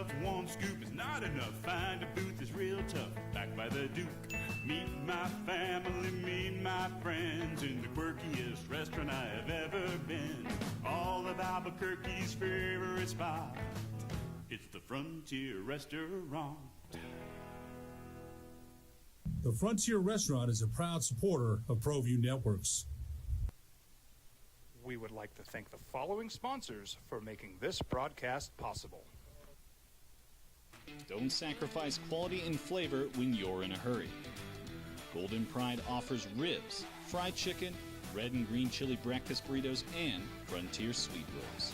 enough. One scoop is not enough. Find a booth is real tough. Back by the Duke. Meet my family, meet my friends in the quirkiest restaurant I have ever been. All of Albuquerque's favorite spot. It's the Frontier Restaurant. The Frontier Restaurant is a proud supporter of ProView Networks. We would like to thank the following sponsors for making this broadcast possible. Don't sacrifice quality and flavor when you're in a hurry. Golden Pride offers ribs, fried chicken, red and green chili breakfast burritos, and Frontier sweet rolls.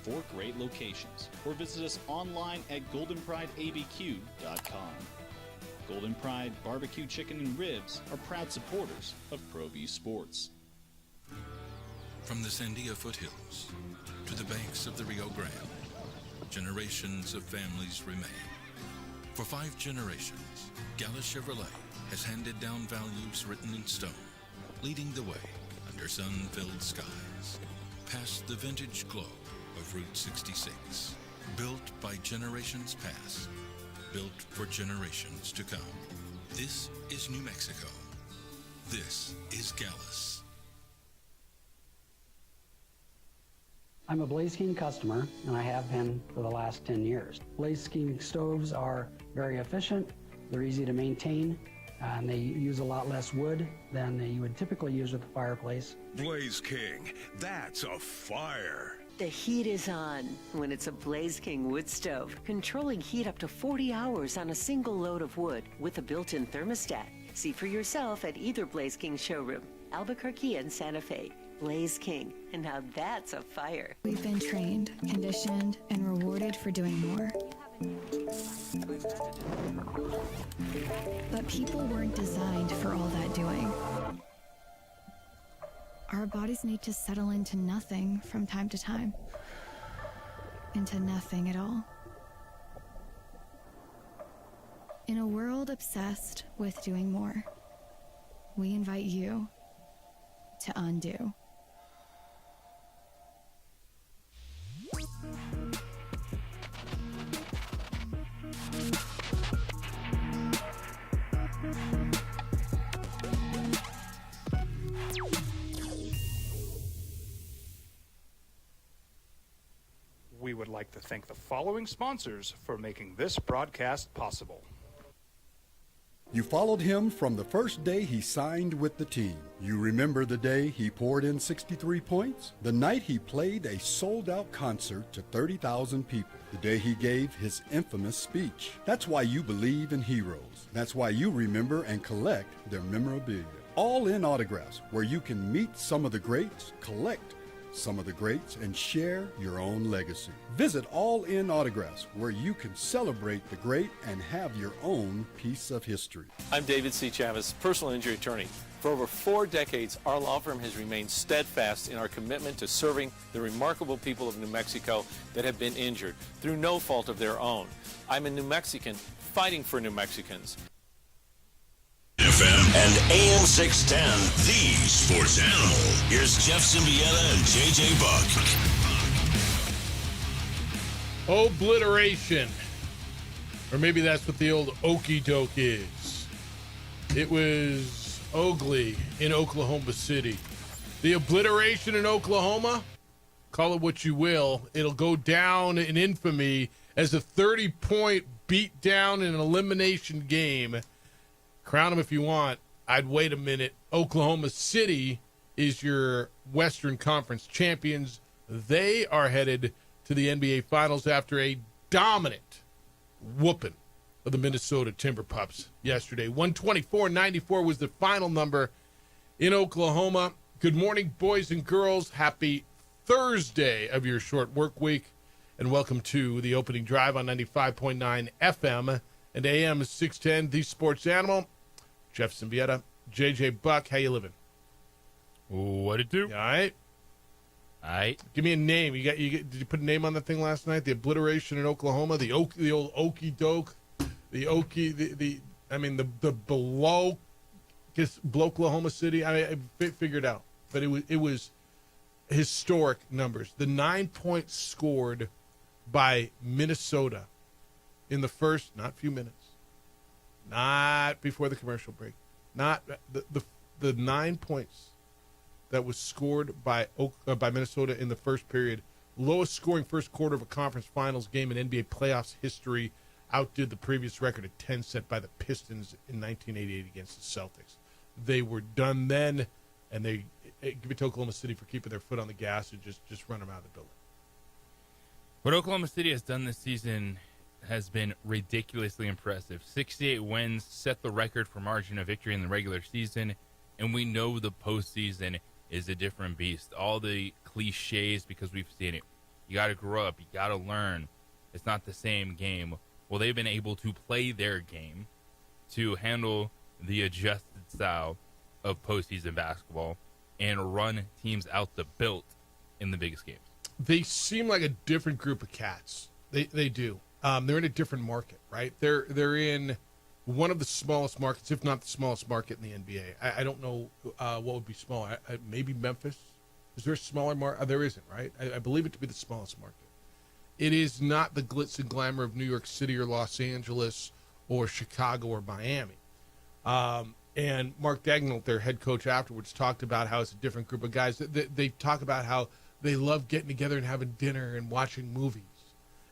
4 great locations, or visit us online at goldenprideabq.com. Golden Pride Barbecue Chicken and Ribs are proud supporters of ProView Sports. From the Sandia foothills to the banks of the Rio Grande, generations of families remain. For 5 generations, Gallus Chevrolet has handed down values written in stone, leading the way under sun-filled skies, past the vintage glow of Route 66, built by generations past, built for generations to come. This is New Mexico. This is Gallus. I'm a Blaze King customer, and I have been for the last 10 years. Blaze King stoves are very efficient, they're easy to maintain, and they use a lot less wood than you would typically use with a fireplace. Blaze King, that's a fire. The heat is on when it's a Blaze King wood stove, controlling heat up to 40 hours on a single load of wood with a built-in thermostat. See for yourself at either Blaze King showroom, Albuquerque and Santa Fe. Blaze King, and now that's a fire. We've been trained, conditioned, and rewarded for doing more. But people weren't designed for all that doing. Our bodies need to settle into nothing from time to time. Into nothing at all. In a world obsessed with doing more, we invite you to undo. We would like to thank the following sponsors for making this broadcast possible. You followed him from the first day he signed with the team. You remember the day he poured in 63 points? The night he played a sold-out concert to 30,000 people. The day he gave his infamous speech. That's why you believe in heroes. That's why you remember and collect their memorabilia. All in Autographs, where you can meet some of the greats, collect some of the greats, and share your own legacy. Visit All In Autographs, where you can celebrate the great and have your own piece of history. I'm David C. Chavez, personal injury attorney. For over 4 decades, our law firm has remained steadfast in our commitment to serving the remarkable people of New Mexico that have been injured through no fault of their own. I'm a New Mexican fighting for New Mexicans. FM and AM 610, the sports animal. Here's Jeff Symbieta and JJ Buck. Obliteration. Or maybe that's what the old okey doke is. It was Oakley in Oklahoma City. The obliteration in Oklahoma, call it what you will, it'll go down in infamy as a 30-point beatdown in an elimination game. Crown them if you want. I'd wait a minute. Oklahoma City is your Western Conference champions. They are headed to the NBA Finals after a dominant whooping of the Minnesota Timber Pups yesterday. 124-94 was the final number in Oklahoma. Good morning, boys and girls. Happy Thursday of your short work week, and welcome to the opening drive on 95.9 FM and AM 610, the sports animal. Jeff Symbieta, JJ Buck, how you living? What it do? You all right? All right. Give me a name. Did you put a name on the thing last night? The obliteration in Oklahoma, the old okey doke, the below Oklahoma City. I figured out, but it was historic numbers. The 9 points scored by Minnesota in the first, not few minutes, not before the commercial break, not the 9 points that was scored by Minnesota in the first period, lowest scoring first quarter of a conference finals game in NBA playoffs history, outdid the previous record of 10 set by the Pistons in 1988 against the Celtics. They were done then, and they give it to Oklahoma City for keeping their foot on the gas and just run them out of the building. What Oklahoma City has done this season has been ridiculously impressive. 68 wins set the record for margin of victory in the regular season, and we know the postseason is a different beast. All the cliches, because we've seen it. You got to grow up. You got to learn. It's not the same game. Well, they've been able to play their game to handle the adjusted style of postseason basketball and run teams out the built in the biggest games. They seem like a different group of cats. They do. They're in a different market, right? They're in one of the smallest markets, if not the smallest market in the NBA. I don't know what would be small. Maybe Memphis. Is there a smaller market? There isn't, right? I believe it to be the smallest market. It is not the glitz and glamour of New York City or Los Angeles or Chicago or Miami. And Mark Dagnall, their head coach, afterwards talked about how it's a different group of guys. They talk about how they love getting together and having dinner and watching movies,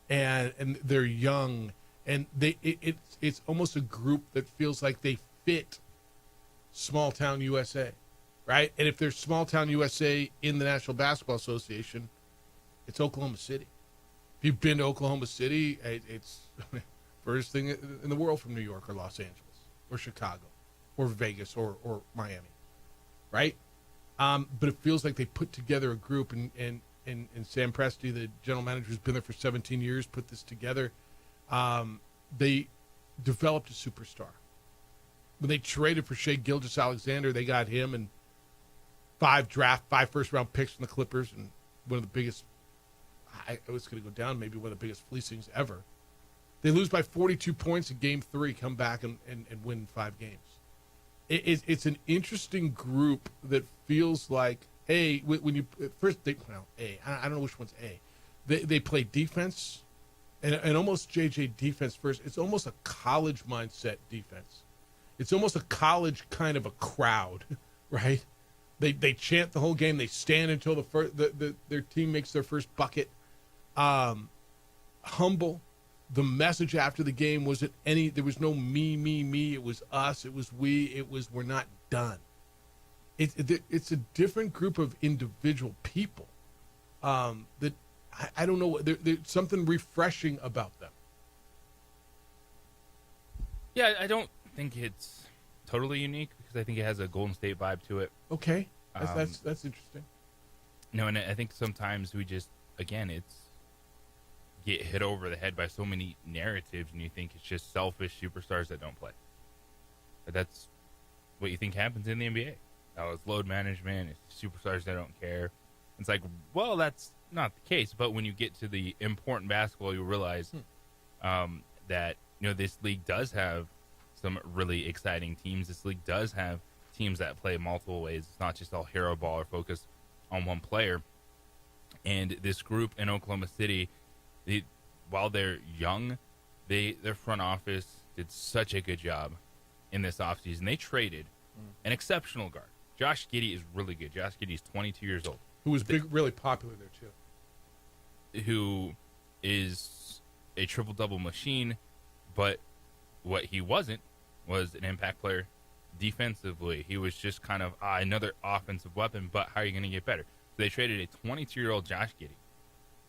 and they're young, and it's almost a group that feels like they fit small town USA, right? And if there's small town USA in the National Basketball Association, it's Oklahoma City. If you've been to Oklahoma City, it's furthest thing in the world from New York or Los Angeles or Chicago or Vegas or Miami, right? But it feels like they put together a group, and Sam Presti, the general manager who's been there for 17 years, put this together. They developed a superstar. When they traded for Shai Gilgeous-Alexander, they got him and 5 first-round picks from the Clippers, and one of the biggest, I was going to go down, maybe one of the biggest fleecings ever. They lose by 42 points in Game 3, come back and win 5 games. It's an interesting group that feels like, when you first, I don't know which one's A. They play defense, and almost JJ defense first. It's almost a college mindset defense. It's almost a college kind of a crowd, right? They chant the whole game. They stand until their team makes their first bucket. Humble. The message after the game wasn't there was no me. It was us. It was we. It was we're not done. It's a different group of individual people that I don't know. There's something refreshing about them. Yeah, I don't think it's totally unique because I think it has a Golden State vibe to it. Okay, that's interesting. No, and I think sometimes we just, again, it's get hit over the head by so many narratives, and you think it's just selfish superstars that don't play. But that's what you think happens in the NBA. Now it's load management, it's superstars that don't care. It's like, well, that's not the case. But when you get to the important basketball, you realize that this league does have some really exciting teams. This league does have teams that play multiple ways. It's not just all hero ball or focused on one player. And this group in Oklahoma City, while they're young, their front office did such a good job in this offseason. They traded an exceptional guard. Josh Giddey is really good. Josh Giddey is 22 years old. Who was really popular there, too. Who is a triple-double machine, but what he wasn't was an impact player defensively. He was just kind of another offensive weapon, but how are you going to get better? So they traded a 22-year-old Josh Giddey,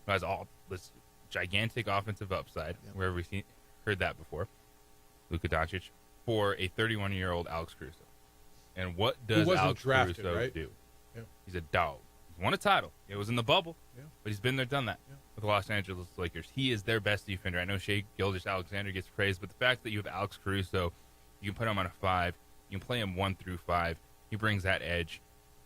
who has all this gigantic offensive upside, where we've heard that before, Luka Doncic, for a 31-year-old Alex Caruso. And what does Alex Caruso do? Yeah. He's a dog. He's won a title. It was in the bubble, but he's been there, done that with the Los Angeles Lakers. He is their best defender. I know Shai Gilgeous-Alexander gets praised, but the fact that you have Alex Caruso, you can put him on a 5, you can play him 1 through 5. He brings that edge.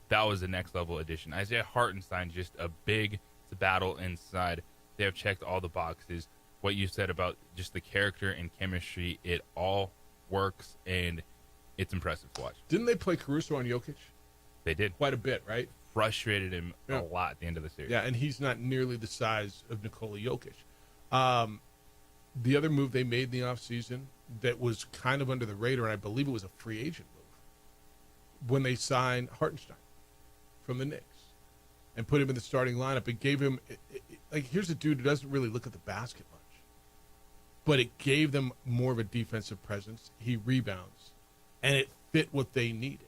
That was the next level addition. Isaiah Hartenstein, just a big battle inside. They have checked all the boxes. What you said about just the character and chemistry, it all works, and it's impressive to watch. Didn't they play Caruso on Jokic? They did. Quite a bit, right? Frustrated him a lot at the end of the series. Yeah, and he's not nearly the size of Nikola Jokic. The other move they made in the offseason that was kind of under the radar, and I believe it was a free agent move, when they signed Hartenstein from the Knicks and put him in the starting lineup. It gave him, here's a dude who doesn't really look at the basket much, but it gave them more of a defensive presence. He rebounds, and it fit what they needed.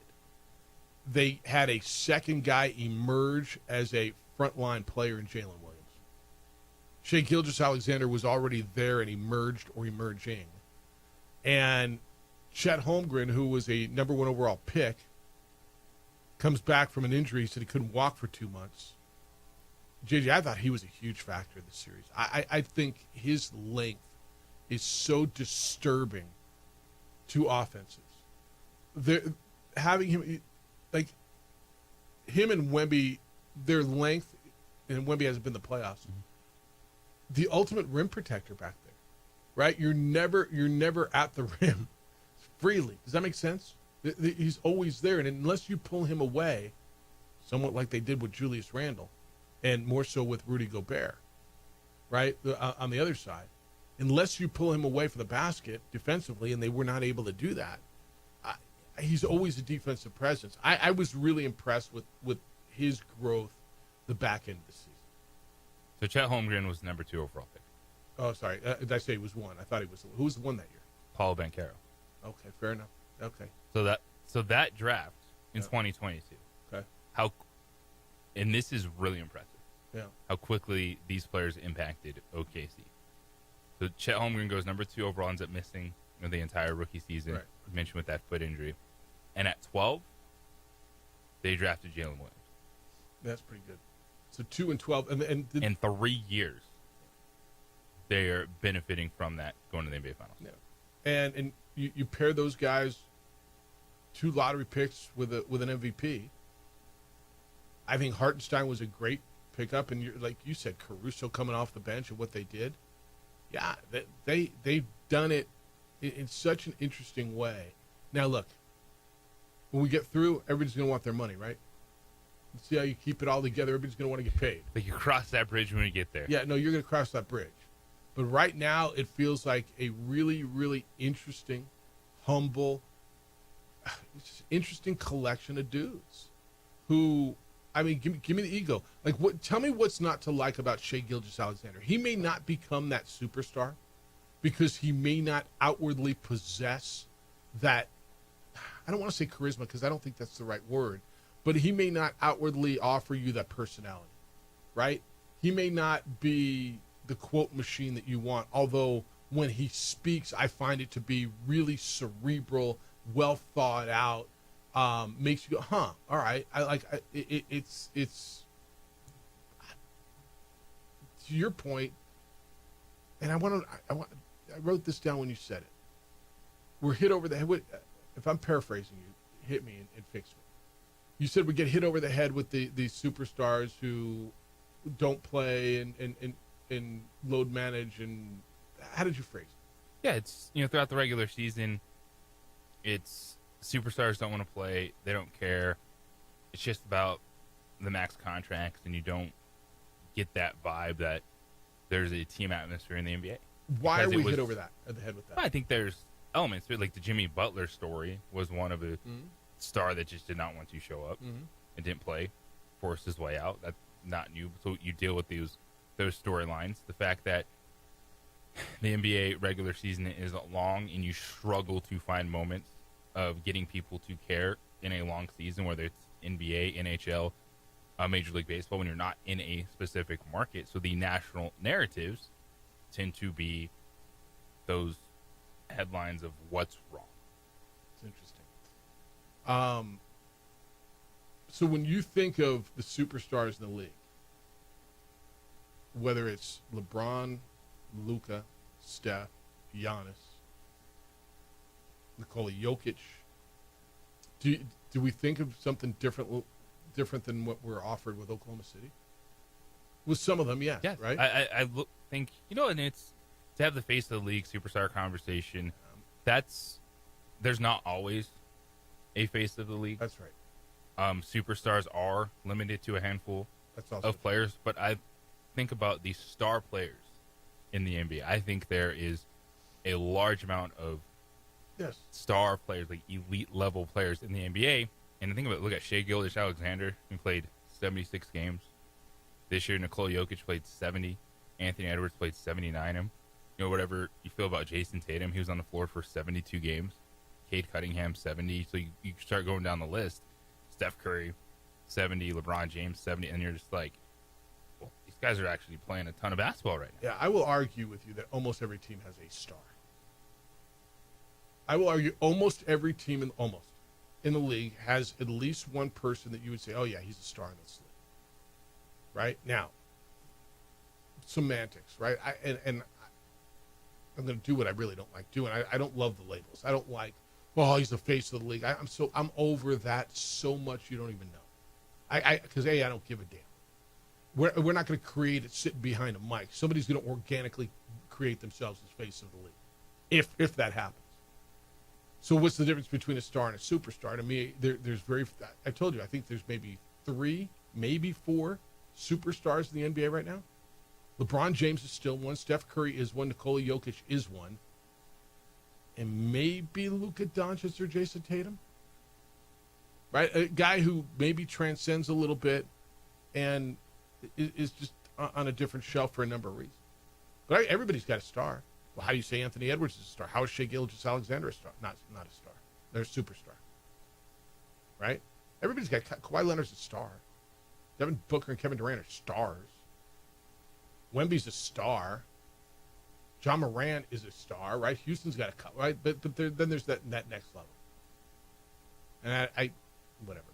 They had a second guy emerge as a frontline player in Jalen Williams. Shai Gilgeous-Alexander was already there and emerged or emerging. And Chet Holmgren, who was a number 1 overall pick, comes back from an injury, said he couldn't walk for 2 months. JJ, I thought he was a huge factor in this series. I think his length is so disturbing to offenses. Having him, him and Wemby, their length, and Wemby hasn't been in the playoffs, the ultimate rim protector back there, right? You're never at the rim freely. Does that make sense? He's always there, and unless you pull him away, somewhat like they did with Julius Randle, and more so with Rudy Gobert, right, on the other side, unless you pull him away from the basket defensively, and they were not able to do that, he's always a defensive presence. I was really impressed with his growth the back end of the season. So Chet Holmgren was the number 2 overall pick. Oh, sorry. Did I say he was 1? I thought he was. Who was the 1 that year? Paulo Banchero. Okay, fair enough. Okay. So that draft in 2022. Okay. And this is really impressive. Yeah. How quickly these players impacted OKC. So Chet Holmgren goes number 2 overall, ends up missing the entire rookie season. Right. You mentioned with that foot injury. And at 12, they drafted Jalen Williams. That's pretty good. So 2 and 12, and in 3 years, they are benefiting from that going to the NBA Finals. Yeah, and you pair those guys, 2 lottery picks with an MVP. I think Hartenstein was a great pickup, and like you said, Caruso coming off the bench and what they did. Yeah, they've done it in such an interesting way. Now look, when we get through, everybody's going to want their money, right? Let's see how you keep it all together. Everybody's going to want to get paid. But you cross that bridge when we get there. Yeah, no, you're going to cross that bridge. But right now, it feels like a really, really interesting, humble, interesting collection of dudes who, I mean, give me the ego. Tell me what's not to like about Shai Gilgeous-Alexander. He may not become that superstar because he may not outwardly possess that, I don't want to say charisma because I don't think that's the right word, but he may not outwardly offer you that personality, right? He may not be the quote machine that you want, although when he speaks, I find it to be really cerebral, well thought out, makes you go, huh, all right. It's to your point, and I wrote this down when you said it. We're hit over the head. If I'm paraphrasing you, hit me and fix me. You said we get hit over the head with these superstars who don't play and load manage. And how did you phrase it? Yeah, it's throughout the regular season, it's superstars don't want to play, they don't care. It's just about the max contracts, and you don't get that vibe that there's a team atmosphere in the NBA. Why are we hit over the head with that? I think there's elements to it, like the Jimmy Butler story was one of a star that just did not want to show up and didn't play, forced his way out. That's not new. So you deal with those storylines. The fact that the NBA regular season is long and you struggle to find moments of getting people to care in a long season, whether it's NBA, NHL, Major League Baseball, when you're not in a specific market. So the national narratives tend to be those headlines of what's wrong. It's interesting. So when you think of the superstars in the league, whether it's LeBron, Luka, Steph, Giannis, Nikola Jokic, do we think of something different than what we're offered with Oklahoma City? With some of them, yes. Right? I think, and it's to have the face of the league superstar conversation, there's not always a face of the league. That's right. Superstars are limited to a handful of players, but I think about these star players in the NBA. I think there is a large amount of star players, like elite level players in the NBA. And think about it, look at Shai Gilgeous-Alexander, who played 76 games. This year, Nikola Jokic played 70. Anthony Edwards played 79. You know, whatever you feel about Jason Tatum, he was on the floor for 72 games. Cade Cunningham, 70. So you start going down the list. Steph Curry, 70. LeBron James, 70. And you're just like, well, these guys are actually playing a ton of basketball right now. Yeah, I will argue with you that almost every team has a star. I will argue almost every team in the league has at least one person that you would say, oh, yeah, he's a star in this league. Right? Now, semantics, right? I'm going to do what I really don't like doing. I don't love the labels. I don't like, well, he's the face of the league. I'm over that so much you don't even know. Because I don't give a damn. We're not going to create it sitting behind a mic. Somebody's going to organically create themselves as face of the league, if that happens. So what's the difference between a star and a superstar? To me, there's I told you, I think there's maybe 3, maybe 4 superstars in the NBA right now. LeBron James is still one. Steph Curry is one. Nikola Jokic is one. And maybe Luka Doncic or Jason Tatum. Right? A guy who maybe transcends a little bit and is just on a different shelf for a number of reasons. But everybody's got a star. Well, how do you say Anthony Edwards is a star? How is Shai Gilgeous-Alexander a star? Not a star. They're a superstar. Right? Everybody's got Kawhi Leonard's a star. Devin Booker and Kevin Durant are stars. Wemby's a star. John Morant is a star, right? Houston's got a couple, right? But then there's that next level. And I whatever.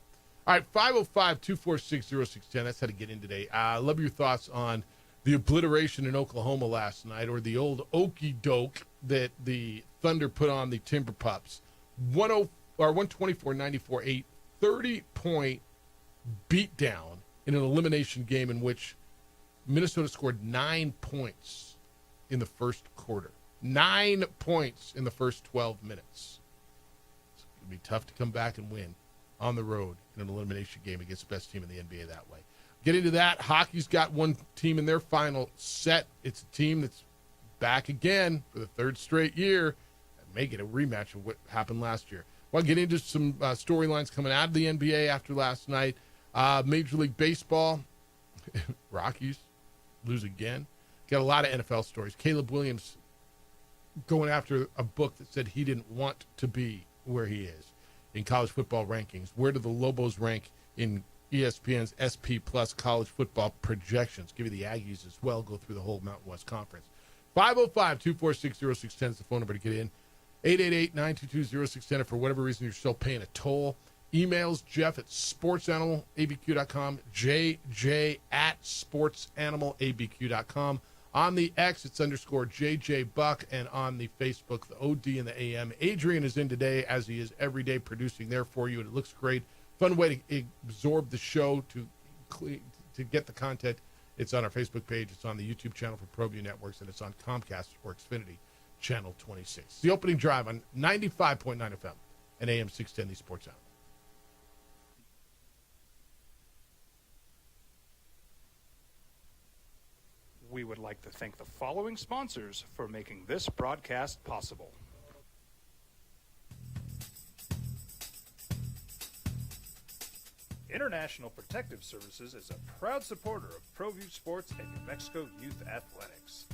All right, 505-246-0610. That's how to get in today. Love your thoughts on the obliteration in Oklahoma last night, or the old okey doke that the Thunder put on the Timber Pups. 124-94, 30-point beatdown in an elimination game in which Minnesota scored 9 points in the first quarter. 9 points in the first 12 minutes. It's going to be tough to come back and win on the road in an elimination game against the best team in the NBA that way. Get into that. Hockey's got one team in their final set. It's a team that's back again for the third straight year. And may get a rematch of what happened last year. Well, get into some storylines coming out of the NBA after last night. Major League Baseball, Rockies lose again. Got a lot of NFL stories. Caleb Williams going after a book that said he didn't want to be where he is in college football rankings. Where do the Lobos rank in ESPN's SP Plus college football projections? Give you the Aggies as well. Go through the whole Mountain West Conference. 505-246-0610 is the phone number to get in. 888-922-0610 if for whatever reason you're still paying a toll. Emails, Jeff at sportsanimалabq.com, JJ at sportsanimалabq.com. On the X, it's _JJ Buck, and on the Facebook, the OD and the AM. Adrian is in today, as he is every day, producing there for you, and it looks great. Fun way to absorb the show, to get the content. It's on our Facebook page. It's on the YouTube channel for ProView Networks, and it's on Comcast or Xfinity Channel 26. The opening drive on 95.9 FM and AM 610, the Sports Animal. We would like to thank the following sponsors for making this broadcast possible. International Protective Services is a proud supporter of ProView Sports and New Mexico Youth Athletics.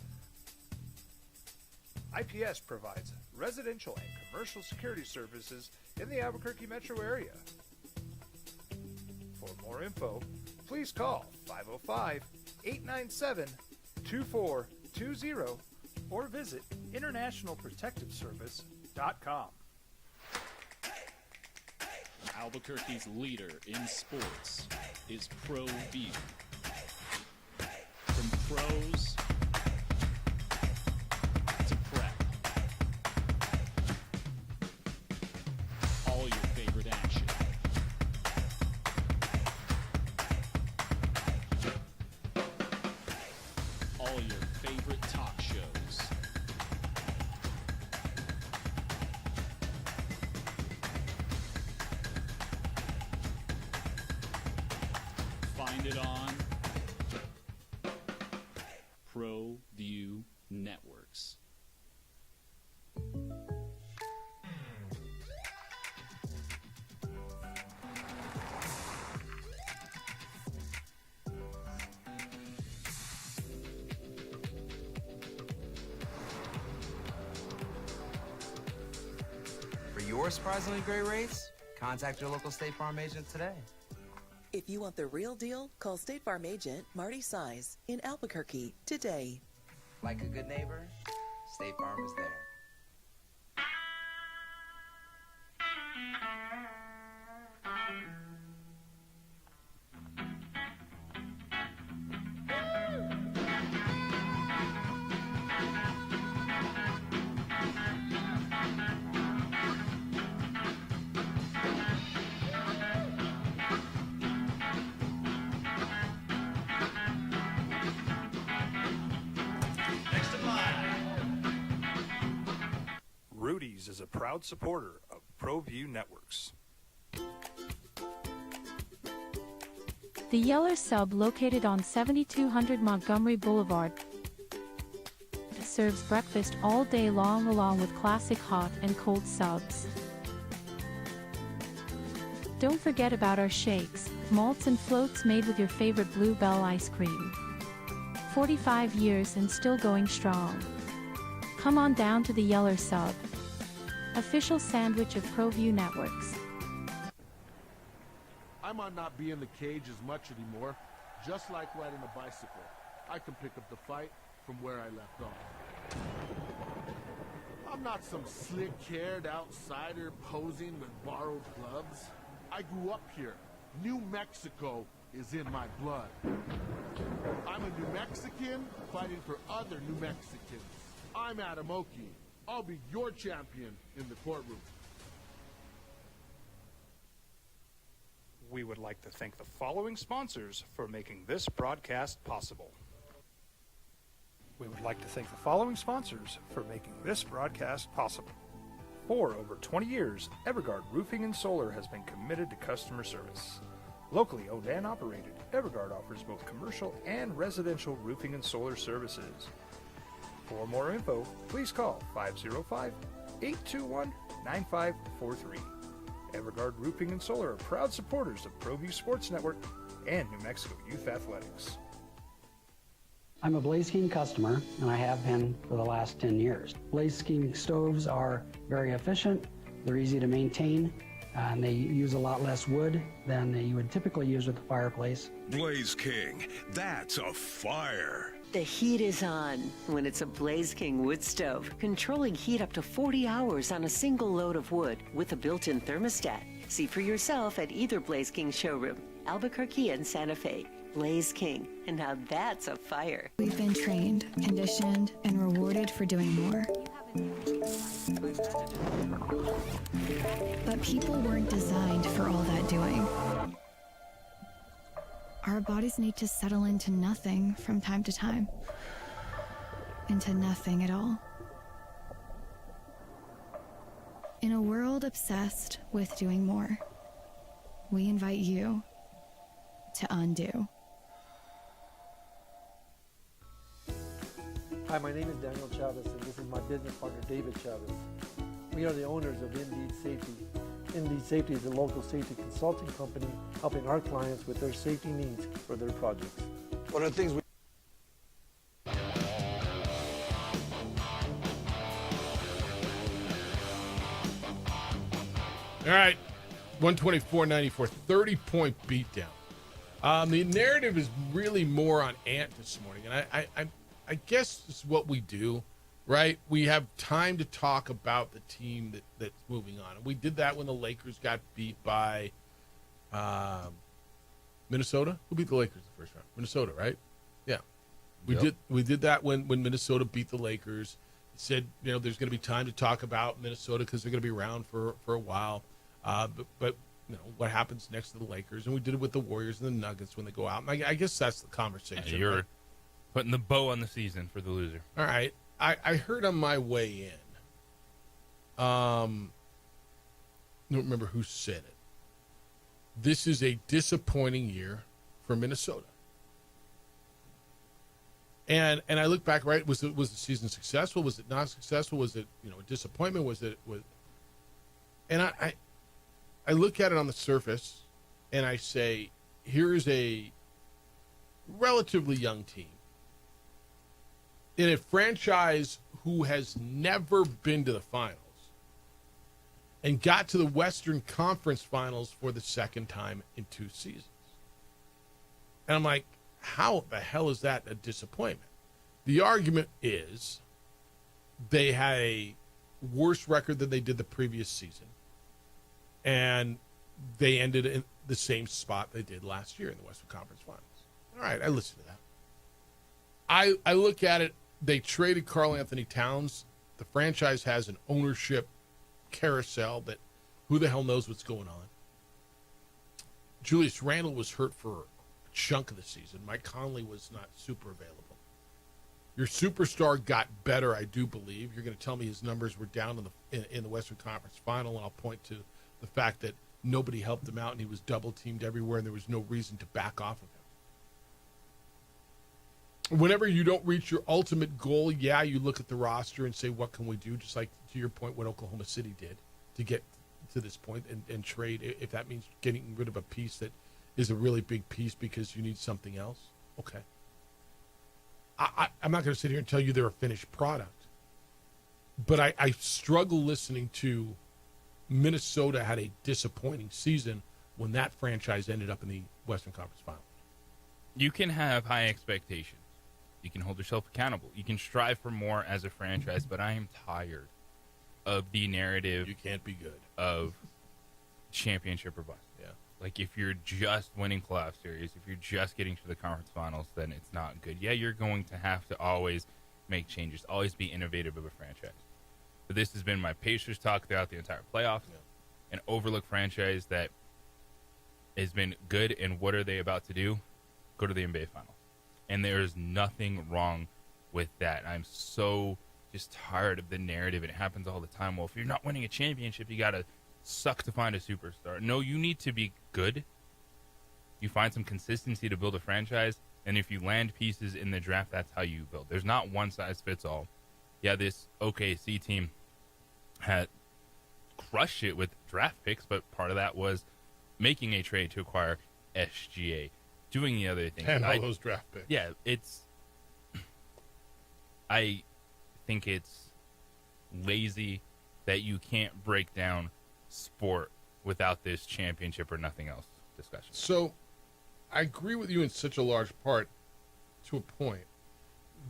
IPS provides residential and commercial security services in the Albuquerque metro area. For more info, please call 505-897-2420 or visit internationalprotectiveservice.com. Albuquerque's leader in sports is ProView. From pros to prep, all your favorite action. All your favorite talk shows. Find it on ProView Networks. For your surprisingly great rates, contact your local State Farm agent today. If you want the real deal, call State Farm agent Marty Size in Albuquerque today. Like a good neighbor, State Farm is there. Rudy's is a proud supporter of ProView Networks. The Yeller Sub, located on 7200 Montgomery Boulevard, serves breakfast all day long along with classic hot and cold subs. Don't forget about our shakes, malts and floats made with your favorite Bluebell ice cream. 45 years and still going strong. Come on down to the Yeller Sub, official sandwich of ProView Networks. I might not be in the cage as much anymore. Just like riding a bicycle, I can pick up the fight from where I left off. I'm not some slick-haired outsider posing with borrowed gloves. I grew up here. New Mexico is in my blood. I'm a New Mexican fighting for other New Mexicans. I'm Adam Oki. I'll be your champion in the courtroom. We would like to thank the following sponsors for making this broadcast possible. We would like to thank the following sponsors for making this broadcast possible. For over 20 years, Evergard Roofing and Solar has been committed to customer service. Locally owned and operated, Evergard offers both commercial and residential roofing and solar services. For more info, please call 505-821-9543. Evergard Roofing and Solar are proud supporters of ProView Sports Network and New Mexico Youth Athletics. I'm a Blaze King customer, and I have been for the last 10 years. Blaze King stoves are very efficient, they're easy to maintain, and they use a lot less wood than you would typically use with a fireplace. Blaze King, that's a fire. The heat is on when it's a Blaze King wood stove, controlling heat up to 40 hours on a single load of wood with a built-in thermostat. See for yourself at either Blaze King showroom, Albuquerque and Santa Fe. Blaze King, and now that's a fire. We've been trained, conditioned, and rewarded for doing more. But people weren't designed for all that doing. Our bodies need to settle into nothing from time to time. Into nothing at all. In a world obsessed with doing more, we invite you to undo. Hi, my name is Daniel Chavez, and this is my business partner, David Chavez. We are the owners of Indeed Safety. Indeed Safety is a local safety consulting company helping our clients with their safety needs for their projects. What are the things we... All right, 124-94, 30-point beatdown. The narrative is really more on Ant this morning, and I guess this is what we do, right? We have time to talk about the team that's moving on. And we did that when the Lakers got beat by Minnesota. Who beat the Lakers the first round? Minnesota, right? Yeah. We did that when Minnesota beat the Lakers. It said, there's going to be time to talk about Minnesota because they're going to be around for a while. But what happens next to the Lakers? And we did it with the Warriors and the Nuggets when they go out. And I guess that's the conversation. Yeah, you're putting the bow on the season for the loser. All right. I heard on my way in, I don't remember who said it. This is a disappointing year for Minnesota. And I look back, right? Was the season successful? Was it not successful? Was it a disappointment? And I look at it on the surface, and I say, here is a relatively young team in a franchise who has never been to the finals and got to the Western Conference Finals for the second time in 2 seasons. And I'm like, how the hell is that a disappointment? The argument is they had a worse record than they did the previous season, and they ended in the same spot they did last year in the Western Conference Finals. All right, I listen to that. I look at it, they traded Karl Anthony Towns. The franchise has an ownership carousel that who the hell knows what's going on. Julius Randle was hurt for a chunk of the season. Mike Conley was not super available. Your superstar got better, I do believe. You're going to tell me his numbers were down in the Western Conference Final, and I'll point to the fact that nobody helped him out and he was double-teamed everywhere and there was no reason to back off of him. Whenever you don't reach your ultimate goal, yeah, you look at the roster and say, what can we do? Just like, to your point, what Oklahoma City did to get to this point and trade, if that means getting rid of a piece that is a really big piece because you need something else. Okay. I'm not going to sit here and tell you they're a finished product, but I struggle listening to Minnesota had a disappointing season when that franchise ended up in the Western Conference Finals. You can have high expectations. You can hold yourself accountable. You can strive for more as a franchise, but I am tired of the narrative. You can't be good. Of championship or bust. Yeah. Like, if you're just winning playoff series, if you're just getting to the conference finals, then it's not good. Yeah, you're going to have to always make changes, always be innovative of a franchise. But this has been my Pacers talk throughout the entire playoffs. Yeah. An overlooked franchise that has been good, and what are they about to do? Go to the NBA Finals. And there's nothing wrong with that. I'm so just tired of the narrative. It happens all the time. Well, if you're not winning a championship, you got to suck to find a superstar. No, you need to be good. You find some consistency to build a franchise, and if you land pieces in the draft, that's how you build. There's not one size fits all. Yeah, this OKC team had crushed it with draft picks, but part of that was making a trade to acquire SGA, doing the other things. And all those draft picks. Yeah, I think it's lazy that you can't break down sport without this championship or nothing else discussion. So I agree with you in such a large part to a point.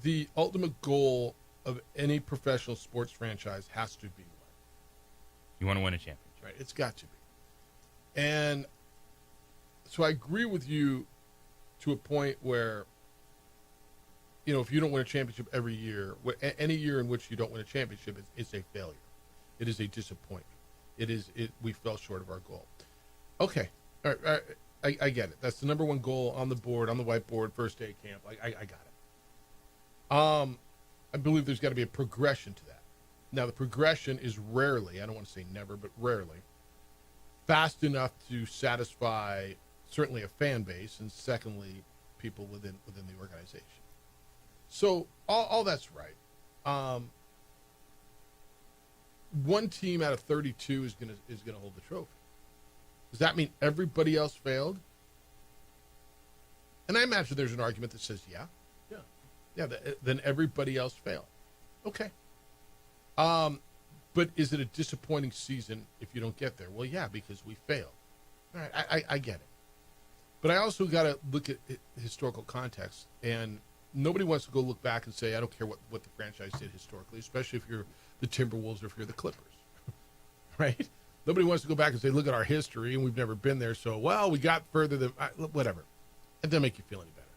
The ultimate goal of any professional sports franchise has to be what? You want to win a championship. Right, it's got to be. And so I agree with you to a point where, if you don't win a championship every year, any year in which you don't win a championship, it's a failure. It is a disappointment. We fell short of our goal. Okay. All right. I get it. That's the number one goal on the board, on the whiteboard, first day of camp. I got it. I believe there's got to be a progression to that. Now, the progression is rarely, I don't want to say never, but rarely, fast enough to satisfy certainly a fan base, and secondly, people within the organization. So all that's right. One team out of 32 is gonna hold the trophy. Does that mean everybody else failed? And I imagine there's an argument that says, yeah, then everybody else failed. Okay. But is it a disappointing season if you don't get there? Well, yeah, because we failed. All right, I get it. But I also got to look at historical context, and nobody wants to go look back and say, I don't care what the franchise did historically, especially if you're the Timberwolves or if you're the Clippers, right? Nobody wants to go back and say, look at our history, and we've never been there, so, we got further than, whatever. It doesn't make you feel any better.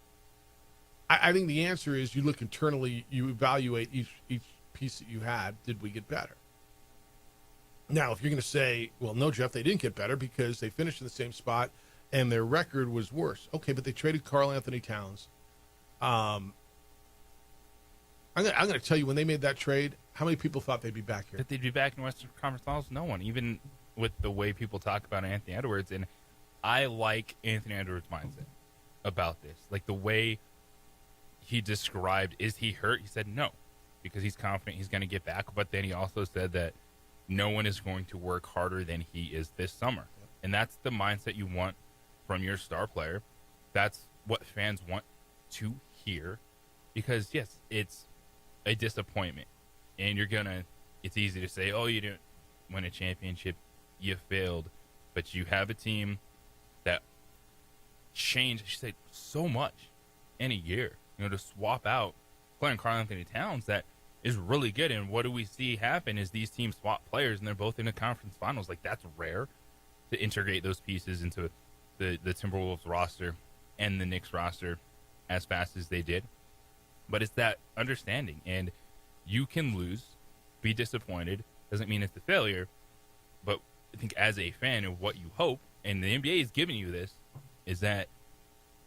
I think the answer is you look internally, you evaluate each piece that you had, did we get better? Now, if you're going to say, well, no, Jeff, they didn't get better because they finished in the same spot and their record was worse. Okay, but they traded Karl Anthony Towns. I'm going to tell you, when they made that trade, how many people thought they'd be back here? That they'd be back in Western Conference Finals? No one, even with the way people talk about Anthony Edwards. And I like Anthony Edwards' mindset about this. Like, the way he described, is he hurt? He said no, because he's confident he's going to get back. But then he also said that no one is going to work harder than he is this summer. And that's the mindset you want from your star player. That's what fans want to hear, because yes, it's a disappointment, and it's easy to say, oh, you didn't win a championship, you failed, but you have a team that changed, she said, so much in a year, to swap out playing Karl-Anthony Towns that is really good. And what do we see happen is these teams swap players and they're both in the conference finals. Like, that's rare to integrate those pieces into the Timberwolves roster and the Knicks roster as fast as they did. But it's that understanding, and you can lose, be disappointed, doesn't mean it's a failure. But I think as a fan of what you hope, and the NBA is giving you this, is that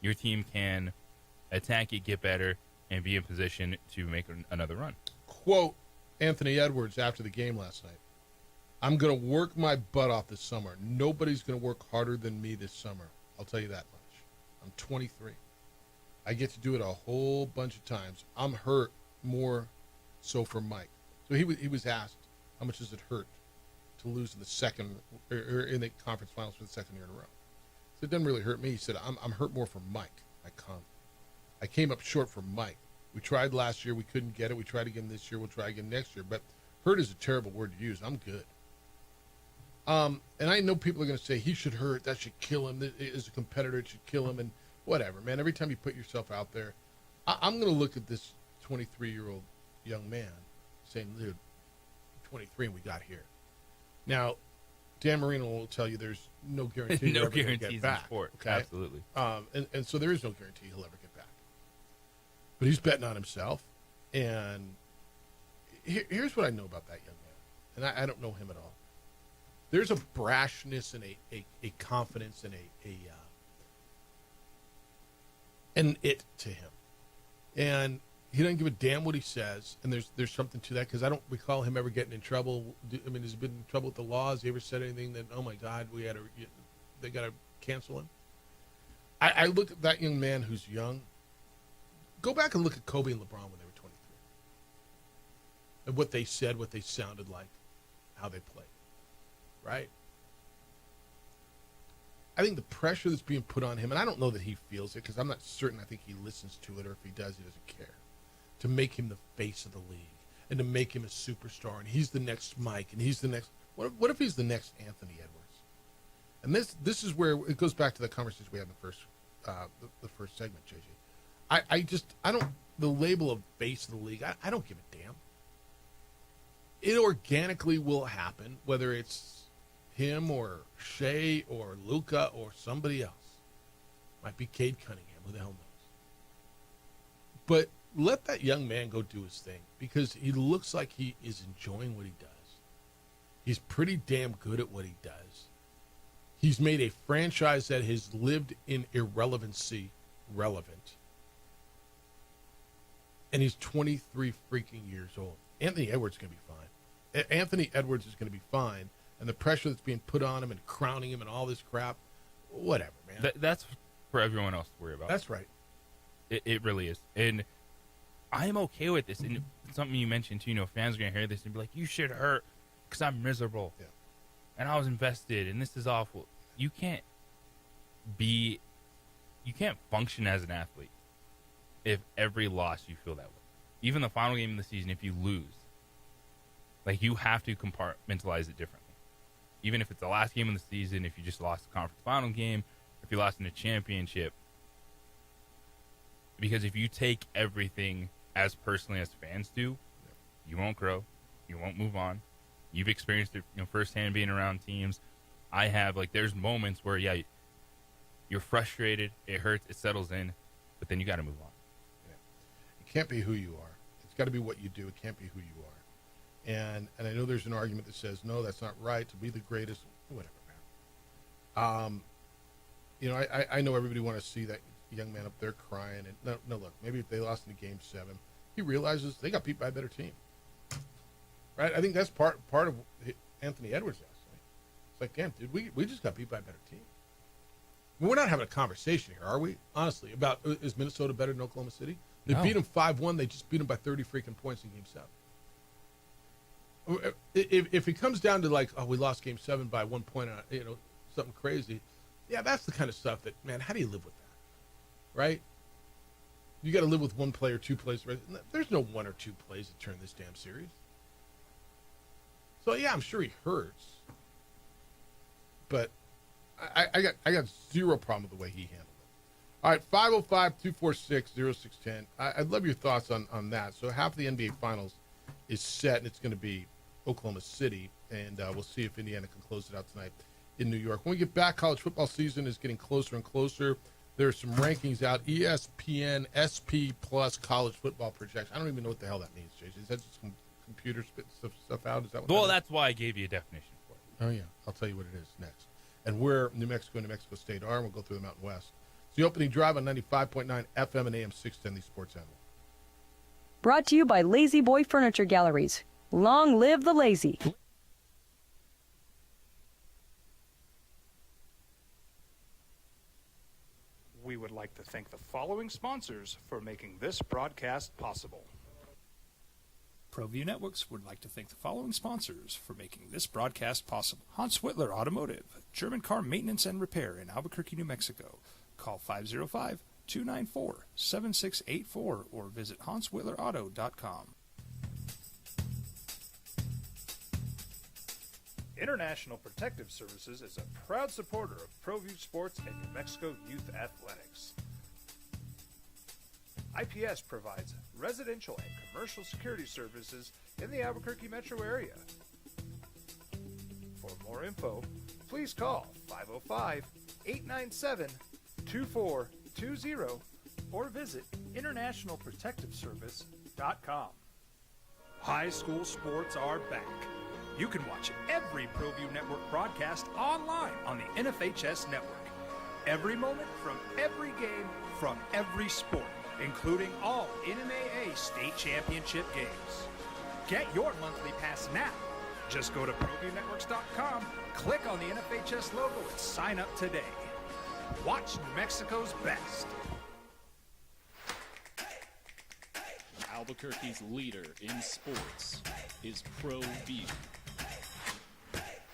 your team can attack it, get better, and be in position to make another run. Quote Anthony Edwards after the game last night: "I'm going to work my butt off this summer. Nobody's going to work harder than me this summer. I'll tell you that much. I'm 23. I get to do it a whole bunch of times. I'm hurt more so for Mike." So he was asked, how much does it hurt to lose in the second or in the conference finals for the second year in a row? So it doesn't really hurt me. He said, I'm hurt more for Mike. I came up short for Mike. We tried last year. We couldn't get it. We tried again this year. We'll try again next year. But hurt is a terrible word to use. I'm good. And I know people are going to say he should hurt. That should kill him. As a competitor, it should kill him. And whatever, man. Every time you put yourself out there, I'm going to look at this 23-year-old young man saying, dude, 23 and we got here. Now, Dan Marino will tell you there's no guarantee no you're ever going to guarantees get back. in sport. Okay? Absolutely. And so there is no guarantee he'll ever get back. But he's betting on himself. And here's what I know about that young man. And I don't know him at all. There's a brashness and a confidence and an it to him. And he doesn't give a damn what he says. And there's something to that, because I don't recall him ever getting in trouble. I mean, has he been in trouble with the law? Has he ever said anything that, oh my God, they got to cancel him? I look at that young man who's young. Go back and look at Kobe and LeBron when they were 23. And what they said, what they sounded like, how they played. Right? I think the pressure that's being put on him, and I don't know that he feels it, because I'm not certain I think he listens to it, or if he does, he doesn't care, to make him the face of the league and to make him a superstar, and he's the next Mike, and he's the next, what if he's the next Anthony Edwards? And this is where it goes back to the conversation we had in the first segment, JJ. I don't, the label of face of the league, I don't give a damn. It organically will happen, whether it's him or Shea or Luka or somebody else. Might be Cade Cunningham, who the hell knows. But let that young man go do his thing, because he looks like he is enjoying what he does. He's pretty damn good at what he does. He's made a franchise that has lived in irrelevancy relevant. And he's 23 freaking years old. Anthony Edwards is going to be fine. Anthony Edwards is going to be fine. And the pressure that's being put on him and crowning him and all this crap, whatever, man. That's for everyone else to worry about. That's right. It really is. And I'm okay with this. And something you mentioned, too, fans are going to hear this and be like, you should hurt because I'm miserable. Yeah. And I was invested, and this is awful. You can't function as an athlete if every loss you feel that way. Even the final game of the season, if you lose, like, you have to compartmentalize it differently. Even if it's the last game of the season, if you just lost the conference final game, if you lost in a championship. Because if you take everything as personally as fans do, you won't grow. You won't move on. You've experienced it firsthand being around teams. I have. There's moments where, yeah, you're frustrated, it hurts, it settles in, but then you got to move on. Yeah. It can't be who you are. It's got to be what you do. It can't be who you are. And I know there's an argument that says, no, that's not right, to be the greatest, whatever, man. I know everybody wants to see that young man up there crying. And no, look, maybe if they lost in Game 7, he realizes they got beat by a better team. Right? I think that's part of Anthony Edwards last night. It's like, damn, dude, we just got beat by a better team. We're not having a conversation here, are we? Honestly, about is Minnesota better than Oklahoma City? They No. beat them 5-1. They just beat them by 30 freaking points in Game 7. If it comes down to like, oh, we lost Game 7 by 1 point, something crazy, yeah, that's the kind of stuff that, man, how do you live with that, right? You got to live with one play or two plays. There's no one or two plays that turn this damn series. So yeah, I'm sure he hurts, but I got zero problem with the way he handled it. All right, 505-246-0610. I'd love your thoughts on that. So half the NBA Finals is set, and it's going to be Oklahoma City, and we'll see if Indiana can close it out tonight in New York. When we get back, college football season is getting closer and closer. There are some rankings out. ESPN SP Plus college football projection. I don't even know what the hell that means, Jason. Is that just some computer spitting stuff out? Is that what Well, that is? that's why I gave you a definition for it. Oh, yeah. I'll tell you what it is next. And where New Mexico and New Mexico State are, and we'll go through the Mountain West. It's the opening drive on 95.9 FM and AM 610, the Sports Animal. Brought to you by Lazy Boy Furniture Galleries. Long live the lazy. We would like to thank the following sponsors for making this broadcast possible. ProView Networks would like to thank the following sponsors for making this broadcast possible. Hans Whitler Automotive, German car maintenance and repair in Albuquerque, New Mexico. Call 505-294-7684 or visit hanswhitlerauto.com. International Protective Services is a proud supporter of ProView Sports and New Mexico Youth Athletics. IPS provides residential and commercial security services in the Albuquerque metro area. For more info, please call 505-897-2420 or visit internationalprotectiveservice.com. High school sports are back. You can watch every ProView Network broadcast online on the NFHS network. Every moment from every game from every sport, including all NMAA state championship games. Get your monthly pass now. Just go to ProViewNetworks.com, click on the NFHS logo, and sign up today. Watch New Mexico's best. Albuquerque's leader in sports is ProView.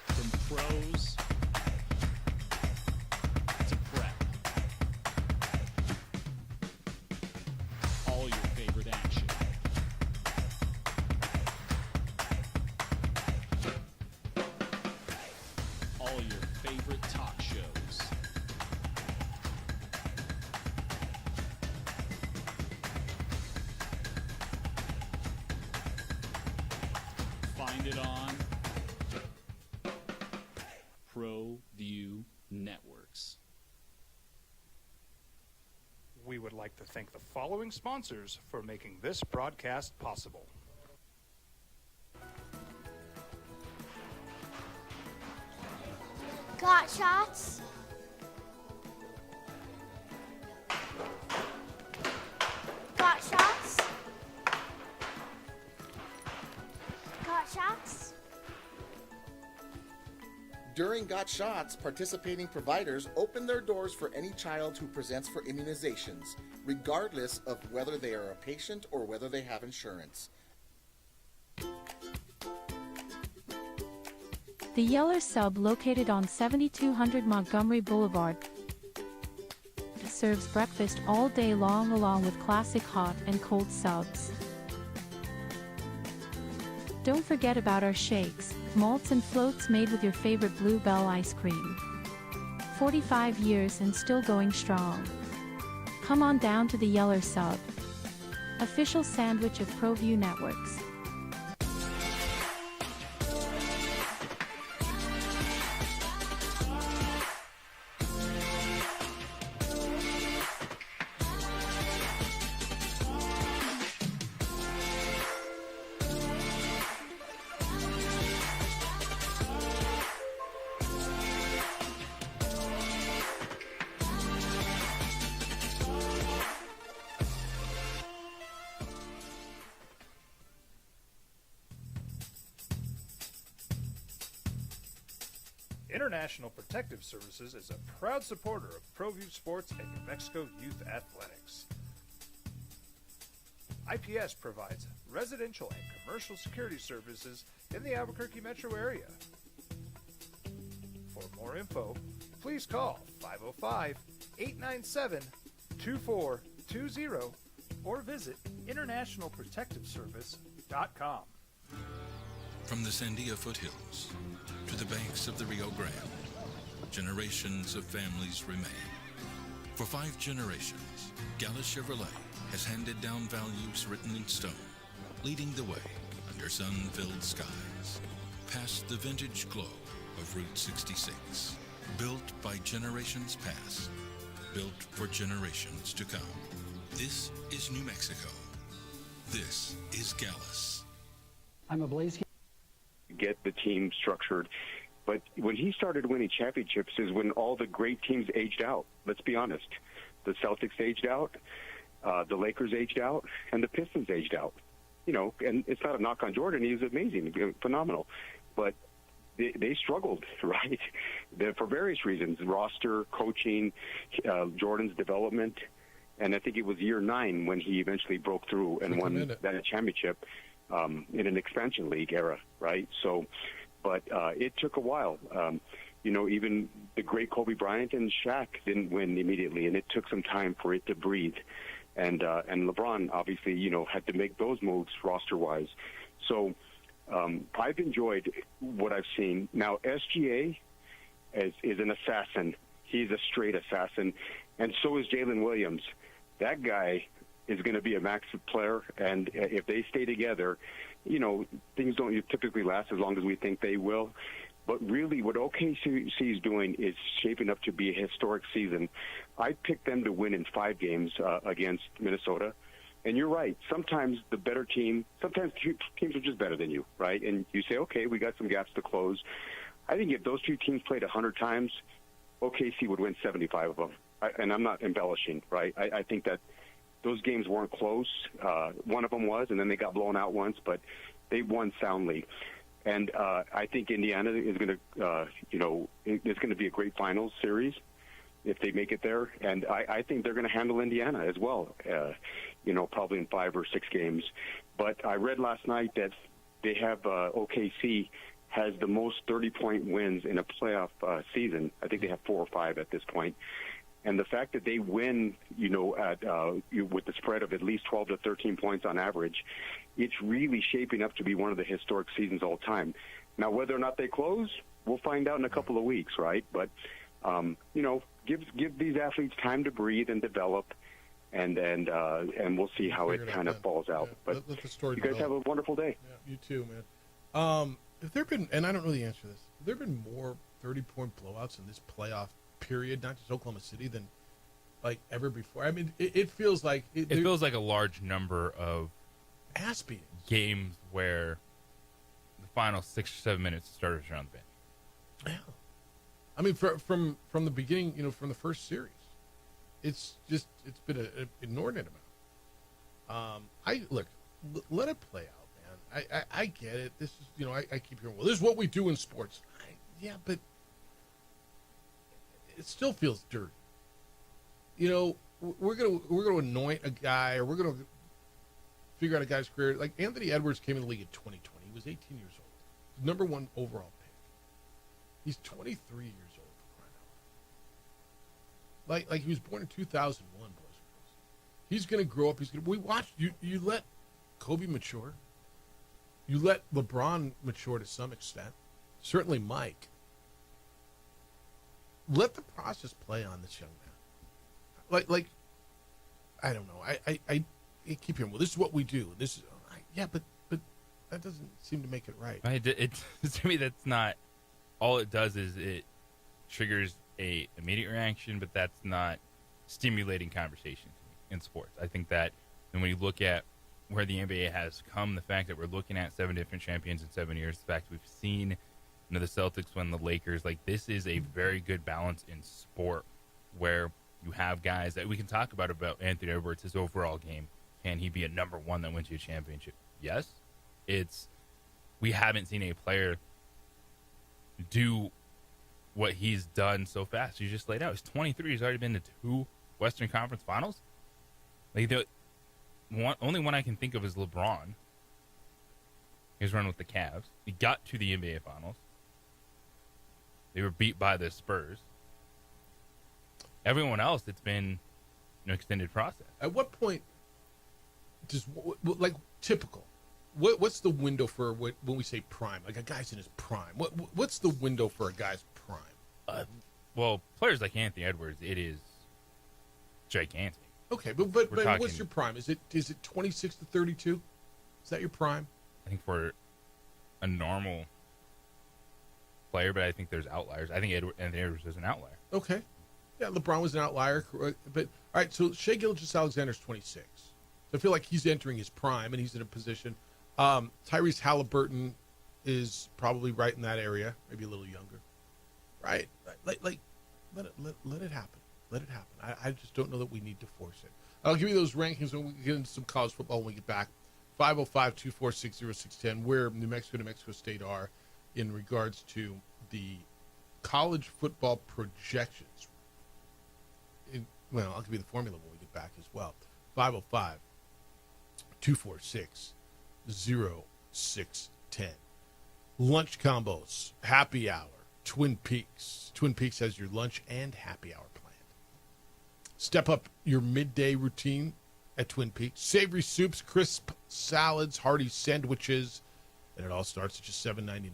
From pros to prep, all your favorite action. All your favorite talk shows. Find it on ProView Networks. We would like to thank the following sponsors for making this broadcast possible. Got shots? Got shots? Got shots? During Got Shots, participating providers open their doors for any child who presents for immunizations, regardless of whether they are a patient or whether they have insurance. The Yeller Sub, located on 7200 Montgomery Boulevard, serves breakfast all day long along with classic hot and cold subs. Don't forget about our shakes, malts and floats made with your favorite Blue Bell ice cream. 45 years and still going strong. Come on down to the Yeller Sub, official sandwich of ProView Networks. International Protective Services is a proud supporter of ProView Sports and New Mexico Youth Athletics. IPS provides residential and commercial security services in the Albuquerque metro area. For more info, please call 505-897-2420 or visit internationalprotectiveservice.com. From the Sandia foothills to the banks of the Rio Grande, generations of families remain. For 5 generations, Gala Chevrolet has handed down values written in stone, leading the way under sun-filled skies, past the vintage glow of Route 66. Built by generations past, built for generations to come. This is New Mexico. This is Gallus. I'm a Blaze King. Get the team structured. But when he started winning championships is when all the great teams aged out. Let's be honest. The Celtics aged out, the Lakers aged out, and the Pistons aged out. You know, and it's not a knock on Jordan. He was amazing, phenomenal. But they struggled, right? For various reasons, roster, coaching, Jordan's development. And I think it was year 9 when he eventually broke through and won that championship in an expansion league era, right? So, but it took a while. You know, even the great Kobe Bryant and Shaq didn't win immediately, and it took some time for it to breathe. And LeBron, obviously, you know, had to make those moves roster-wise. So I've enjoyed what I've seen. Now, SGA is an assassin. He's a straight assassin, and so is Jalen Williams. That guy is going to be a max player, and if they stay together, you know, things don't typically last as long as we think they will. But really, what OKC is doing is shaping up to be a historic season. I picked them to win in 5 games against Minnesota. And you're right. Sometimes the better team, sometimes teams are just better than you, right? And you say, okay, we got some gaps to close. I think if those 2 teams played 100 times, OKC would win 75 of them. And I'm not embellishing, right? I think that those games weren't close. One of them was, and then they got blown out once, but they won soundly. And I think Indiana is going to, you know, it's going to be a great finals series if they make it there. And I think they're going to handle Indiana as well, you know, probably in 5 or 6 games. But I read last night that they have OKC has the most 30-point wins in a playoff season. I think they have 4 or 5 at this point. And the fact that they win, you know, with the spread of at least 12 to 13 points on average, it's really shaping up to be one of the historic seasons all time. Now, whether or not they close, we'll find out in a couple of weeks, right? But, you know, give these athletes time to breathe and develop, and we'll see how it kind of falls out. Yeah, but let the story you guys develop. have a wonderful day. Yeah, you too, man. Have there been, and I don't know the answer to this, have there been more 30-point blowouts in this playoff period, not just Oklahoma City, than like ever before? I mean, it feels like it feels like a large number of ass beatings games where the final 6 or 7 minutes starters are on the bench. Yeah, I mean, from the beginning, you know, from the first series, it's been an inordinate amount. Let it play out, man. I get it. This is, you know, I keep hearing, well, this is what we do in sports. Yeah, but it still feels dirty. You know, we're gonna anoint a guy, or we're gonna figure out a guy's career. Like Anthony Edwards came in the league in 2020. He was 18 years old, number 1 overall pick. He's 23 years old, for crying out loud. Like he was born in 2001, boys and girls. He's gonna grow up. We watched you. You let Kobe mature. You let LeBron mature to some extent. Certainly Mike. Let the process play on this young man. Like, I don't know. I keep hearing, well, this is what we do. This is, yeah, but that doesn't seem to make it right. To me, that's not. All it does is it triggers a immediate reaction, but that's not stimulating conversation in sports. I think that when we look at where the NBA has come, the fact that we're looking at 7 different champions in 7 years, the fact we've seen, you know, the Celtics win the Lakers, like this is a very good balance in sport where you have guys that we can talk about Anthony Edwards, his overall game. Can he be a number 1 that wins you a championship? Yes. We haven't seen a player do what he's done so fast. You just laid out. He's 23. He's already been to 2 Western Conference Finals. Like only one I can think of is LeBron. He was running with the Cavs. He got to the NBA Finals. They were beat by the Spurs. Everyone else, it's been an extended process. At what point does, like, typical? What's the window for when we say prime? Like, a guy's in his prime. What's the window for a guy's prime? Well, players like Anthony Edwards, it is gigantic. Okay, but what's your prime? Is it 26 to 32? Is that your prime? I think for a normal player, but I think there's outliers. I think Anthony Edwards is an outlier. Okay. Yeah, LeBron was an outlier. But, all right, so Shai Gilgeous-Alexander's 26. So I feel like he's entering his prime, and he's in a position. Tyrese Halliburton is probably right in that area, maybe a little younger. Right? Let it happen. Let it happen. I just don't know that we need to force it. I'll give you those rankings when we get into some college football when we get back. 505-246-0610, where New Mexico State are in regards to the college football projections. I'll give you the formula when we get back as well. 505-246-0610. Lunch combos, happy hour, Twin Peaks. Twin Peaks has your lunch and happy hour planned. Step up your midday routine at Twin Peaks. Savory soups, crisp salads, hearty sandwiches, and it all starts at just $7.99.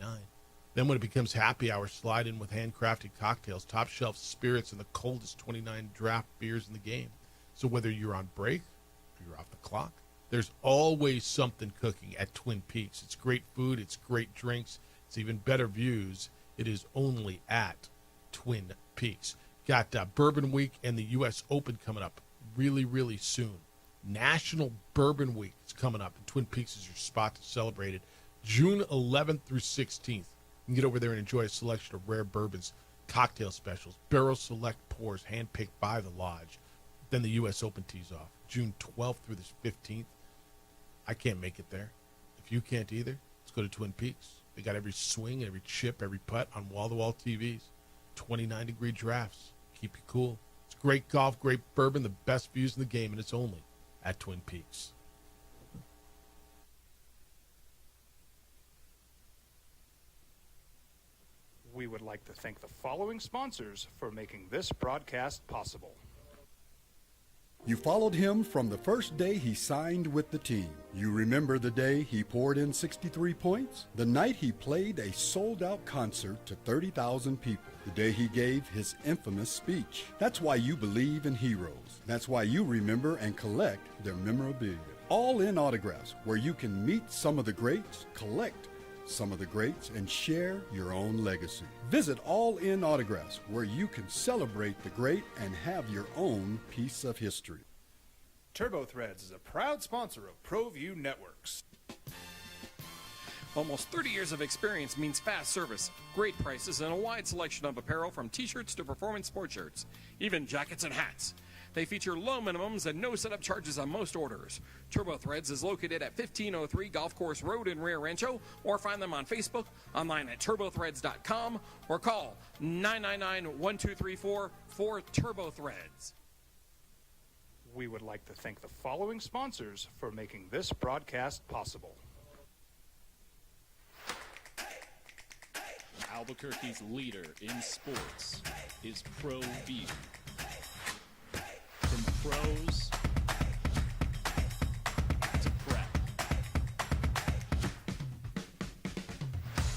Then when it becomes happy hour, slide in with handcrafted cocktails, top shelf spirits, and the coldest 29 draft beers in the game. So whether you're on break or you're off the clock, there's always something cooking at Twin Peaks. It's great food, it's great drinks, it's even better views. It is only at Twin Peaks. Got Bourbon Week and the U.S. Open coming up really, really soon. National Bourbon Week is coming up, and Twin Peaks is your spot to celebrate it. June 11th through 16th. You can get over there and enjoy a selection of rare bourbons, cocktail specials, barrel select pours handpicked by the lodge. Then the U.S. Open tees off. June 12th through the 15th. I can't make it there. If you can't either, let's go to Twin Peaks. They got every swing, every chip, every putt on wall-to-wall TVs. 29-degree drafts. Keep you cool. It's great golf, great bourbon, the best views in the game, and it's only at Twin Peaks. We would like to thank the following sponsors for making this broadcast possible. You followed him from the first day he signed with the team. You remember the day he poured in 63 points? The night he played a sold-out concert to 30,000 people. The day he gave his infamous speech. That's why you believe in heroes. That's why you remember and collect their memorabilia. All in Autographs, where you can meet some of the greats, collect some of the greats, and share your own legacy. Visit All In Autographs, where you can celebrate the great and have your own piece of history. TurboThreads is a proud sponsor of ProView Networks. Almost 30 years of experience means fast service, great prices, and a wide selection of apparel from t-shirts to performance sport shirts, even jackets and hats. They feature low minimums and no setup charges on most orders. TurboThreads is located at 1503 Golf Course Road in Rio Rancho, or find them on Facebook, online at turbothreads.com, or call 999-1234 for TurboThreads. We would like to thank the following sponsors for making this broadcast possible. Albuquerque's leader in sports is ProView. From pros to prep,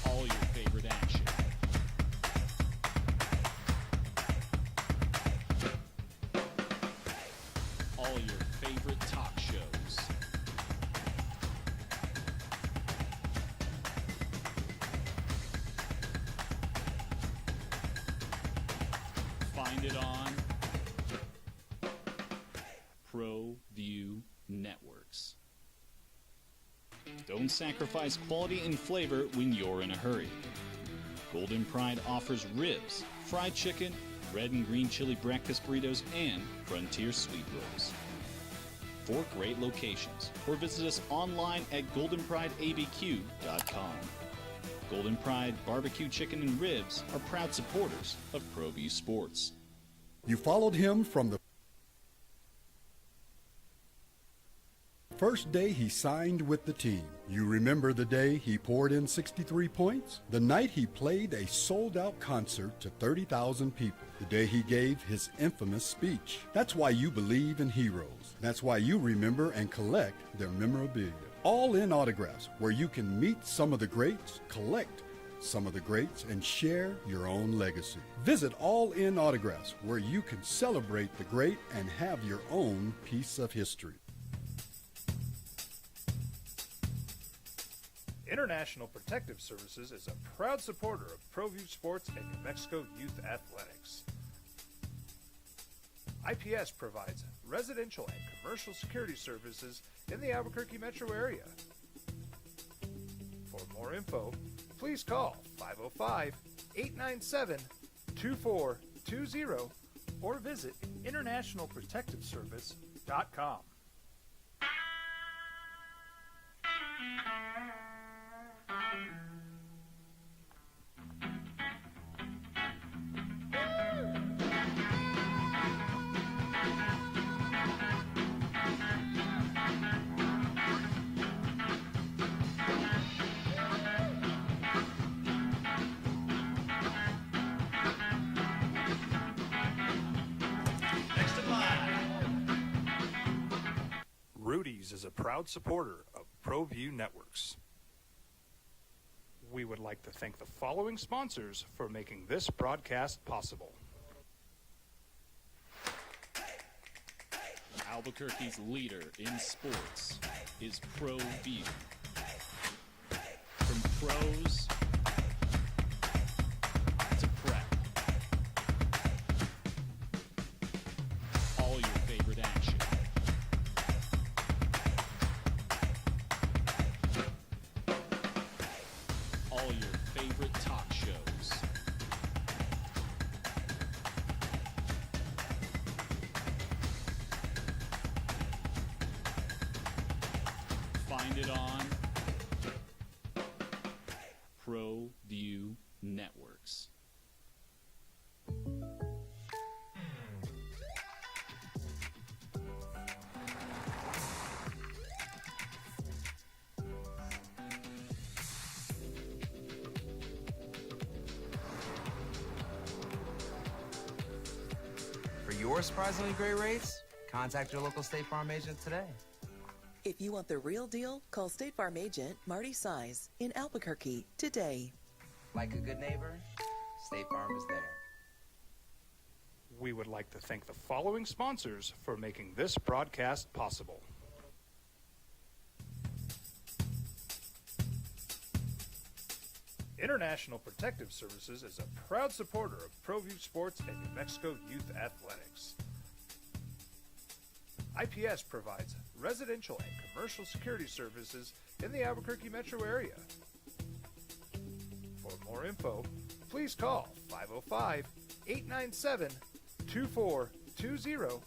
all your favorite action. All your favorite talk shows. Find it on ProView Networks. Don't sacrifice quality and flavor when you're in a hurry. Golden Pride offers ribs, fried chicken, red and green chili breakfast burritos, and Frontier sweet rolls. 4 great locations, or visit us online at goldenprideabq.com. Golden Pride Barbecue Chicken and Ribs are proud supporters of ProView Sports. You followed him from the first day he signed with the team. You remember the day he poured in 63 points? The night he played a sold-out concert to 30,000 people. The day he gave his infamous speech. That's why you believe in heroes. That's why you remember and collect their memorabilia. All In Autographs, where you can meet some of the greats, collect some of the greats, and share your own legacy. Visit All In Autographs, where you can celebrate the great and have your own piece of history. International Protective Services is a proud supporter of ProView Sports and New Mexico Youth Athletics. IPS provides residential and commercial security services in the Albuquerque metro area. For more info, please call 505-897-2420 or visit internationalprotectiveservice.com. Rudy's is a proud supporter of ProView Networks. We would like to thank the following sponsors for making this broadcast possible. Albuquerque's leader in sports is ProView. From pros to prep. All your favorite action. All your favorite talk shows. Find it on ProView Networks. For your surprisingly great rates, contact your local State Farm agent today. If you want the real deal, call State Farm agent Marty Size in Albuquerque today. Like a good neighbor, State Farm is there. We would like to thank the following sponsors for making this broadcast possible. International Protective Services is a proud supporter of ProView Sports and New Mexico Youth Athletics. IPS provides residential and commercial security services in the Albuquerque metro area. For more info, please call 505-897-2420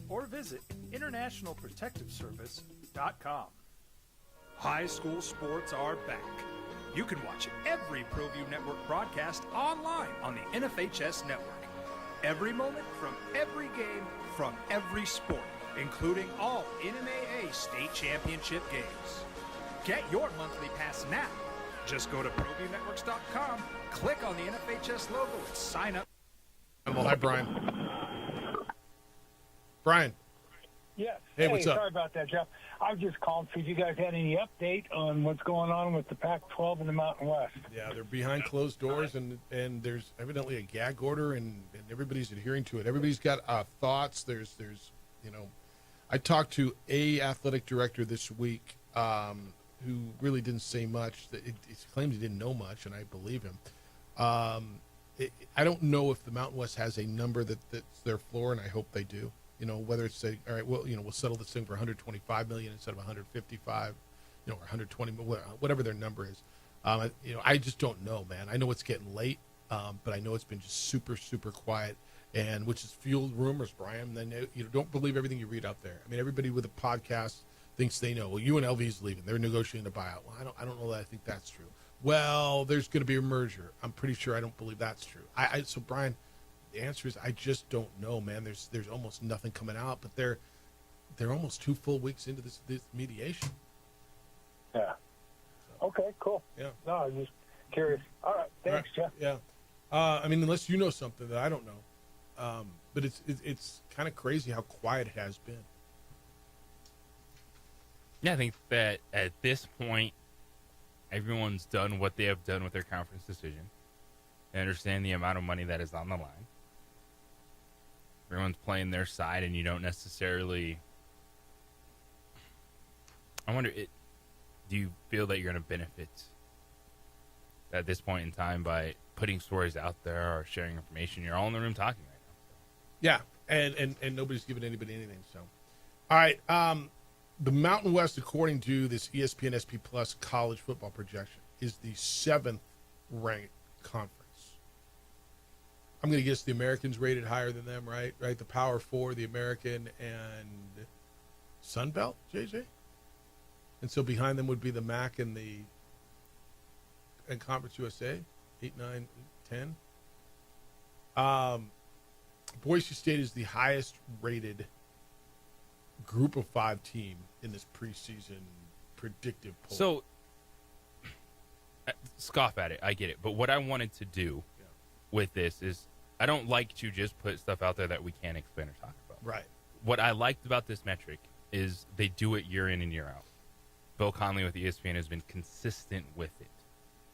or visit internationalprotectiveservice.com. High school sports are back. You can watch every ProView Network broadcast online on the NFHS network. Every moment from every game from every sport, including all NMAA state championship games. Get your monthly pass now. Just go to ProViewNetworks.com, click on the NFHS logo, and sign up. Well, hi, Brian. Brian. Yes. Hey, what's up? Sorry about that, Jeff. I was just calling to see if you guys had any update on what's going on with the Pac-12 and the Mountain West. Yeah, they're behind closed doors, and there's evidently a gag order, and everybody's adhering to it. Everybody's got thoughts. There's I talked to a athletic director this week who really didn't say much. He claimed he didn't know much, and I believe him. I don't know if the Mountain West has a number that's their floor, and I hope they do. You know, whether it's say, all right, well, you know, we'll settle this thing for $125 million instead of 155, you know, or 120, whatever their number is. You know, I just don't know, man. I know it's getting late, but I know it's been just super, super quiet, and which has fueled rumors, Brian. Then you know, don't believe everything you read out there. I mean, everybody with a podcast thinks they know. Well, UNLV's leaving; they're negotiating a buyout. Well, I don't know that I think that's true. Well, there's going to be a merger. I'm pretty sure I don't believe that's true. So Brian. The answer is I just don't know, man. There's almost nothing coming out, but they're they're almost 2 full weeks into this mediation. Yeah. Okay, cool. Yeah. No, I was just curious. All right, thanks, Jeff. Yeah. I mean, unless you know something that I don't know. But it's kind of crazy how quiet it has been. Yeah, I think that at this point, everyone's done what they have done with their conference decision. They understand the amount of money that is on the line. Everyone's playing their side, and you don't necessarily... I wonder, do you feel that you're going to benefit at this point in time by putting stories out there or sharing information? You're all in the room talking right now. Yeah, and nobody's giving anybody anything. So, all right, the Mountain West, according to this ESPN SP Plus college football projection, is the 7th ranked conference. I'm going to guess the Americans rated higher than them, right? Right, the Power Four, the American, and Sun Belt, JJ? And so behind them would be the MAC and Conference USA, 8, 9, 10. Boise State is the highest rated Group of 5 team in this preseason predictive poll. So, scoff at it, I get it. But what I wanted to do with this is, I don't like to just put stuff out there that we can't explain or talk about. Right. What I liked about this metric is they do it year in and year out. Bill Conley with ESPN has been consistent with it.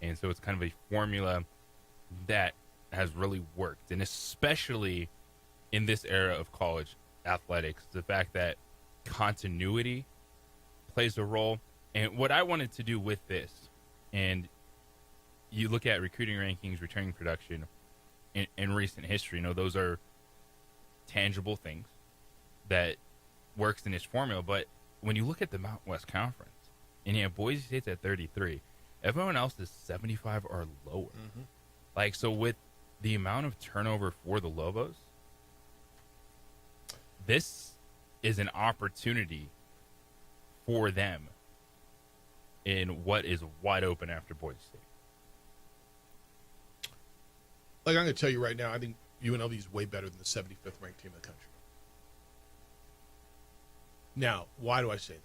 And so it's kind of a formula that has really worked. And especially in this era of college athletics, the fact that continuity plays a role. And what I wanted to do with this, and you look at recruiting rankings, returning production in recent history, those are tangible things that works in this formula. But when you look at the Mountain West Conference, and Boise State's at 33, everyone else is 75 or lower. Mm-hmm. So with the amount of turnover for the Lobos, this is an opportunity for them in what is wide open after Boise State. I'm going to tell you right now, I think UNLV is way better than the 75th ranked team in the country. Now, why do I say that?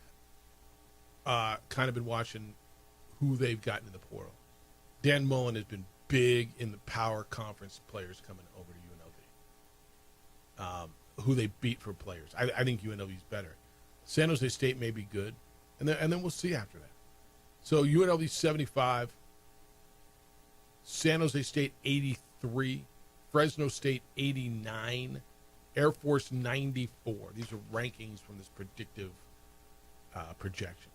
Kind of been watching who they've gotten in the portal. Dan Mullen has been big in the power conference players coming over to UNLV. Who they beat for players. I think UNLV is better. San Jose State may be good, and then we'll see after that. So UNLV 75, San Jose State 83, Fresno State 89, Air Force 94. These are rankings from this predictive projection.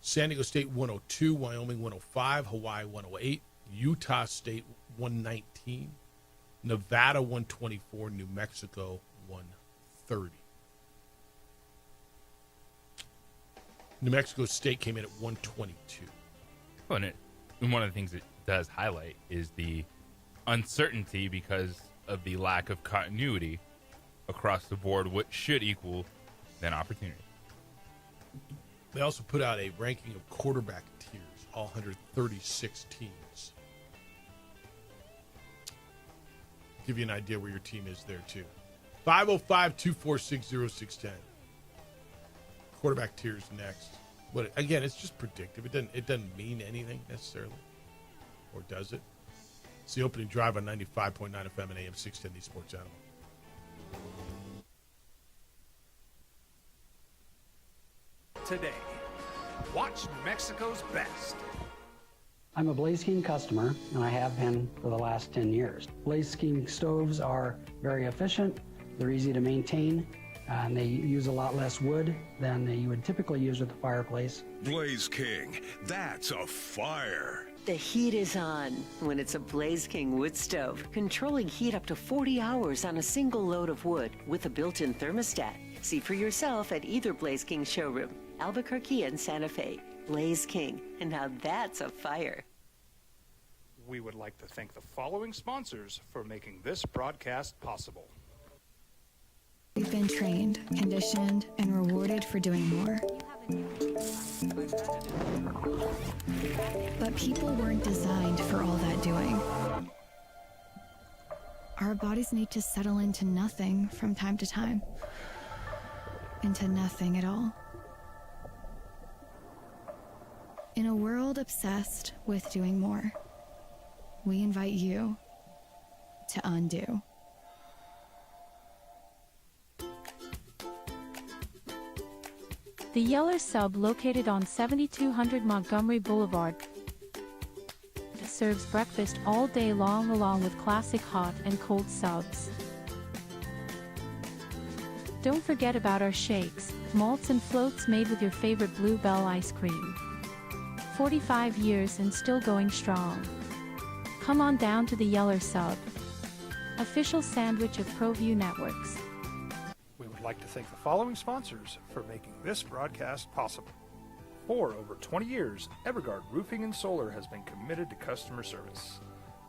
San Diego State 102, Wyoming 105, Hawaii 108, Utah State 119, Nevada 124, New Mexico 130. New Mexico State came in at 122. Well, and one of the things it does highlight is the uncertainty because of the lack of continuity across the board, which should equal an opportunity. They also put out a ranking of quarterback tiers, all 136 teams. Give you an idea where your team is there, too. 505-246-0610. Quarterback tiers next. But again, it's just predictive. It doesn't mean anything necessarily. Or does it? It's the opening drive on 95.9 FM and AM 610, the Sports Animal. Today, watch New Mexico's best. I'm a Blaze King customer, and I have been for the last 10 years. Blaze King stoves are very efficient, they're easy to maintain, and they use a lot less wood than you would typically use with a fireplace. Blaze King, that's a fire. The heat is on when it's a Blaze King wood stove, controlling heat up to 40 hours on a single load of wood with a built-in thermostat. See for yourself at either Blaze King showroom, Albuquerque and Santa Fe. Blaze King, and now that's a fire. We would like to thank the following sponsors for making this broadcast possible. We've been trained, conditioned, and rewarded for doing more. But people weren't designed for all that doing. Our bodies need to settle into nothing from time to time. into nothing at all. In a world obsessed with doing more, we invite you to undo. The Yeller Sub, located on 7200 Montgomery Boulevard, serves breakfast all day long along with classic hot and cold subs. Don't forget about our shakes, malts and floats made with your favorite Blue Bell ice cream. 45 years and still going strong. Come on down to the Yeller Sub, official sandwich of ProView Networks. We would like to thank the following sponsors for making this broadcast possible. For over 20 years, Evergard Roofing and Solar has been committed to customer service.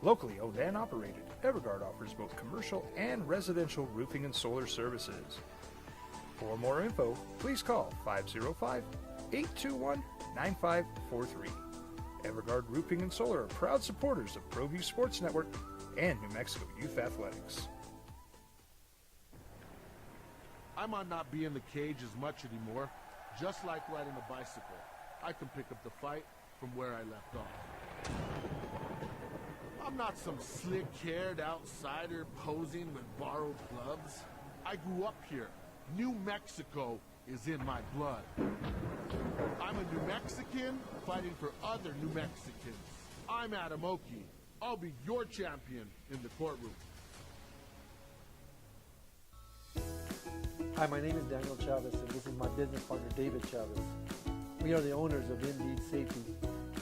Locally owned and operated, Evergard offers both commercial and residential roofing and solar services. For more info, please call 505-821-9543. Evergard Roofing and Solar are proud supporters of ProView Sports Network and New Mexico Youth Athletics. I might not be in the cage as much anymore. Just like riding a bicycle, I can pick up the fight from where I left off. I'm not some slick-haired outsider posing with borrowed gloves. I grew up here. New Mexico is in my blood. I'm a New Mexican fighting for other New Mexicans. I'm Adam Oki. I'll be your champion in the courtroom. Hi, my name is Daniel Chavez, and this is my business partner, David Chavez. We are the owners of Indeed Safety.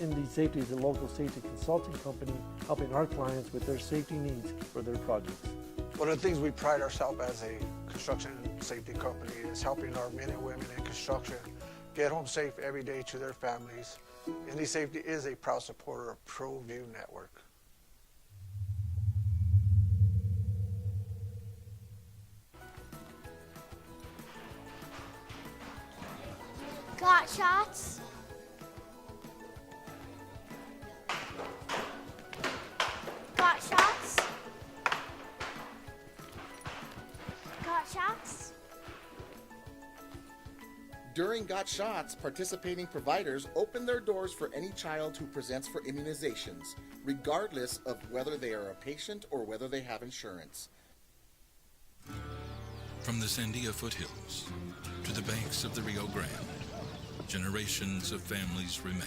Indeed Safety is a local safety consulting company helping our clients with their safety needs for their projects. One of the things we pride ourselves as a construction safety company is helping our men and women in construction get home safe every day to their families. Indeed Safety is a proud supporter of ProView Network. Got shots? Got shots? Got shots? During Got Shots, participating providers open their doors for any child who presents for immunizations, regardless of whether they are a patient or whether they have insurance. From the Sandia foothills to the banks of the Rio Grande, generations of families remain.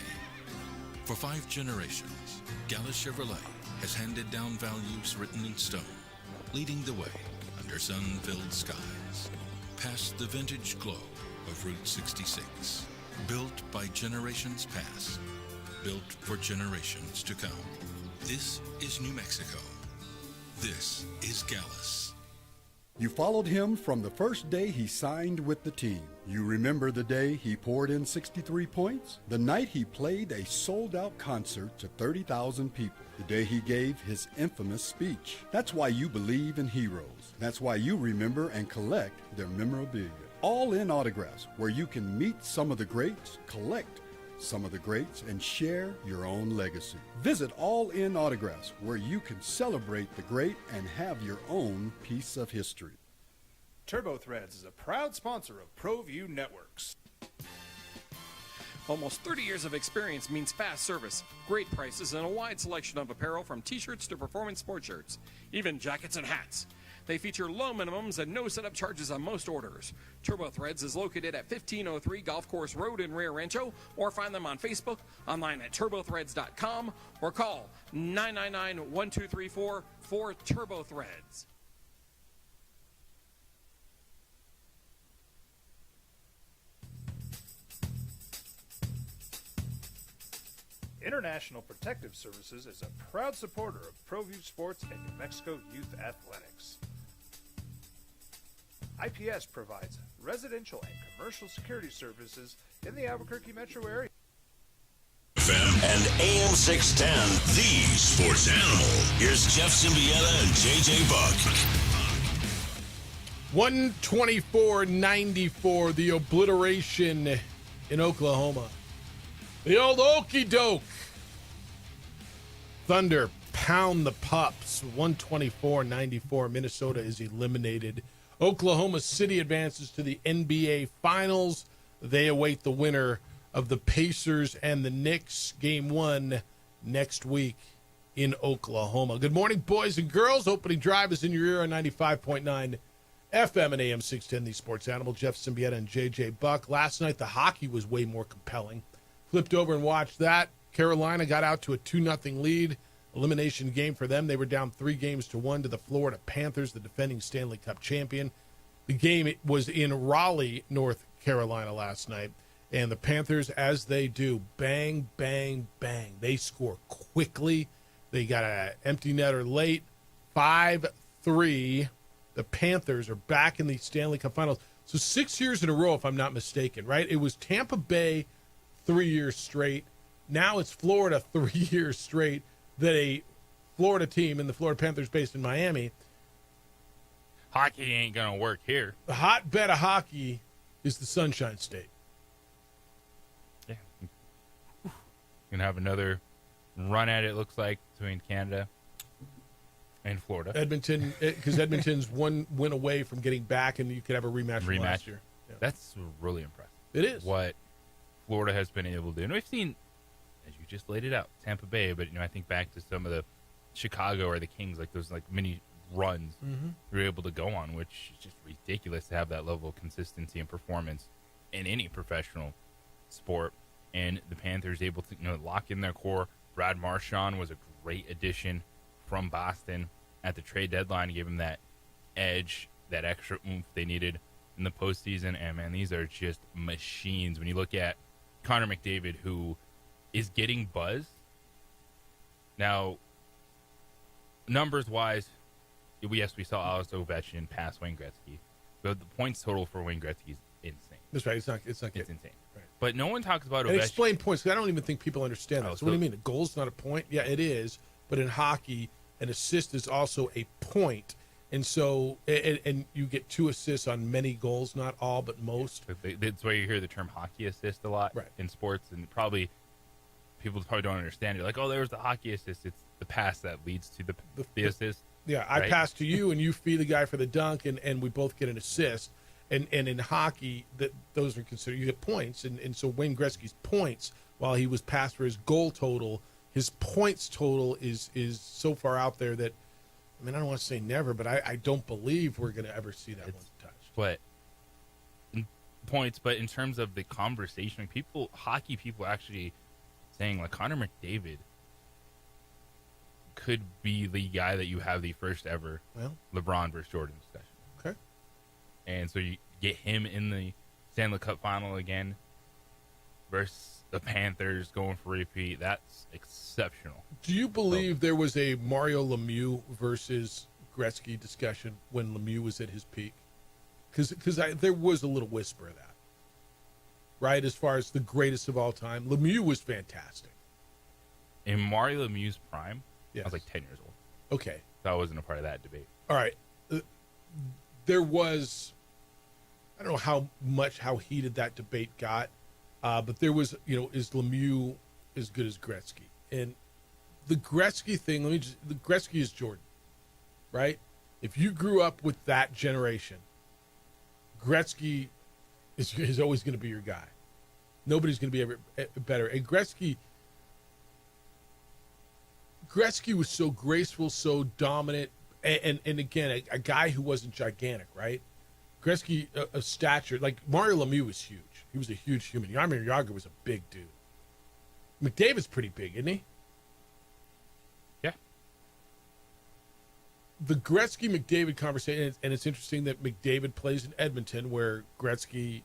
For 5 generations, Gallus Chevrolet has handed down values written in stone, leading the way under sun-filled skies, past the vintage glow of Route 66. Built by generations past, built for generations to come. This is New Mexico. This is Gallus. You followed him from the first day he signed with the team. You remember the day he poured in 63 points? The night he played a sold-out concert to 30,000 people. The day he gave his infamous speech. That's why you believe in heroes. That's why you remember and collect their memorabilia. All in Autographs, where you can meet some of the greats, collect some of the greats, and share your own legacy. Visit All In Autographs, where you can celebrate the great and have your own piece of history. Turbo Threads is a proud sponsor of ProView Networks. Almost 30 years of experience means fast service, great prices, and a wide selection of apparel from t-shirts to performance sport shirts, even jackets and hats. They feature low minimums and no setup charges on most orders. Turbo Threads is located at 1503 Golf Course Road in Rio Rancho, or find them on Facebook, online at turbothreads.com, or call 999-1234 for Turbo Threads. International Protective Services is a proud supporter of ProView Sports and New Mexico Youth Athletics. IPS provides residential and commercial security services in the Albuquerque metro area. FM and AM 610, the sports animal. Here's Jeff Symbieta and JJ Buck. 124-94, the obliteration in Oklahoma. The old okey doke. Thunder pound the Pups. 124-94. Minnesota is eliminated Oklahoma City advances to the NBA Finals. They await the winner of the Pacers and the Knicks. Game 1 next week in Oklahoma. Good morning, boys and girls. Opening drive is in your ear on 95.9 FM and AM 610, the Sports Animal. Jeff Symbieta and JJ Buck. Last night, the hockey was way more compelling. Flipped over and watched that. Carolina got out to a 2-0 lead. Elimination game for them. They were down 3-1 to the Florida Panthers, the defending Stanley Cup champion. The game was in Raleigh, North Carolina last night. And the Panthers, as they do, bang, bang, bang. They score quickly. They got an empty netter late. 5-3. The Panthers are back in the Stanley Cup Finals. So 6 years in a row, if I'm not mistaken, right? It was Tampa Bay 3 years straight. Now it's Florida 3 years straight that a Florida team and the Florida Panthers based in Miami. Hockey ain't going to work here. The hotbed of hockey is the Sunshine State. Yeah. Going to have another run at it, looks like, between Canada and Florida. Edmonton, because Edmonton's one win away from getting back, and you could have a rematch from last year. Yeah. That's really impressive. It is. What Florida has been able to do. And we've seen, as you just laid it out, Tampa Bay, but I think back to some of the Chicago or the Kings, like those mini runs we were able to go on, which is just ridiculous to have that level of consistency and performance in any professional sport. And the Panthers able to lock in their core. Brad Marchand was a great addition from Boston at the trade deadline, gave them that edge, that extra oomph they needed in the postseason. And man, these are just machines. When you look at Connor McDavid, who is getting buzz now, numbers-wise, yes, we saw Alex Ovechkin pass Wayne Gretzky, but the points total for Wayne Gretzky is insane. That's right. It's not It's good. insane. Right. But no one talks about And Ovechkin. explain points, because I don't even think people understand that. Oh, So what do you mean? A goal's not a point? Yeah, it is. But in hockey, an assist is also a point. And so, and you get 2 assists on many goals, not all, but most. That's why you hear the term hockey assist a lot in sports, and probably people probably don't understand it. Like, oh, there's the hockey assist. It's the pass that leads to the assist. Yeah, I right? pass to you, and you feed the guy for the dunk, and we both get an assist. And in hockey, those are considered, you get points. And so Wayne Gretzky's points, while he was passed for his goal total, his points total is so far out there that, I mean, I don't want to say never, but I don't believe we're going to ever see that one touched. But points, but in terms of the conversation, hockey people actually saying, like, Connor McDavid could be the guy that you have the first ever LeBron versus Jordan discussion. Okay. And so you get him in the Stanley Cup final again versus the Panthers going for repeat. That's exceptional. Do you believe there was a Mario Lemieux versus Gretzky discussion when Lemieux was at his peak? Because there was a little whisper of that, right? As far as the greatest of all time, Lemieux was fantastic. In Mario Lemieux's prime, yes. I was like 10 years old. Okay. So I wasn't a part of that debate. All right. There was, I don't know how heated that debate got, but there was, is Lemieux as good as Gretzky? And the Gretzky thing, the Gretzky is Jordan, right? If you grew up with that generation, Gretzky is always going to be your guy. Nobody's going to be ever better. And Gretzky was so graceful, so dominant, and again, a guy who wasn't gigantic, right? Gretzky, a stature, like Mario Lemieux was huge. He was a huge human. Jaromir Jagr was a big dude. McDavid's pretty big, isn't he? Yeah. The Gretzky-McDavid conversation, and it's interesting that McDavid plays in Edmonton, where Gretzky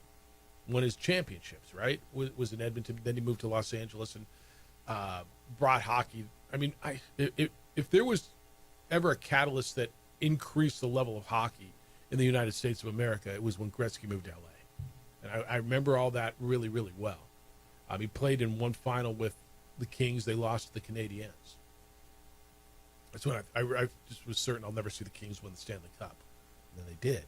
won his championships, right? Was in Edmonton, then he moved to Los Angeles and brought hockey. I mean, if there was ever a catalyst that increased the level of hockey in the United States of America, it was when Gretzky moved to L.A. And I remember all that really, really well. He played in one final with the Kings. They lost to the Canadiens. That's when I just was certain I'll never see the Kings win the Stanley Cup. And then they did.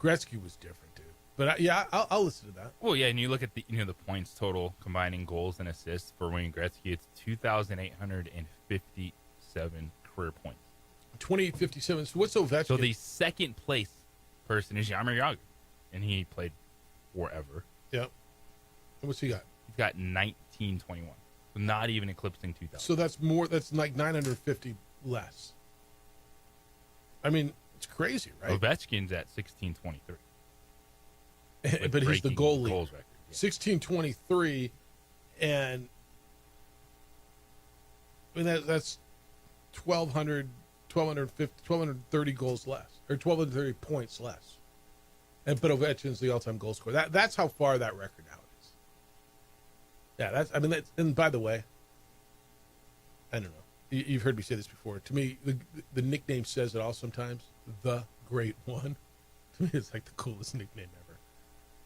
Gretzky was different, dude. But I'll listen to that. Well, yeah, and you look at the the points total, combining goals and assists for Wayne Gretzky. It's 2,857 career points. 28.57. So what's Ovechkin? So the second place person is Jaromir Jagr, and he played forever. Yep. And what's he got? He's got 1921. So not even eclipsing 2000. So that's more. That's like 950 less. I mean, it's crazy, right? Ovechkin's at 1623. But he's the goal leader. Goals record. 1623, and I mean that's 1,230 goals less, or 1,230 points less. But Ovechkin's the all-time goal scorer. That's how far that record now is. Yeah, that's. I mean, and by the way, I don't know. You've heard me say this before. To me, the nickname says it all. Sometimes the Great One. To me, it's like the coolest nickname ever.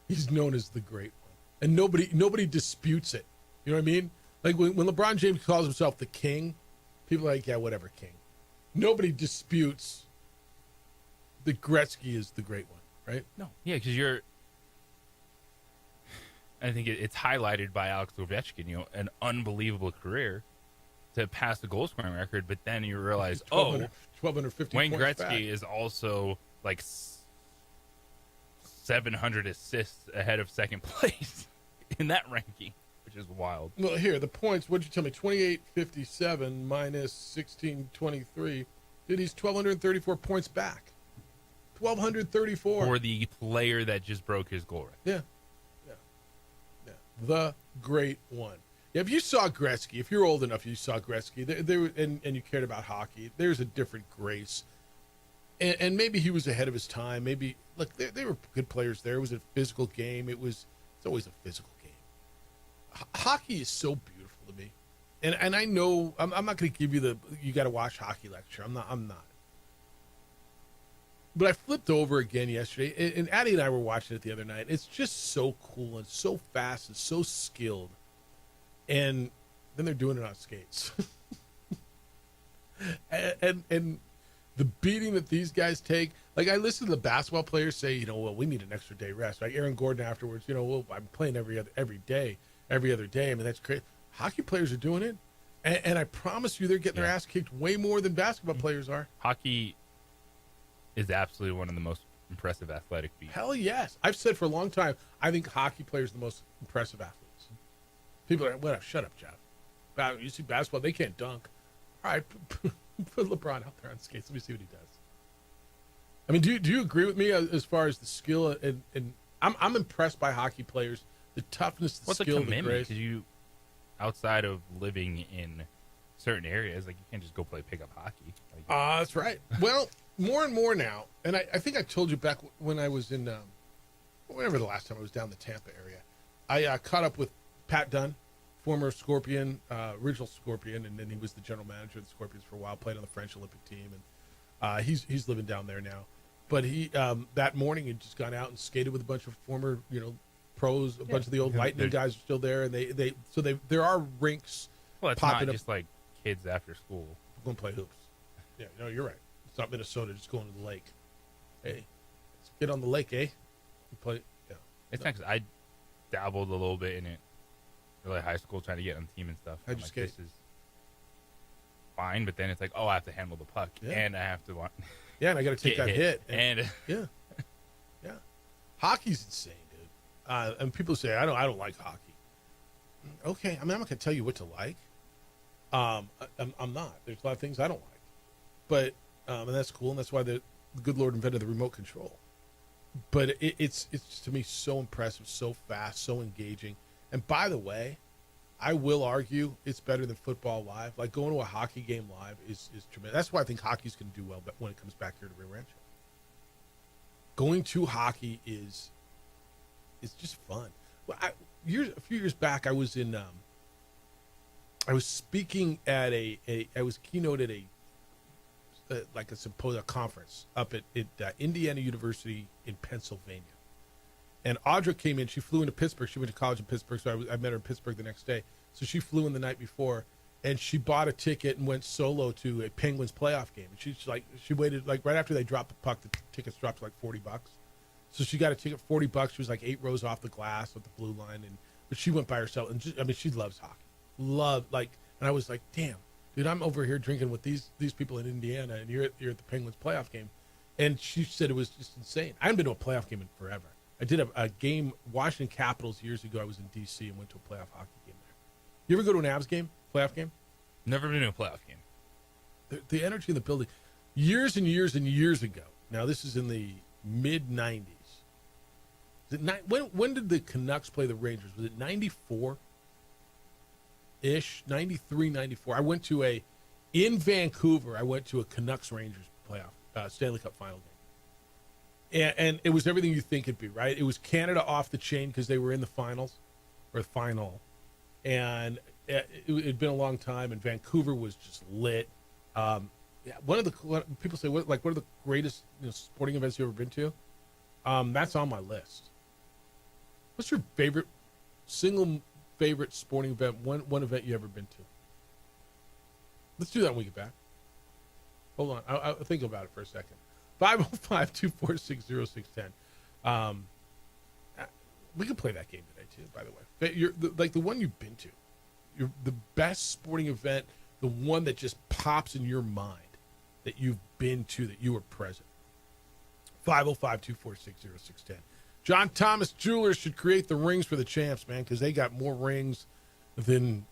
He's known as the Great One. And nobody disputes it. You know what I mean? Like when LeBron James calls himself the King, people are like, yeah, whatever, King. Nobody disputes that Gretzky is the Great One, right? No. Yeah, because I think it's highlighted by Alex Ovechkin, an unbelievable career to pass the goal scoring record, but then you realize, 1,250 Wayne points Gretzky back. is also like 700 assists ahead of second place in that ranking, which is wild. Well, here, the points, what'd you tell me? 28.57 minus 16.23. Dude, he's 1,234 points back. 1,234. For the player that just broke his goal record. Yeah. The Great One. Yeah, if you saw Gretzky, if you're old enough, you saw Gretzky, and you cared about hockey, there's a different grace. And maybe he was ahead of his time. Maybe, look, they were good players there. It was a physical game. It's always a physical game. Hockey is so beautiful to me. And I know, I'm not going to give you you got to watch hockey lecture. I'm not. But I flipped over again yesterday, and Addie and I were watching it the other night. It's just so cool and so fast and so skilled. And then they're doing it on skates. and the beating that these guys take, like I listen to the basketball players say, well, we need an extra day rest. Like Aaron Gordon afterwards, well, I'm playing every other day. I mean, that's crazy. Hockey players are doing it. And I promise you they're getting their ass kicked way more than basketball players are. Hockey is absolutely one of the most impressive athletic feats. Hell yes. I've said for a long time, I think hockey players are the most impressive athletes. People are like, well, shut up, Jeff. You see basketball, they can't dunk. All right, put LeBron out there on skates. Let me see what he does. I mean, do you agree with me as far as the skill? And I'm impressed by hockey players. The toughness, the skill, the grace. Because you, outside of living in certain areas, like you can't just go play pickup hockey. That's right. Well, more and more now, and I think I told you back when I was in, whenever the last time I was down the Tampa area, I caught up with Pat Dunn, former Scorpion, original Scorpion, and then he was the general manager of the Scorpions for a while, played on the French Olympic team, and he's living down there now. But he that morning had just gone out and skated with a bunch of former, pros. A bunch of the old Lightning guys are still there, and there are rinks. Well, it's popping not just like kids after school going to play hoops. Yeah, no, you're right. It's not Minnesota just going to the lake. Hey, let's get on the lake, eh? Play. Yeah, it's not because I dabbled a little bit in it. Early high school, trying to get on the team and stuff. How'd you skate? This is fine, but then it's like, I have to handle the puck, and I have to. Yeah, and I got to take that hit. And yeah. Hockey's insane, dude. And people say I don't like hockey. Okay, I mean I'm not gonna tell you what to like. I'm not. There's a lot of things I don't like, but and that's cool, and that's why the good Lord invented the remote control. But it's to me so impressive, so fast, so engaging. And by the way, I will argue it's better than football live. Like going to a hockey game live is tremendous. That's why I think hockey's going to do well when it comes back here to Rio Rancho. Going to hockey is just fun. Well, a few years back, I was in. I was speaking at I was keynote at a conference up at Indiana University in Pennsylvania. And Audra came in. She flew into Pittsburgh. She went to college in Pittsburgh, so I met her in Pittsburgh the next day. So she flew in the night before, and she bought a ticket and went solo to a Penguins playoff game. And she waited right after they dropped the puck. The tickets dropped to $40. So she got a ticket $40. She was 8 rows off the glass with the blue line, but she went by herself. And she loves hockey, and I was like, damn. dude, I'm over here drinking with these people in Indiana, and you're at the Penguins playoff game. And she said it was just insane. I haven't been to a playoff game in forever. I did a game, Washington Capitals, years ago. I was in D.C. and went to a playoff hockey game there. You ever go to an Avs game, playoff game? Never been to a playoff game. The energy in the building, years and years and years ago. Now, this is in the mid-'90s. When did the Canucks play the Rangers? Was it 94? Ish, 93, 94. I went to in Vancouver, I went to a Canucks-Rangers playoff, Stanley Cup final game. And it was everything you think it'd be, right? It was Canada off the chain because they were in the finals, or final. And it'd been a long time, and Vancouver was just lit. One of the, people say, what are the greatest sporting events you've ever been to? That's on my list. What's your single favorite sporting event, one event you ever been to? Let's do that when we get back. Hold on. I'll think about it for a second. 505-246-0610. We could play that game today, too, by the way. The one you've been to. The best sporting event, the one that just pops in your mind that you've been to, that you were present. 505-246-0610. John Thomas Jewelers should create the rings for the champs, man, because they got more rings than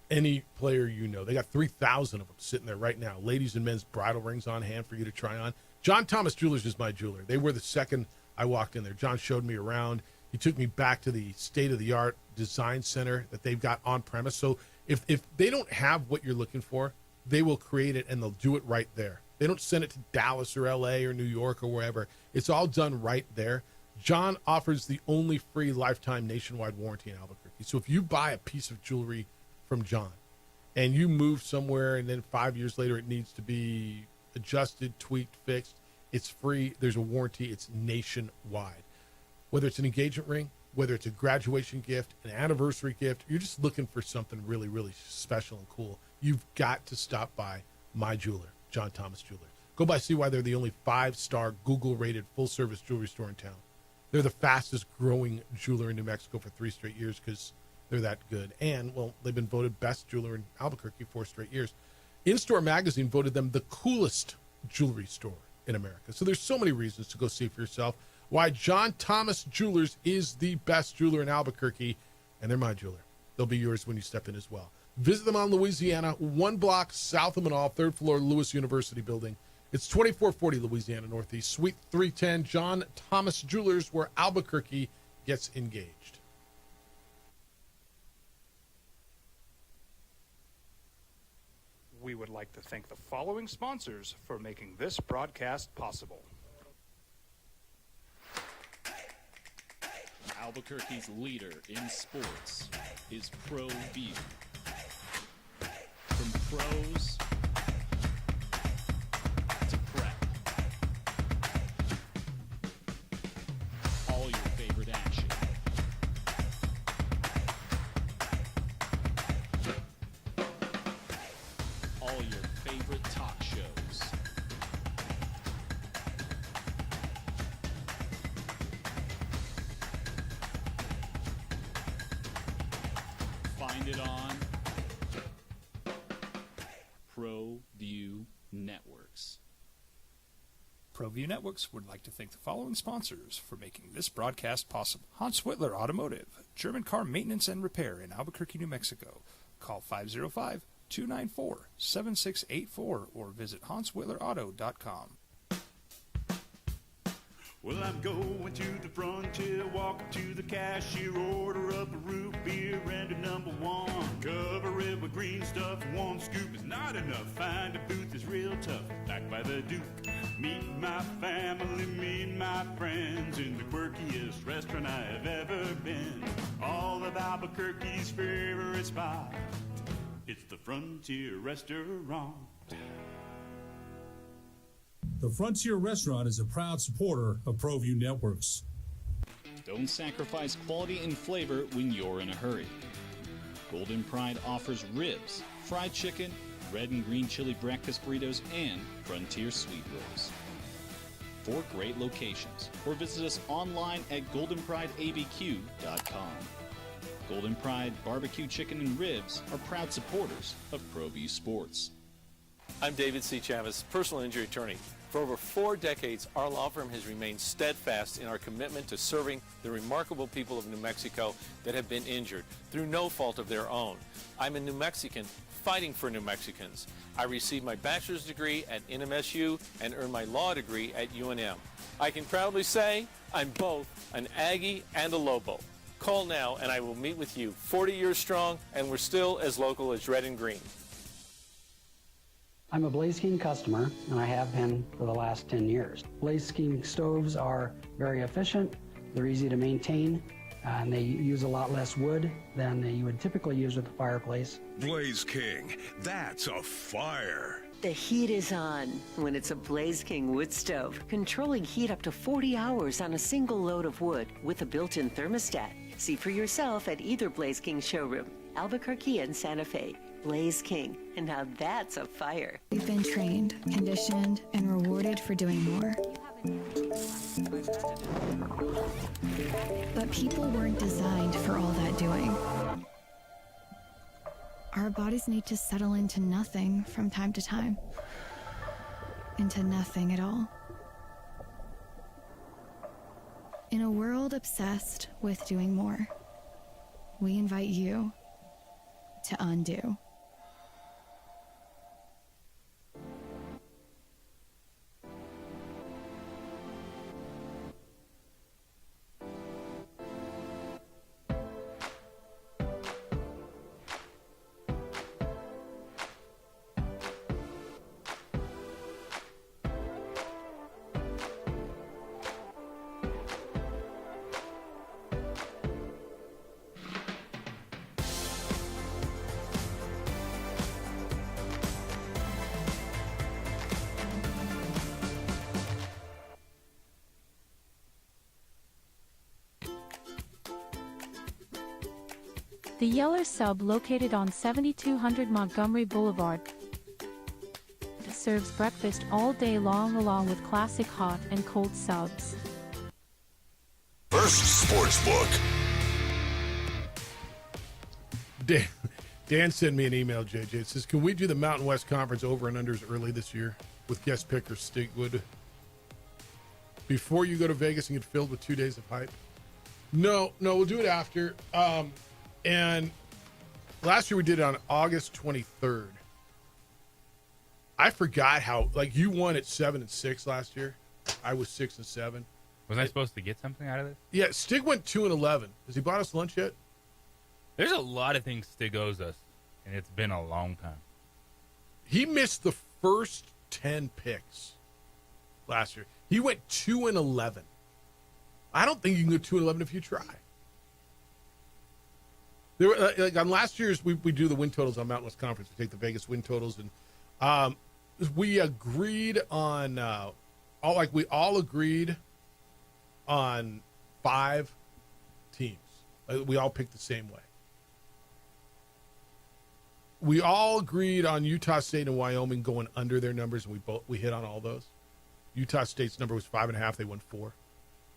any player you know. They got 3,000 of them sitting there right now. Ladies and men's bridal rings on hand for you to try on. John Thomas Jewelers is my jeweler. They were the second I walked in there. John showed me around. He took me back to the state-of-the-art design center that they've got on premise. So if they don't have what you're looking for, they will create it, and they'll do it right there. They don't send it to Dallas or L.A. or New York or wherever. It's all done right there. John offers the only free lifetime nationwide warranty in Albuquerque. So if you buy a piece of jewelry from John and you move somewhere and then 5 years later it needs to be adjusted, tweaked, fixed, it's free. There's a warranty. It's nationwide. Whether it's an engagement ring, whether it's a graduation gift, an anniversary gift, you're just looking for something really, really special and cool, you've got to stop by my jeweler, John Thomas Jewelers. Go by, see why they're the only 5-star Google-rated full-service jewelry store in town. They're the fastest-growing jeweler in New Mexico for 3 straight years because they're that good. And, well, they've been voted best jeweler in Albuquerque 4 straight years. In-Store Magazine voted them the coolest jewelry store in America. So there's so many reasons to go see for yourself why John Thomas Jewelers is the best jeweler in Albuquerque, and they're my jeweler. They'll be yours when you step in as well. Visit them on Louisiana, 1 block south of Manal, 3rd floor, Lewis University building. It's 2440 Louisiana Northeast, Suite 310, John Thomas Jewelers, where Albuquerque gets engaged. We would like to thank the following sponsors for making this broadcast possible. Albuquerque's leader in sports is ProView. From pros to prep, all your favorite action. All your favorite talk shows. Find it on ProView Networks. ProView Networks would like to thank the following sponsors for making this broadcast possible. Hans Whitler Automotive, German car maintenance and repair in Albuquerque, New Mexico. Call 505-294-7684 or visit HansWhitlerAuto.com. Well, I'm going to the frontier, walk up to the cashier, order up a root beer and a number 1. Cover it with green stuff, 1 scoop is not enough. Find a booth is real tough, back by the Duke. Meet my family, meet my friends in the quirkiest restaurant I have ever been. All of Albuquerque's favorite spot, it's the Frontier Restaurant. The Frontier Restaurant is a proud supporter of ProView Networks. Don't sacrifice quality and flavor when you're in a hurry. Golden Pride offers ribs, fried chicken, red and green chili breakfast burritos, and Frontier sweet rolls. 4 great locations, or visit us online at goldenprideabq.com. Golden Pride Barbecue Chicken and Ribs are proud supporters of ProView Sports. I'm David C. Chavez, personal injury attorney. For over 4 decades, our law firm has remained steadfast in our commitment to serving the remarkable people of New Mexico that have been injured through no fault of their own. I'm a New Mexican fighting for New Mexicans. I received my bachelor's degree at NMSU and earned my law degree at UNM. I can proudly say I'm both an Aggie and a Lobo. Call now and I will meet with you. 40 years strong, and we're still as local as red and green. I'm a Blaze King customer, and I have been for the last 10 years. Blaze King stoves are very efficient, they're easy to maintain, and they use a lot less wood than you would typically use with a fireplace. Blaze King, that's a fire. The heat is on when it's a Blaze King wood stove, controlling heat up to 40 hours on a single load of wood with a built-in thermostat. See for yourself at either Blaze King showroom, Albuquerque and Santa Fe. Blaze King, and now that's a fire. We've been trained, conditioned, and rewarded for doing more. But people weren't designed for all that doing. Our bodies need to settle into nothing from time to time. Into nothing at all. In a world obsessed with doing more, we invite you to undo. The Yeller Sub, located on 7200 Montgomery Boulevard, serves breakfast all day long along with classic hot and cold subs. First Sportsbook. Dan sent me an email, JJ. It says, can we do the Mountain West Conference over and unders early this year with guest picker Stigwood? Before you go to Vegas and get filled with 2 days of hype? No, we'll do it after. And last year we did it on August 23rd. I forgot how, like, you won at 7-6 last year. I was 6-7. Was I supposed to get something out of this? Yeah, Stig went 2-11. Has he bought us lunch yet? There's a lot of things Stig owes us, and it's been a long time. He missed the first 10 picks last year. He went 2-11. I don't think you can go 2-11 if you try. There were, like on last year's, we do the win totals on Mountain West Conference. We take the Vegas win totals, and we agreed on we all agreed on 5 teams. We all picked the same way. We all agreed on Utah State and Wyoming going under their numbers, and we hit on all those. Utah State's number was 5.5; they won 4.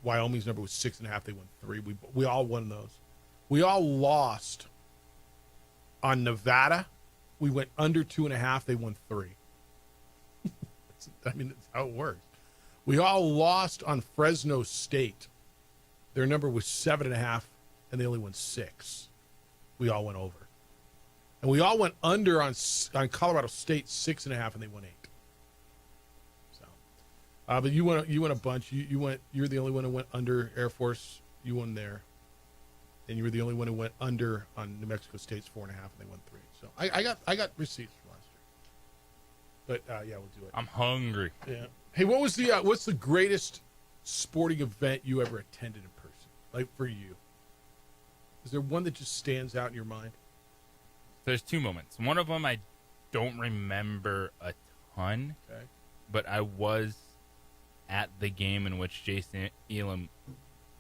Wyoming's number was 6.5; they won 3. We all won those. We all lost on Nevada. We went under 2.5; they won 3. I mean, that's how it works. We all lost on Fresno State. Their number was 7.5, and they only won 6. We all went over. And we all went under on Colorado State 6.5, and they won 8. So, but you went a bunch. You're the only one who went under Air Force. You won there, and you were the only one who went under on New Mexico State's 4.5, and they won 3. So I got receipts from last year. But yeah, we'll do it. I'm hungry. Yeah. Hey, what's the greatest sporting event you ever attended in person? Like for you, is there one that just stands out in your mind? There's 2 moments. One of them I don't remember a ton, okay, but I was at the game in which Jason Elam,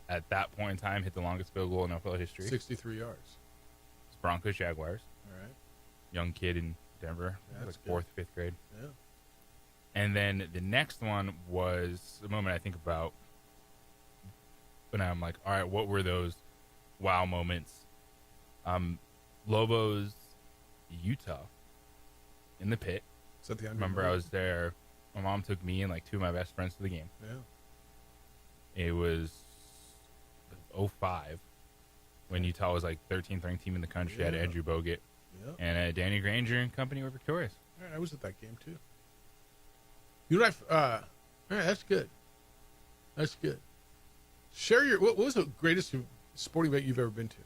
at that point in time, hit the longest field goal in NFL history. 63 yards. It's Broncos Jaguars. All right. Young kid in Denver, like 4th, 5th grade. Yeah. And then the next one was the moment I think about when I'm like, all right, what were those wow moments Lobos, Utah, in the pit. Is that the Remember, I was there. My mom took me and like two of my best friends to the game. Yeah. It was 05 when Utah was like 13th ranked team in the country. Had Yeah. Andrew Bogut Yeah. and Danny Granger and company were victorious. All right, I was at that game too. You know what? All right, that's good. That's good. Share your what was the greatest sporting event you've ever been to?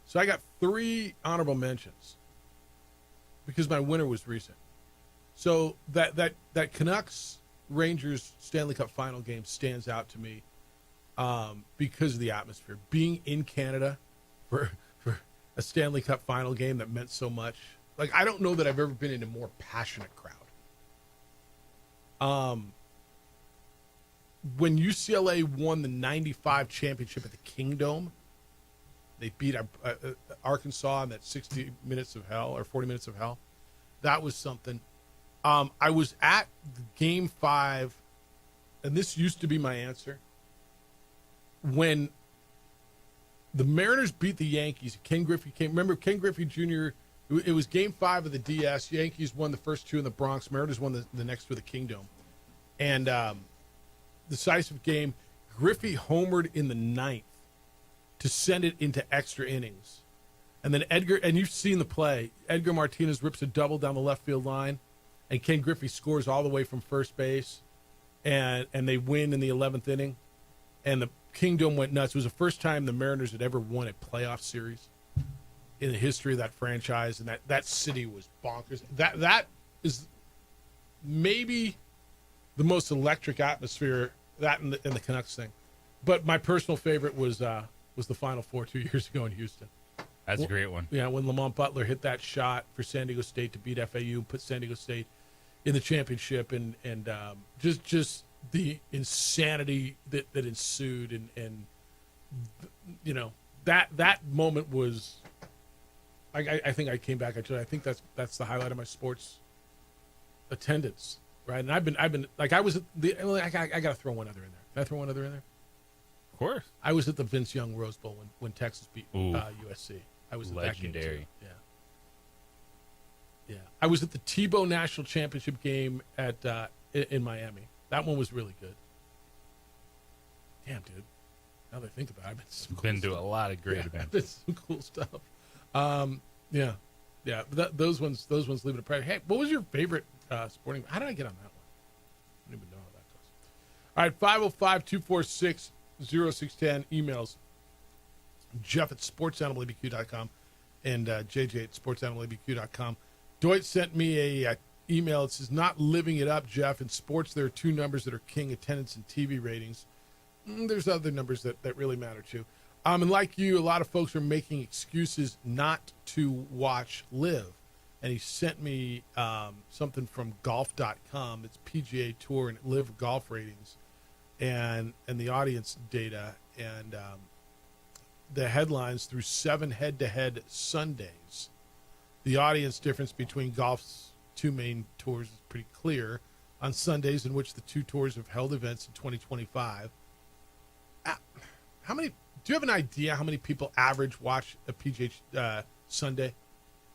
So I got 3 honorable mentions because my winner was recent. So that Canucks Rangers Stanley Cup final game stands out to me because of the atmosphere. Being in Canada for a Stanley Cup final game that meant so much. Like, I don't know that I've ever been in a more passionate crowd. When UCLA won the 95 championship at the Kingdome, they beat Arkansas in that 60 minutes of hell or 40 minutes of hell. That was something. I was at Game 5, and this used to be my answer, when the Mariners beat the Yankees. Ken Griffey came. Remember, Ken Griffey Jr., it was Game 5 of the DS. Yankees won the first 2 in the Bronx. Mariners won the next 2 of the Kingdome. And decisive game, Griffey homered in the 9th to send it into extra innings. And then and you've seen the play, Edgar Martinez rips a double down the left field line, and Ken Griffey scores all the way from first base, and they win in the 11th inning, and the Kingdome went nuts. It was the first time the Mariners had ever won a playoff series in the history of that franchise, and that city was bonkers. That is maybe the most electric atmosphere, that and the Canucks thing. But my personal favorite was the Final Four 2 years ago in Houston. That's a great one. Yeah, when Lamont Butler hit that shot for San Diego State to beat FAU and put San Diego State in the championship, and just the insanity that ensued, and you know, that moment was. I think I came back. I think that's the highlight of my sports attendance, right? And I've been like, I was at the. I got to throw one other in there. Can I throw one other in there? Of course. I was at the Vince Young Rose Bowl when Texas beat USC. I was legendary. At that game too. Yeah. I was at the Tebow National Championship game at in Miami. That one was really good. Damn, dude. Now that I think about it, I've been to a lot of great events. It's some cool stuff. Yeah. But those ones leave it a prayer. Hey, what was your favorite sporting? How did I get on that one? I don't even know how that goes. All right, 505-246-0610. Emails. Jeff at sportsanimallabq.com and JJ at sportsanimallabq.com. Deutsch sent me a email. It says, not living it up, Jeff. In sports, there are 2 numbers that are king: attendance and TV ratings. There's other numbers that really matter too. And like you, a lot of folks are making excuses not to watch Live. And he sent me something from golf.com. It's PGA Tour and Live golf ratings and the audience data. And the headlines through 7 head-to-head Sundays. The audience difference between golf's 2 main tours is pretty clear. On Sundays, in which the 2 tours have held events in 2025, how many? Do you have an idea how many people average watch a PGA Sunday?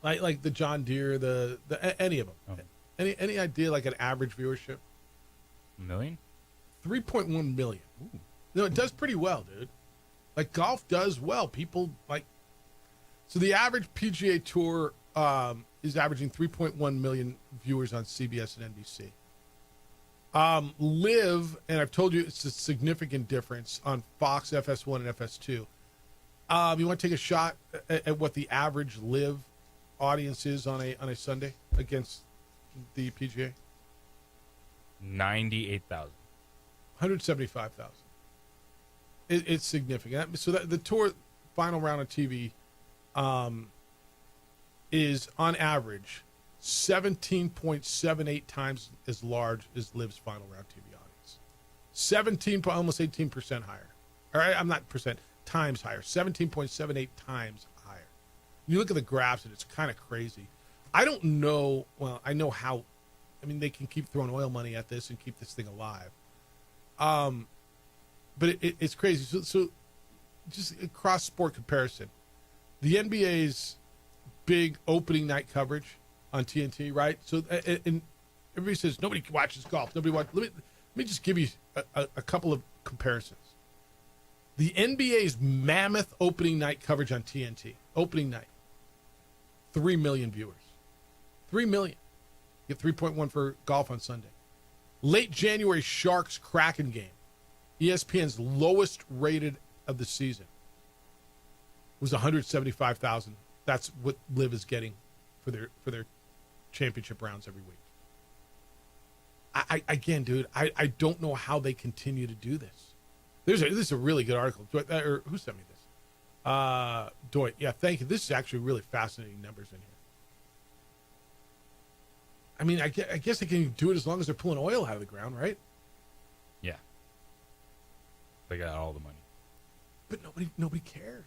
Like the John Deere, the any of them? Oh. Any idea, like an average viewership? 1 million? 3.1 million. Ooh. No, it does pretty well, dude. Like, golf does well. People like. So the average PGA Tour is averaging 3.1 million viewers on CBS and NBC. Live, and I've told you it's a significant difference on Fox, FS1, and FS2. You want to take a shot at what the average Live audience is on a Sunday against the PGA? 98,000. 175,000. It's significant. So the tour final round of TV is on average 17.78 times as large as Live's final round TV audience. Almost 18% higher. All right, I'm not percent, times higher. 17.78 times higher. You look at the graphs and it's kind of crazy. I don't know. Well, I know how. I mean, they can keep throwing oil money at this and keep this thing alive. But it's crazy. So just a cross sport comparison. the NBA's big opening night coverage on TNT, right? So, and everybody says nobody watches golf. Nobody watches. Let me just give you a couple of comparisons. The NBA's mammoth opening night coverage on TNT, opening night, 3 million viewers. 3 million. You get 3.1 for golf on Sunday. Late January Sharks Kraken game, ESPN's lowest rated of the season, was 175,000. That's what Live is getting for their championship rounds every week. Again, dude, I don't know how they continue to do this. This is a really good article. Or who sent me this? Doit. Yeah, thank you. This is actually really fascinating numbers in here. I mean, I guess they can do it as long as they're pulling oil out of the ground, right? Yeah. They got all the money. But nobody cares.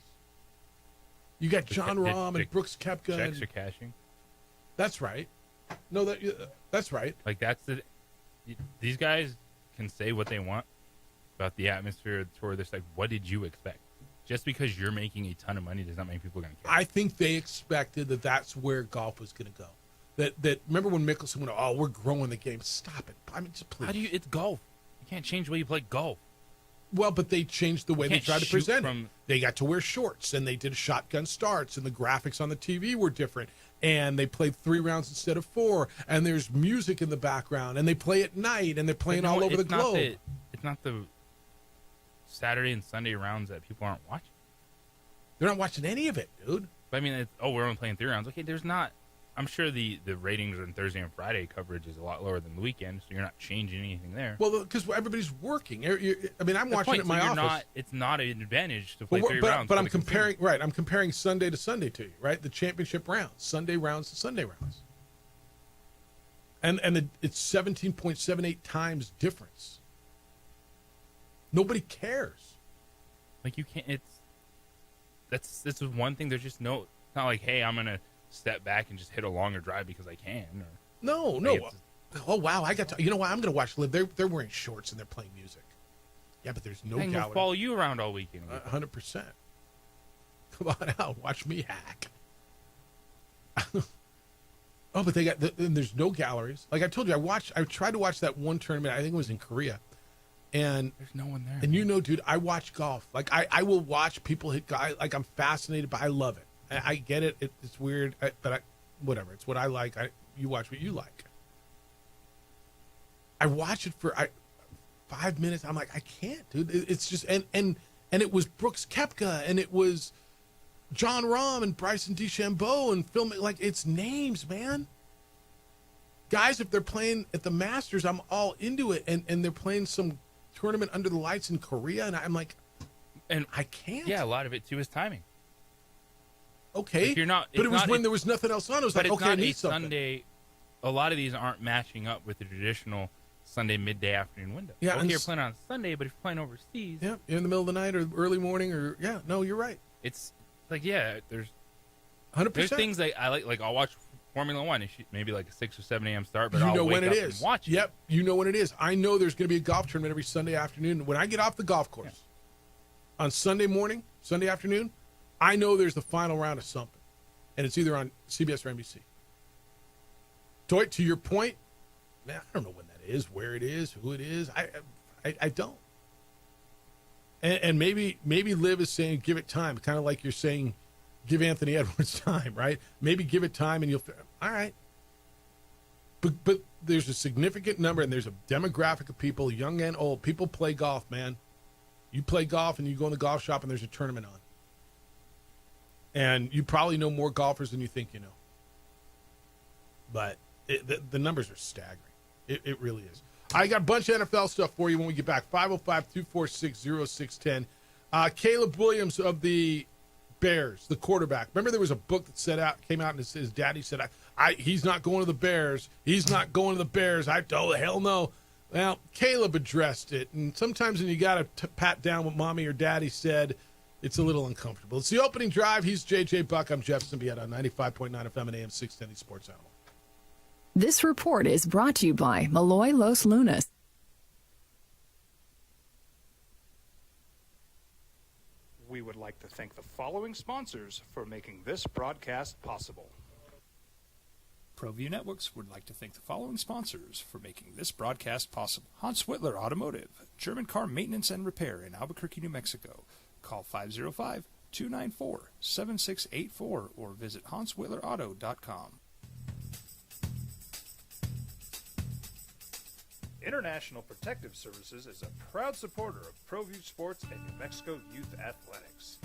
You got John Rahm and Brooks Koepka. Checks are cashing. That's right. No, that's right. Like these guys can say what they want about the atmosphere of the tour. They're like, what did you expect? Just because you're making a ton of money does not make people going to care. I think they expected that that's where golf was going to go. That remember when Mickelson went, oh, we're growing the game. Stop it. I mean, just please. It's golf. You can't change the way you play golf. Well, but they changed the way they tried to present it. They got to wear shorts, and they did shotgun starts, and the graphics on the TV were different, and they played 3 rounds instead of 4, and there's music in the background, and they play at night, and they're playing all over the globe. It's not the Saturday and Sunday rounds that people aren't watching. They're not watching any of it, dude. But I mean, we're only playing 3 rounds. Okay, there's not. I'm sure the ratings on Thursday and Friday coverage is a lot lower than the weekend, so you're not changing anything there. Well, because everybody's working. I mean, I'm watching it in my office. It's not an advantage to play 3 rounds. But I'm comparing, right? I'm comparing Sunday to Sunday to you, right? The championship rounds, Sunday rounds to Sunday rounds, and it's 17.78 times difference. Nobody cares. Like you can't. This is one thing. There's just no. It's not like, hey, I'm gonna step back and just hit a longer drive because I can. Or, no. Oh wow, I got to. You know what? I'm gonna watch Live. They're wearing shorts and they're playing music. Yeah, but there's no gallery. We'll follow you around all weekend. 100%. Come on out, watch me hack. Oh, but there's no galleries. Like I told you, I tried to watch that one tournament. I think it was in Korea, and there's no one there. And you know, dude, I watch golf. Like I will watch people hit. Like I'm fascinated, but I love it. I get it. It's weird, but whatever. It's what I like. You watch what you like. I watch it for 5 minutes. I'm like, I can't, dude. It's just and it was Brooks Koepka and it was John Rahm and Bryson DeChambeau and Phil. Like it's names, man. Guys, if they're playing at the Masters, I'm all into it. And they're playing some tournament under the lights in Korea, and I'm like, and I can't. Yeah, a lot of it too is timing. Okay, like you're not, but it was when there was nothing else on. It was like, okay, I need something. Sunday, a lot of these aren't matching up with the traditional Sunday midday afternoon window. Yeah, okay, you're playing on Sunday, but if you're playing overseas, yeah, in the middle of the night or early morning, or no, you're right. It's like there's 100%. There's things that I like. Like I'll watch Formula One. It's maybe like a 6 or 7 a.m. start, but you I'll know wake when it up is. And watch it. Yep, you know when it is. I know there's going to be a golf tournament every Sunday afternoon. When I get off the golf course on Sunday morning, Sunday afternoon, I know there's the final round of something. And it's either on CBS or NBC. Doit, to your point, man, I don't know when that is, where it is, who it is. I don't. And maybe Liv is saying give it time, kind of like you're saying give Anthony Edwards time, right? Maybe give it time and you'll all right. But there's a significant number and there's a demographic of people, young and old. People play golf, man. You play golf and you go in the golf shop and there's a tournament on. And you probably know more golfers than you think you know. But the numbers are staggering. It really is. I got a bunch of NFL stuff for you when we get back. 505-246-0610. Caleb Williams of the Bears, the quarterback. Remember there was a book that came out and his daddy said, he's not going to the Bears. He's not going to the Bears. Oh, hell no. Well, Caleb addressed it. And sometimes when you got to pat down what mommy or daddy said, it's a little uncomfortable. It's the opening drive. He's J.J. Buck. I'm Jeff Symbieta on 95.9 FM and AM 610 Sports Animal. This report is brought to you by Malloy Los Lunas. We would like to thank thank the following sponsors for making this broadcast possible. ProView Networks would like to thank the following sponsors for making this broadcast possible. Hans Whitler Automotive, German car maintenance and repair in Albuquerque, New Mexico. Call 505-294-7684 or visit hanswhitlerauto.com. International Protective Services is a proud supporter of ProView Sports and New Mexico Youth Athletics.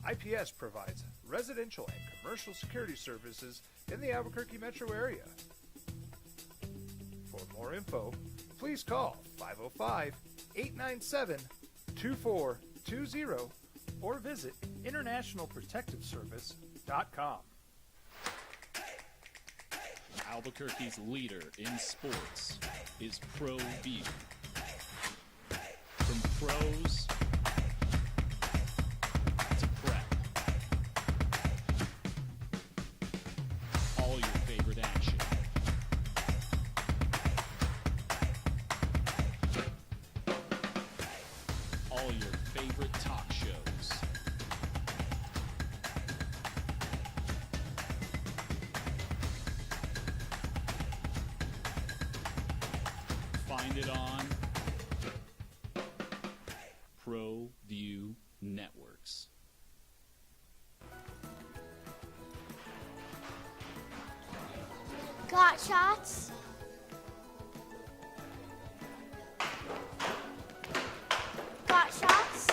IPS provides residential and commercial security services in the Albuquerque metro area. For more info, please call 505-897-2420 or visit internationalprotectiveservice.com. Albuquerque's leader in sports is ProView. From pros to prep, all your favorite action. All your favorite talk shows. Find it on ProView Networks. Got shots? Got shots?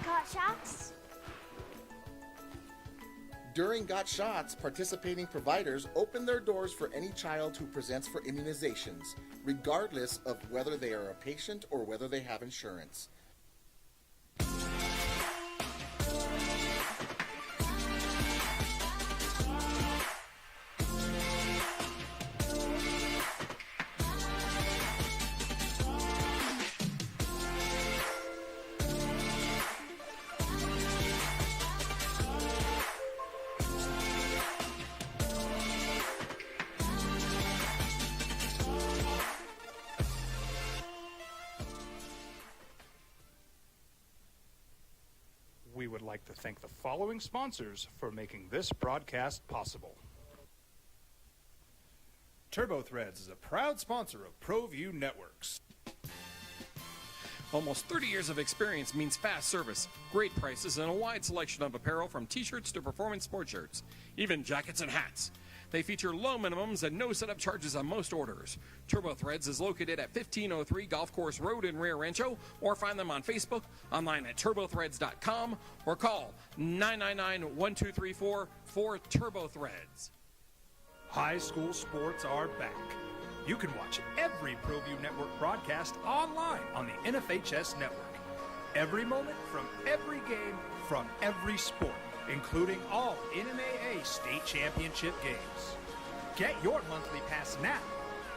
Got shots? During Got Shots, participating providers open their doors for any child who presents for immunizations, regardless of whether they are a patient or whether they have insurance. We would like to thank the following sponsors for making this broadcast possible. TurboThreads is a proud sponsor of ProView Networks. Almost 30 years of experience means fast service, great prices, and a wide selection of apparel from t-shirts to performance sport shirts, even jackets and hats. They feature low minimums and no setup charges on most orders. TurboThreads is located at 1503 Golf Course Road in Rio Rancho, or find them on Facebook, online at turbothreads.com, or call 999-1234 for TurboThreads. High school sports are back. You can watch every ProView Network broadcast online on the NFHS network. Every moment from every game from every sport, including all NMAA state championship games. Get your monthly pass now.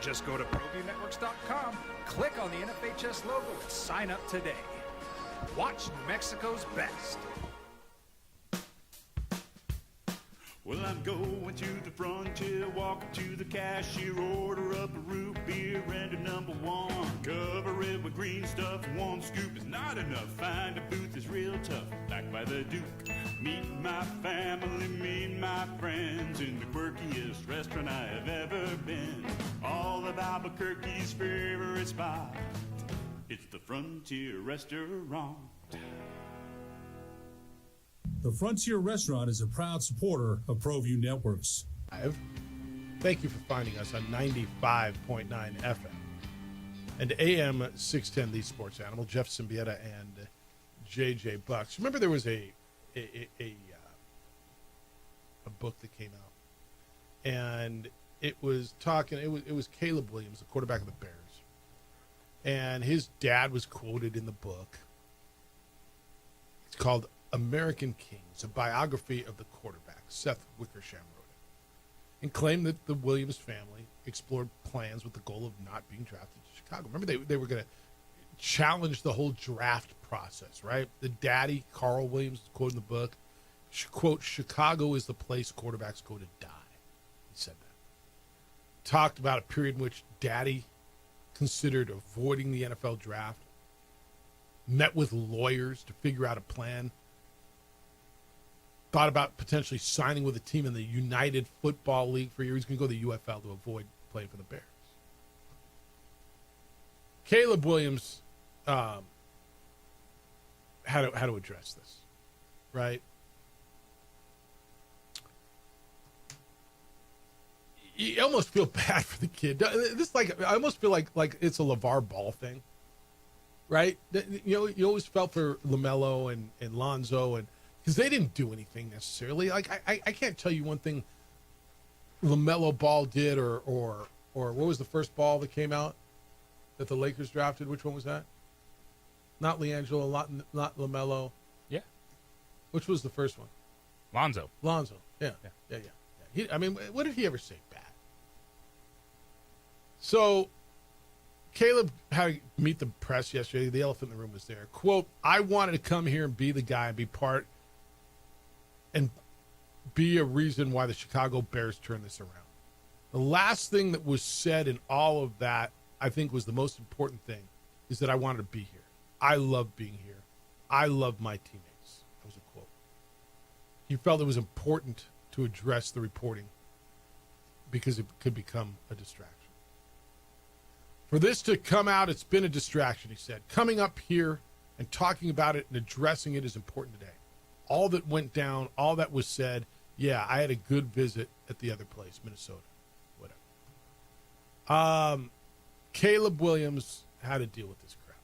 Just go to ProViewNetworks.com, click on the NFHS logo, and sign up today. Watch New Mexico's best. Well, I'm going to the frontier, walking to the cashier, order up a root beer and a number one. Cover it with green stuff, one scoop is not enough. Find a booth is real tough, back by the Duke. Meet my family, meet my friends in the quirkiest restaurant I have ever been. All of Albuquerque's favorite spot, it's the Frontier Restaurant. The Frontier Restaurant is a proud supporter of ProView Networks. Thank you for finding us on 95.9 FM and AM 610, The Sports Animal. Jeff Symbieta and JJ Bucks. Remember there was a book that came out, and it was talking. It was Caleb Williams, the quarterback of the Bears, and his dad was quoted in the book. It's called American Kings, a biography of the quarterback. Seth Wickersham wrote it, and claimed that the Williams family explored plans with the goal of not being drafted to Chicago. Remember, they were going to challenge the whole draft process, right? The daddy, Carl Williams, quote in the book, quote, "Chicago is the place quarterbacks go to die." He said that. Talked about a period in which daddy considered avoiding the NFL draft met with lawyers to figure out a plan, thought about potentially signing with a team in the United Football League for a year. He's going to go to the UFL to avoid playing for the Bears. Caleb Williams how to address this, right? You almost feel bad for the kid. This I almost feel like it's a LeVar Ball thing, right? You always felt for LaMelo and Lonzo, and because they didn't do anything necessarily. Like I can't tell you one thing LaMelo Ball did, or what was the first ball that came out that the Lakers drafted? Which one was that? Not LiAngelo, not LaMelo. Yeah. Which was the first one? Lonzo. Yeah. What did he ever say bad? So, Caleb had to meet the press yesterday. The elephant in the room was there. Quote, I wanted to come here and be the guy and be part and be a reason why the Chicago Bears turned this around. The last thing that was said in all of that, I think, was the most important thing, is that I wanted to be here. I love being here. I love my teammates. That was a quote. He felt it was important to address the reporting because it could become a distraction. For this to come out, it's been a distraction, he said. Coming up here and talking about it and addressing it is important today. All that went down, all that was said, yeah, I had a good visit at the other place, Minnesota, whatever. Caleb Williams had to deal with this crap.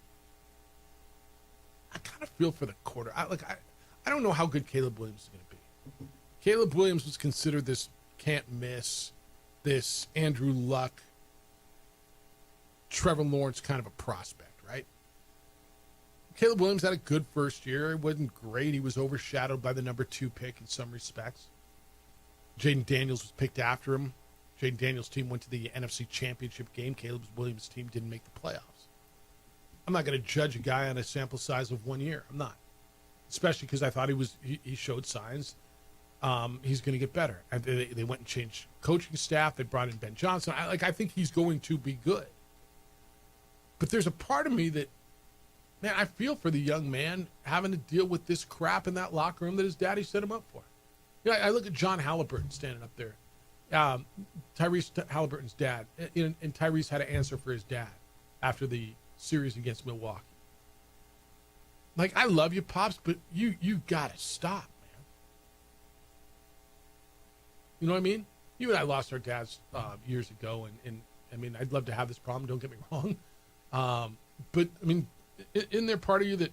I kind of feel for the quarter. I don't know how good Caleb Williams is going to be. Caleb Williams was considered this can't miss, this Andrew Luck, Trevor Lawrence kind of a prospect, right? Caleb Williams had a good first year. It wasn't great. He was overshadowed by the number 2 pick in some respects. Jaden Daniels was picked after him. Jaden Daniels' team went to the NFC Championship game. Caleb Williams' team didn't make the playoffs. I'm not going to judge a guy on a sample size of 1 year. I'm not. Especially because I thought he showed signs he's going to get better. And they went and changed coaching staff. They brought in Ben Johnson. I think he's going to be good. But there's a part of me that, man, I feel for the young man having to deal with this crap in that locker room that his daddy set him up for. I look at John Halliburton standing up there. Tyrese Halliburton's dad. And Tyrese had to answer for his dad after the series against Milwaukee. I love you, Pops, but you got to stop, man. You know what I mean? You and I lost our dads years ago, and I mean, I'd love to have this problem, don't get me wrong. But, I mean, isn't there part of you that,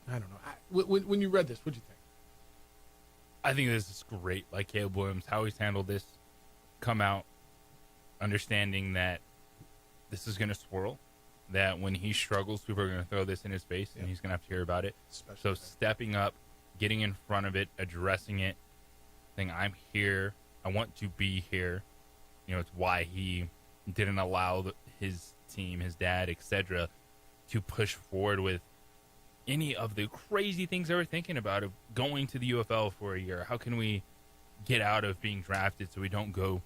I don't know. When you read this, what'd you think? I think this is great. Like Caleb Williams, how he's handled this, come out understanding that this is going to swirl, that when he struggles, people are going to throw this in his face, and he's going to have to hear about it. So stepping up, getting in front of it, addressing it, saying, I'm here, I want to be here. It's why he didn't allow his team, his dad, etc., to push forward with any of the crazy things they were thinking about of going to the UFL for a year. How can we get out of being drafted so we don't go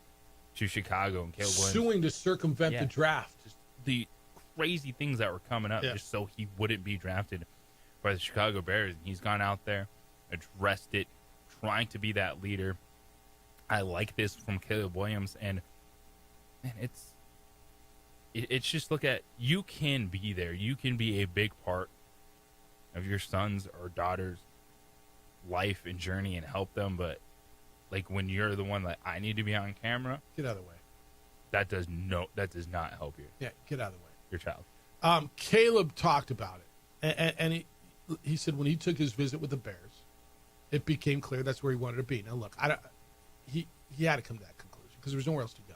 to Chicago? And Caleb Williams suing to circumvent the draft. Just the crazy things that were coming up just so he wouldn't be drafted by the Chicago Bears. And he's gone out there, addressed it, trying to be that leader. I like this from Caleb Williams, and man, it's just, look at, you can be there. You can be a big part of your son's or daughter's life and journey and help them, but when you're the one I need to be on camera, get out of the way. That does not help you. Yeah, get out of the way. Your child. Caleb talked about it, and he said when he took his visit with the Bears, it became clear that's where he wanted to be. Now look, he had to come to that conclusion because there was nowhere else to go.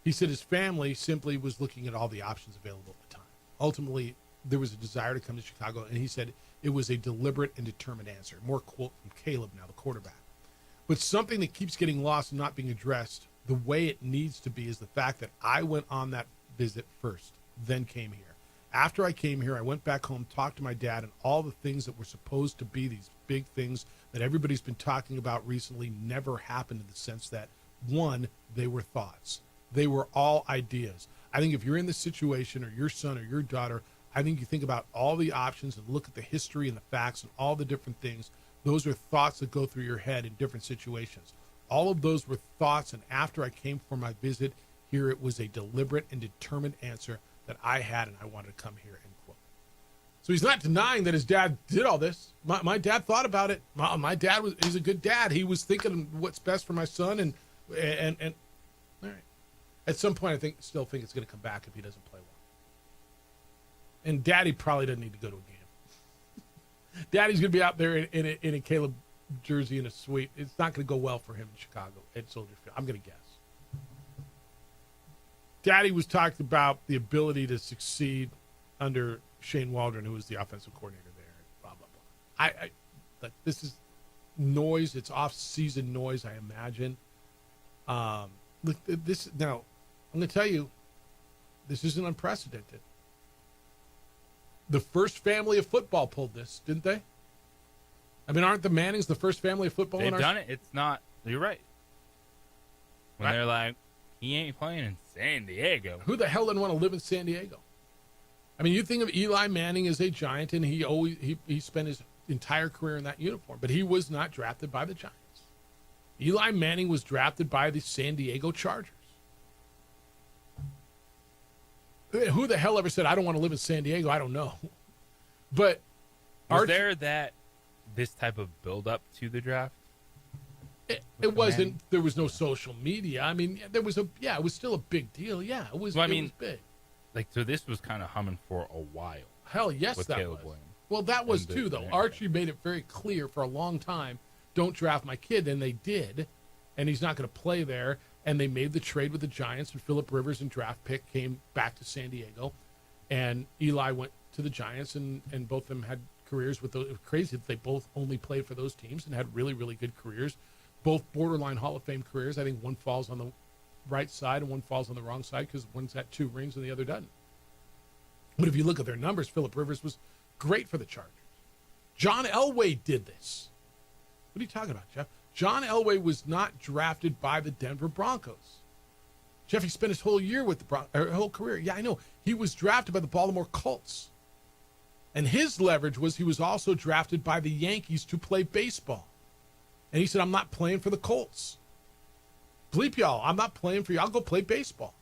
He said his family simply was looking at all the options available at the time. Ultimately, there was a desire to come to Chicago, and he said it was a deliberate and determined answer. More quote from Caleb now, the quarterback. But something that keeps getting lost and not being addressed the way it needs to be is the fact that I went on that visit first, then came here. After I came here, I went back home, talked to my dad, and all the things that were supposed to be these big things that everybody's been talking about recently never happened, in the sense that, one, they were thoughts. They were all ideas. I think if you're in this situation, or your son or your daughter, I think you think about all the options and look at the history and the facts and all the different things. Those are thoughts that go through your head in different situations. All of those were thoughts, and after I came for my visit, here it was a deliberate and determined answer that I had, and I wanted to come here and quote. So he's not denying that his dad did all this. My dad thought about it. My dad is a good dad. He was thinking what's best for my son, and all right. At some point, I still think it's going to come back if he doesn't play well. And Daddy probably doesn't need to go to a game. Daddy's going to be out there in a Caleb jersey in a suite. It's not going to go well for him in Chicago at Soldier Field. I'm going to guess. Daddy was talking about the ability to succeed under Shane Waldron, who was the offensive coordinator there. Blah blah blah. Like, this is noise. It's off-season noise, I imagine. Look, this now. I'm going to tell you, this isn't unprecedented. The first family of football pulled this, didn't they? I mean, aren't the Mannings the first family of football? They've done it. It's not. You're right. When they're like, he ain't playing in San Diego. Who the hell didn't want to live in San Diego? I mean, you think of Eli Manning as a Giant, and he spent his entire career in that uniform, but he was not drafted by the Giants. Eli Manning was drafted by the San Diego Chargers. Who the hell ever said, I don't want to live in San Diego? I don't know. But was there this type of build-up to the draft? It wasn't. There was no social media. I mean, there was it was still a big deal. Yeah, it was. Well, it was big. Like, so this was kind of humming for a while. Hell yes, with that Caleb was. Williams. Well, that was too, though. Archie made it very clear for a long time, don't draft my kid, and they did, and he's not going to play there. And they made the trade with the Giants, and Phillip Rivers and draft pick came back to San Diego, and Eli went to the Giants, and both of them had careers with those. It was crazy that they both only played for those teams and had really, really good careers, both borderline Hall of Fame careers. I think one falls on the right side and one falls on the wrong side because one's got 2 rings and the other doesn't. But if you look at their numbers, Phillip Rivers was great for the Chargers. John Elway did this. What are you talking about, Jeff? John Elway was not drafted by the Denver Broncos. Jeff, he spent his whole year with the whole career. Yeah, I know. He was drafted by the Baltimore Colts. And his leverage was he was also drafted by the Yankees to play baseball. And he said, I'm not playing for the Colts. Bleep y'all, I'm not playing for you. I'll go play baseball.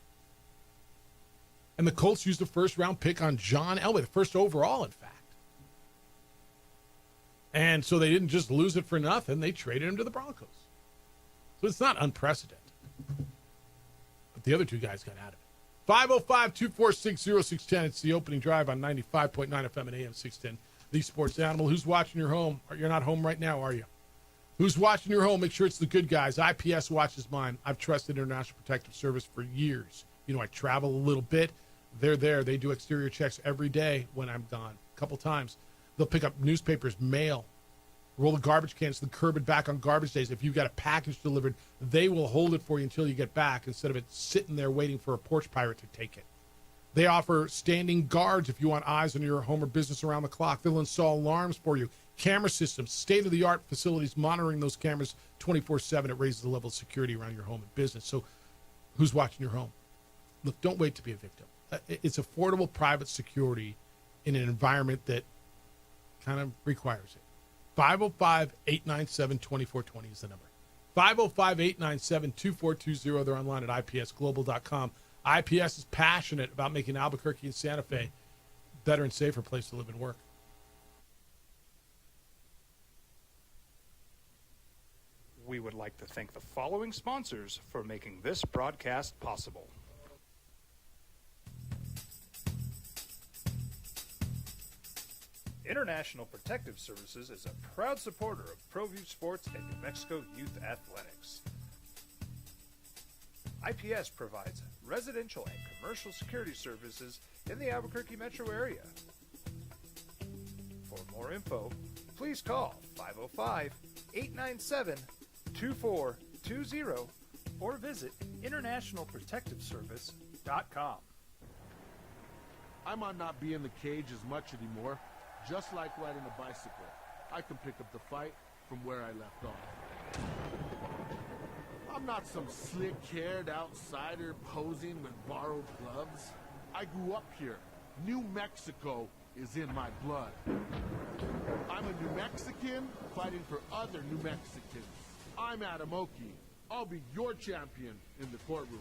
And the Colts used a first-round pick on John Elway, the first overall, in fact. And so they didn't just lose it for nothing. They traded him to the Broncos. So it's not unprecedented. But the other 2 guys got out of it. 505-246-0610. It's the opening drive on 95.9 FM and AM 610. The Sports Animal. Who's watching your home? You're not home right now, are you? Who's watching your home? Make sure it's the good guys. IPS watches mine. I've trusted International Protective Service for years. You know, I travel a little bit. They're there. They do exterior checks every day when I'm gone. A couple times. They'll pick up newspapers, mail, roll the garbage cans to the curb and back on garbage days. If you've got a package delivered, they will hold it for you until you get back instead of it sitting there waiting for a porch pirate to take it. They offer standing guards if you want eyes on your home or business around the clock. They'll install alarms for you, camera systems, state-of-the-art facilities monitoring those cameras 24/7. It raises the level of security around your home and business. So who's watching your home? Look, don't wait to be a victim. It's affordable private security in an environment that kind of requires it. 505-897-2420 is the number. 505-897-2420. They're online at ipsglobal.com. IPS is passionate about making Albuquerque and Santa Fe a better and safer place to live and work. We would like to thank the following sponsors for making this broadcast possible. International Protective Services is a proud supporter of ProView Sports and New Mexico Youth Athletics. IPS provides residential and commercial security services in the Albuquerque metro area. For more info, please call 505-897-2420 or visit internationalprotectiveservice.com. I might not be in the cage as much anymore. Just like riding a bicycle, I can pick up the fight from where I left off. I'm not some slick-haired outsider posing with borrowed gloves. I grew up here, New Mexico is in my blood. I'm a New Mexican fighting for other New Mexicans. I'm Adam Oki. I'll be your champion in the courtroom.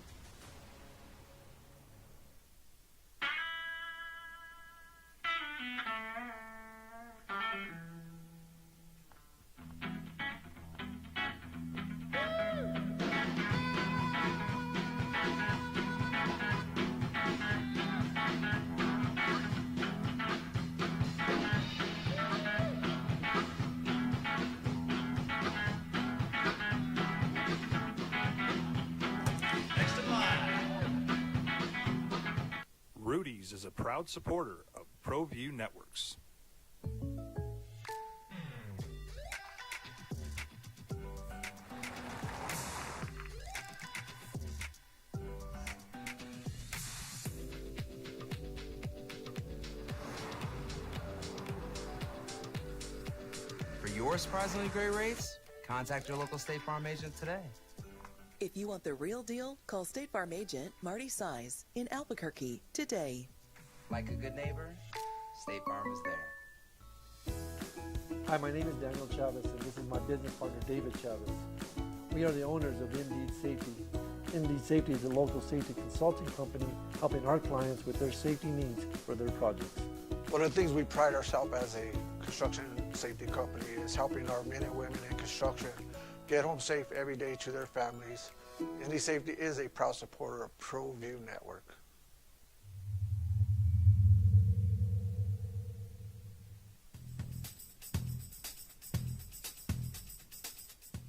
Rudy's is a proud supporter of ProView Networks. For your surprisingly great rates, contact your local State Farm agent today. If you want the real deal, call State Farm agent Marty Size in Albuquerque today. Like a good neighbor, State Farm is there. Hi, my name is Daniel Chavez, and this is my business partner, David Chavez. We are the owners of Indeed Safety. Indeed Safety is a local safety consulting company helping our clients with their safety needs for their projects. One of the things we pride ourselves as a construction safety company is helping our men and women in construction get home safe every day to their families. Indeed Safety is a proud supporter of ProView Network.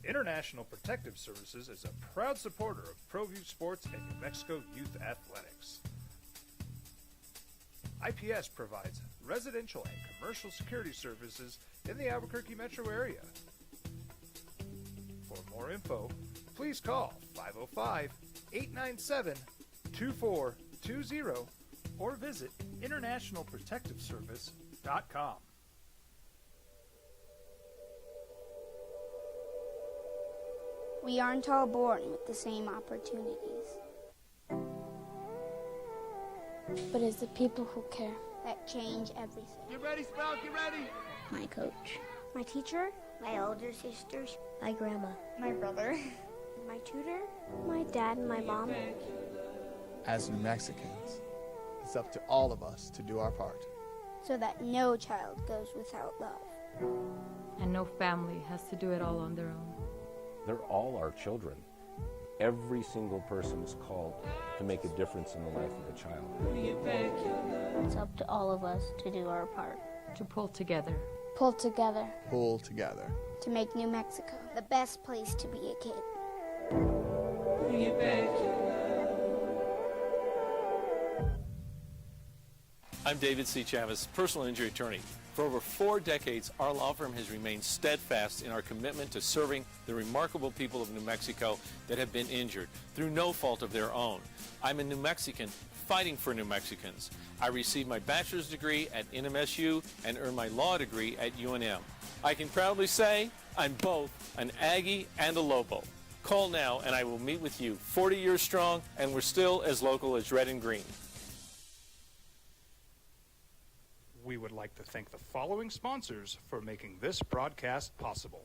International Protective Services is a proud supporter of ProView Sports and New Mexico Youth Athletics. IPS provides residential and commercial security services in the Albuquerque metro area. For more info, please call 505-897-2420 or visit internationalprotectiveservice.com. We aren't all born with the same opportunities. But it's the people who care that change everything. Get ready, Spout, get ready! My coach. My teacher. My older sisters. My grandma. My brother. My tutor. My dad and my mom. As New Mexicans, it's up to all of us to do our part. So that no child goes without love. And no family has to do it all on their own. They're all our children. Every single person is called to make a difference in the life of a child. It's up to all of us to do our part. To pull together. Pull together. Pull together. To make New Mexico the best place to be a kid. I'm David C. Chavez, personal injury attorney. For over 4 decades, our law firm has remained steadfast in our commitment to serving the remarkable people of New Mexico that have been injured through no fault of their own. I'm a New Mexican fighting for New Mexicans. I received my bachelor's degree at NMSU and earned my law degree at UNM. I can proudly say I'm both an Aggie and a Lobo. Call now and I will meet with you. 40 years strong, and we're still as local as red and green. We would like to thank the following sponsors for making this broadcast possible.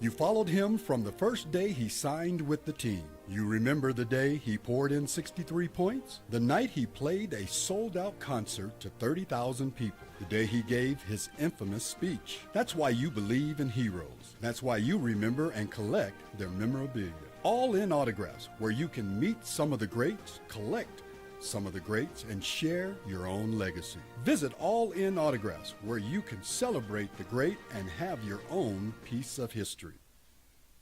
You followed him from the first day he signed with the team. You remember the day he poured in 63 points? The night he played a sold-out concert to 30,000 people. The day he gave his infamous speech. That's why you believe in heroes. That's why you remember and collect their memorabilia. All in autographs, where you can meet some of the greats, collect some of the greats, and share your own legacy. Visit All In Autographs, where you can celebrate the great and have your own piece of history.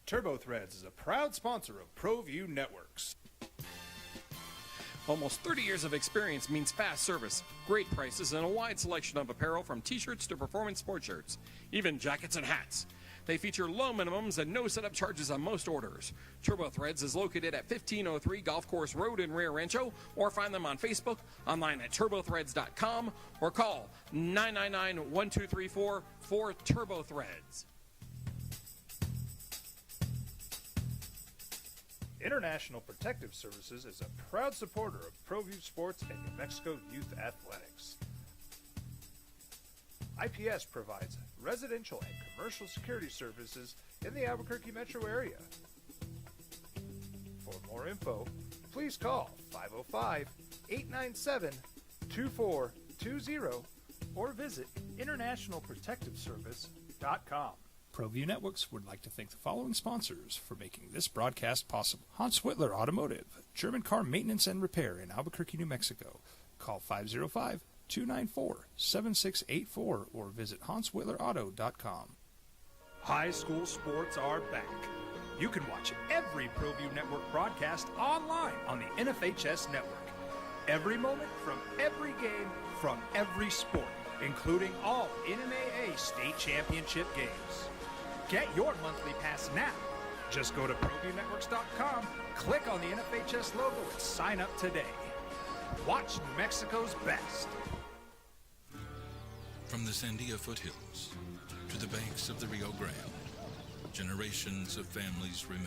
Turbo Threads is a proud sponsor of ProView Networks. Almost 30 years of experience means fast service, great prices, and a wide selection of apparel from t-shirts to performance sports shirts, even jackets and hats. They feature low minimums and no setup charges on most orders. Turbo Threads is located at 1503 Golf Course Road in Rio Rancho, or find them on Facebook, online at turbothreads.com, or call 999-1234 for Turbo Threads. International Protective Services is a proud supporter of ProView Sports and New Mexico Youth Athletics. IPS provides residential and commercial security services in the Albuquerque metro area. For more info, please call 505-897-2420 or visit internationalprotectiveservice.com. ProView Networks would like to thank the following sponsors for making this broadcast possible. Hans Whitler Automotive, German car maintenance and repair in Albuquerque, New Mexico. Call 505-294-7684 or visit hanswhitlerauto.com. High school sports are back. You can watch every ProView Network broadcast online on the NFHS network. Every moment from every game from every sport, including all NMAA state championship games. Get your monthly pass now. Just go to ProViewNetworks.com, click on the NFHS logo, and sign up today. Watch New Mexico's best. From the Sandia foothills to the banks of the Rio Grande, generations of families remain.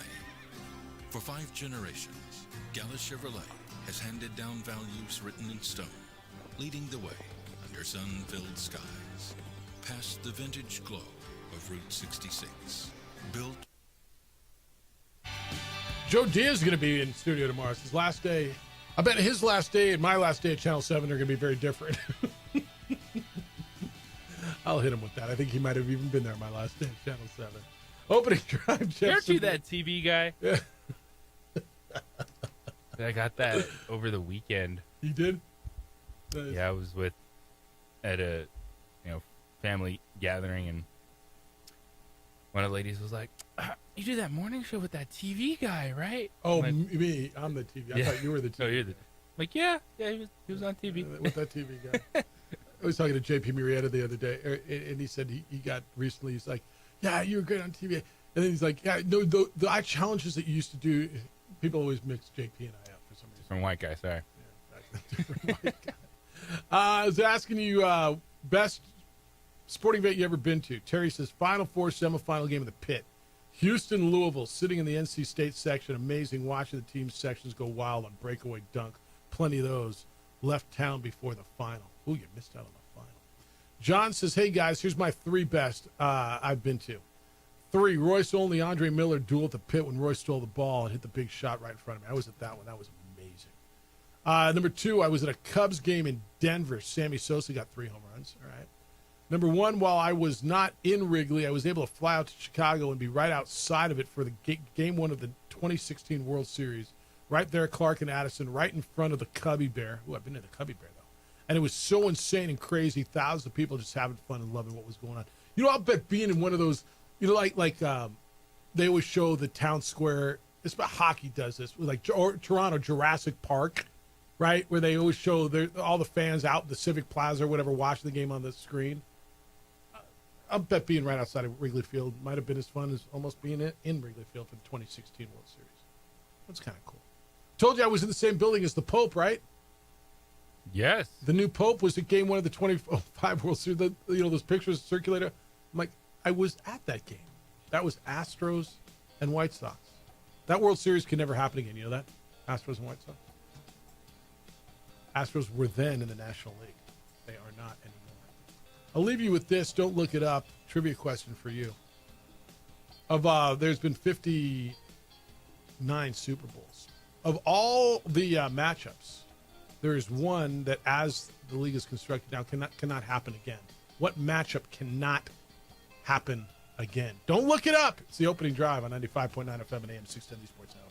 For 5 generations, Gala Chevrolet has handed down values written in stone, leading the way under sun-filled skies, past the vintage glow of Route 66. Built. Joe Diaz is going to be in studio tomorrow. It's his last day. I bet his last day and my last day at Channel 7 are going to be very different. I'll hit him with that. I think he might have even been there my last day at Channel 7. Opening drive. Aren't you that TV guy? Yeah. I got that over the weekend. You did? Nice. Yeah, I was at a family gathering, and one of the ladies was like, "You do that morning show with that TV guy, right?" Oh, like, me. I'm the TV. I thought you were the TV. No, you're the. Like, yeah, he was on TV with that TV guy. I was talking to JP Murrieta the other day, and he said he got recently. He's like, "Yeah, you were great on TV," and then he's like, "Yeah, no, the challenges that you used to do." People always mix JP and I up for some reason. From white guy, sorry. Yeah, white guy. I was asking you best sporting event you ever been to. Terry says Final Four semifinal game of the Pit. Houston, Louisville, sitting in the NC State section. Amazing watching the team sections go wild on breakaway dunk. Plenty of those. Left town before the final. Ooh, you missed out on the final. John says, hey, guys, here's my 3 best I've been to. 3, Royce Only, Andre Miller duel at the Pit when Royce stole the ball and hit the big shot right in front of me. I was at that one. That was amazing. Number 2, I was at a Cubs game in Denver. Sammy Sosa got 3 home runs. All right. Number 1, while I was not in Wrigley, I was able to fly out to Chicago and be right outside of it for the game 1 of the 2016 World Series. Right there, Clark and Addison, right in front of the Cubby Bear. Ooh, I've been to the Cubby Bear, though. And it was so insane and crazy. Thousands of people just having fun and loving what was going on. I'll bet being in one of those, like they always show the town square. It's about hockey does this with like Toronto Jurassic Park, right, where they always show all the fans out in the Civic Plaza or whatever watching the game on the screen. I'll bet being right outside of Wrigley Field might have been as fun as almost being in Wrigley Field for the 2016 World Series. That's kind of cool. Told you I was in the same building as the Pope, right? Yes. The new Pope was at game 1 of the 25 World Series. Those pictures circulated. I'm like, I was at that game. That was Astros and White Sox. That World Series can never happen again. You know that? Astros and White Sox. Astros were then in the National League. They are not anymore. I'll leave you with this. Don't look it up. Trivia question for you. There's been 59 Super Bowls. Of all the matchups, there is one that, as the league is constructed now, cannot happen again. What matchup cannot happen again? Don't look it up. It's the opening drive on 95.9 FM and AM 610 Sports Now.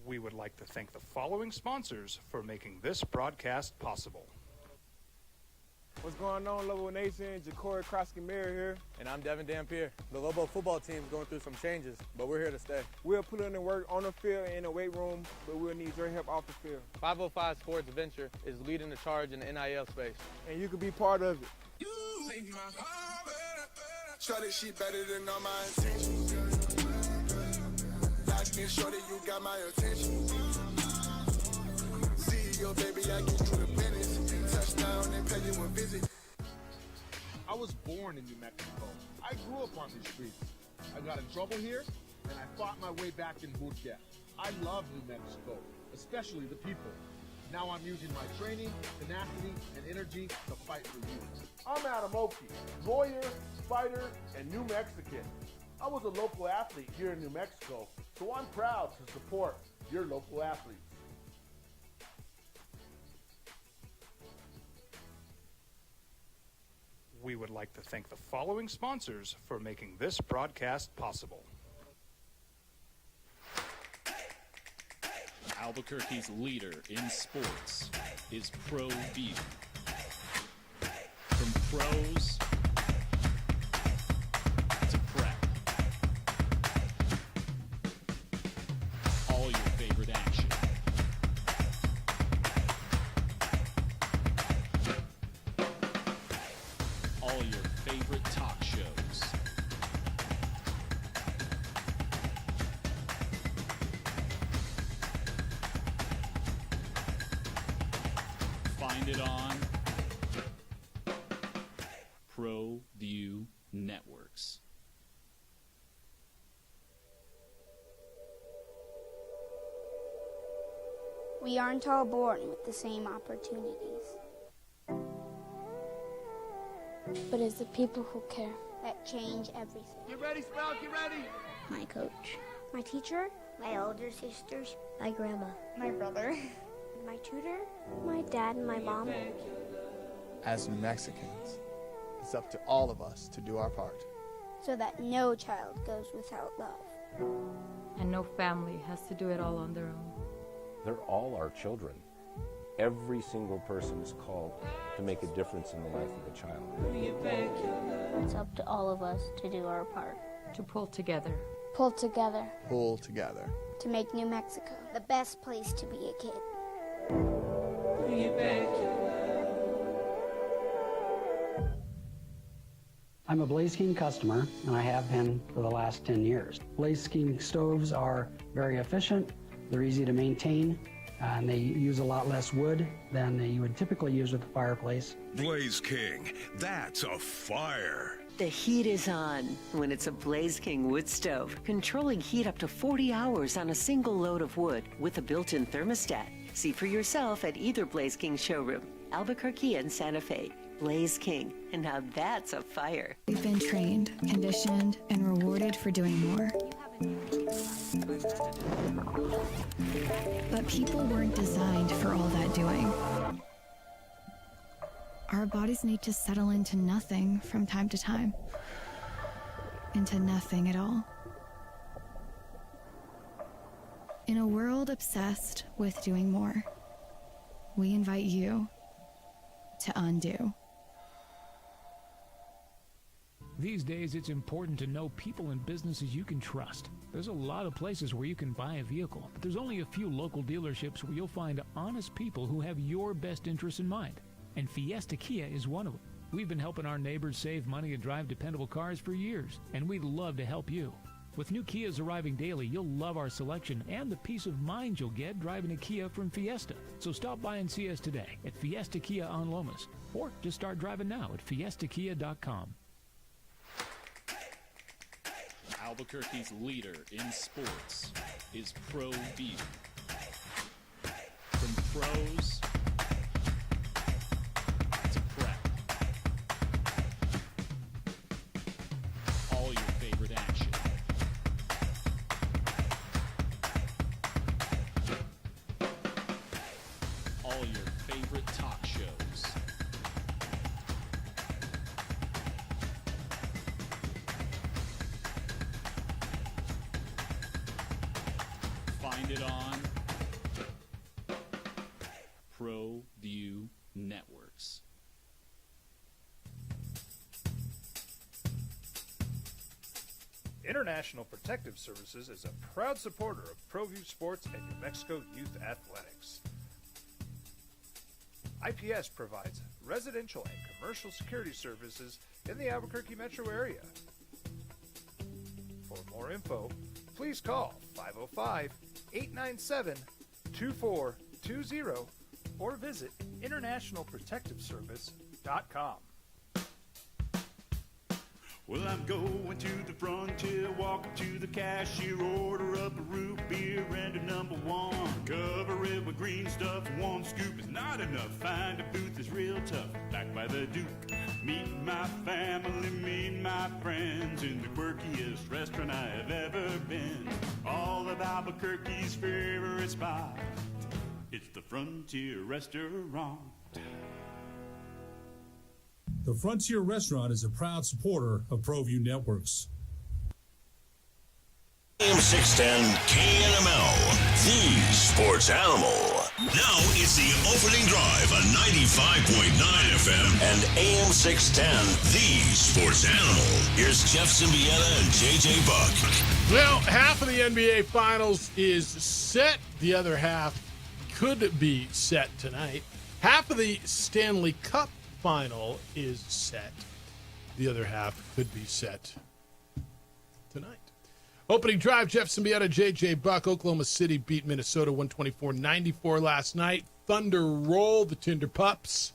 We would like to thank the following sponsors for making this broadcast possible. What's going on, Lobo Nation? Ja'Cory Krosky-Miller here. And I'm Devin Dampier. The Lobo football team is going through some changes, but we're here to stay. We'll put in the work on the field and in the weight room, but we'll need your help off the field. 505 Sports Venture is leading the charge in the NIL space. And you can be part of it. Shorty, she better than all my intentions. Like me, shorty, you got my attention. CEO, baby, I get you the business. Touchdown and pay you a visit. was born in New Mexico. I grew up on these streets. I got in trouble here, and I fought my way back in Burkia. I love New Mexico, especially the people. Now I'm using my training, tenacity, and energy to fight for you. I'm Adam Oki, lawyer, fighter, and New Mexican. I was a local athlete here in New Mexico, so I'm proud to support your local athletes. We would like to thank the following sponsors for making this broadcast possible. Albuquerque's leader in sports is ProView. From pros to prep, all your favorite action. All your favorite talk shows. Find it on ProView Networks. We aren't all born with the same opportunities. But it's the people who care that change everything. Get ready, Sprout, get ready! My coach, my teacher, my older sisters, my grandma, my brother, my tutor, my dad, and my mom. As New Mexicans, it's up to all of us to do our part. So that no child goes without love. And no family has to do it all on their own. They're all our children. Every single person is called to make a difference in the life of a child. It's up to all of us to do our part. To pull together. Pull together. Pull together. To make New Mexico the best place to be a kid. I'm a Blaze King customer, and I have been for the last 10 years. Blaze King stoves are very efficient, they're easy to maintain, and they use a lot less wood than you would typically use with a fireplace. Blaze King, that's a fire. The heat is on when it's a Blaze King wood stove, controlling heat up to 40 hours on a single load of wood with a built-in thermostat. See for yourself at either Blaze King showroom, Albuquerque and Santa Fe. Blaze King, and now that's a fire. We've been trained, conditioned, and rewarded for doing more. But people weren't designed for all that doing. Our bodies need to settle into nothing from time to time. Into nothing at all. In a world obsessed with doing more, we invite you to undo. These days, it's important to know people and businesses you can trust. There's a lot of places where you can buy a vehicle, but there's only a few local dealerships where you'll find honest people who have your best interests in mind. And Fiesta Kia is one of them. We've been helping our neighbors save money and drive dependable cars for years, and we'd love to help you. With new Kias arriving daily, you'll love our selection and the peace of mind you'll get driving a Kia from Fiesta. So stop by and see us today at Fiesta Kia on Lomas, or just start driving now at fiestakia.com. Albuquerque's leader in sports is ProView. From pros to prep, all your favorite action. All your favorite talk shows. Find it on ProView Networks. International Protective Services is a proud supporter of ProView Sports and New Mexico Youth Athletics. IPS provides residential and commercial security services in the Albuquerque metro area. For more info, please call 505-897-2420 or visit internationalprotectiveservice.com. Well, I'm going to the frontier, walk up to the cashier, order up a root beer and a number one. Cover it with green stuff, one scoop is not enough. Find a booth is real tough, back by the Duke. Meet my family, meet my friends in the quirkiest restaurant I have ever been. All of Albuquerque's favorite spot, it's the Frontier Restaurant. The Frontier Restaurant is a proud supporter of ProView Networks. AM 610 KNML, the sports animal. Now it's the opening drive on 95.9 FM and AM 610, the sports animal. Here's Jeff Symbieta and JJ Buck. Well, half of the NBA Finals is set. The other half could be set tonight. Half of the Stanley Cup Final is set. The other half could be set tonight. Opening drive, Jeff Symbieta, JJ Buck. Oklahoma City beat Minnesota 124-94 last night. Thunder roll the Tinder Pups.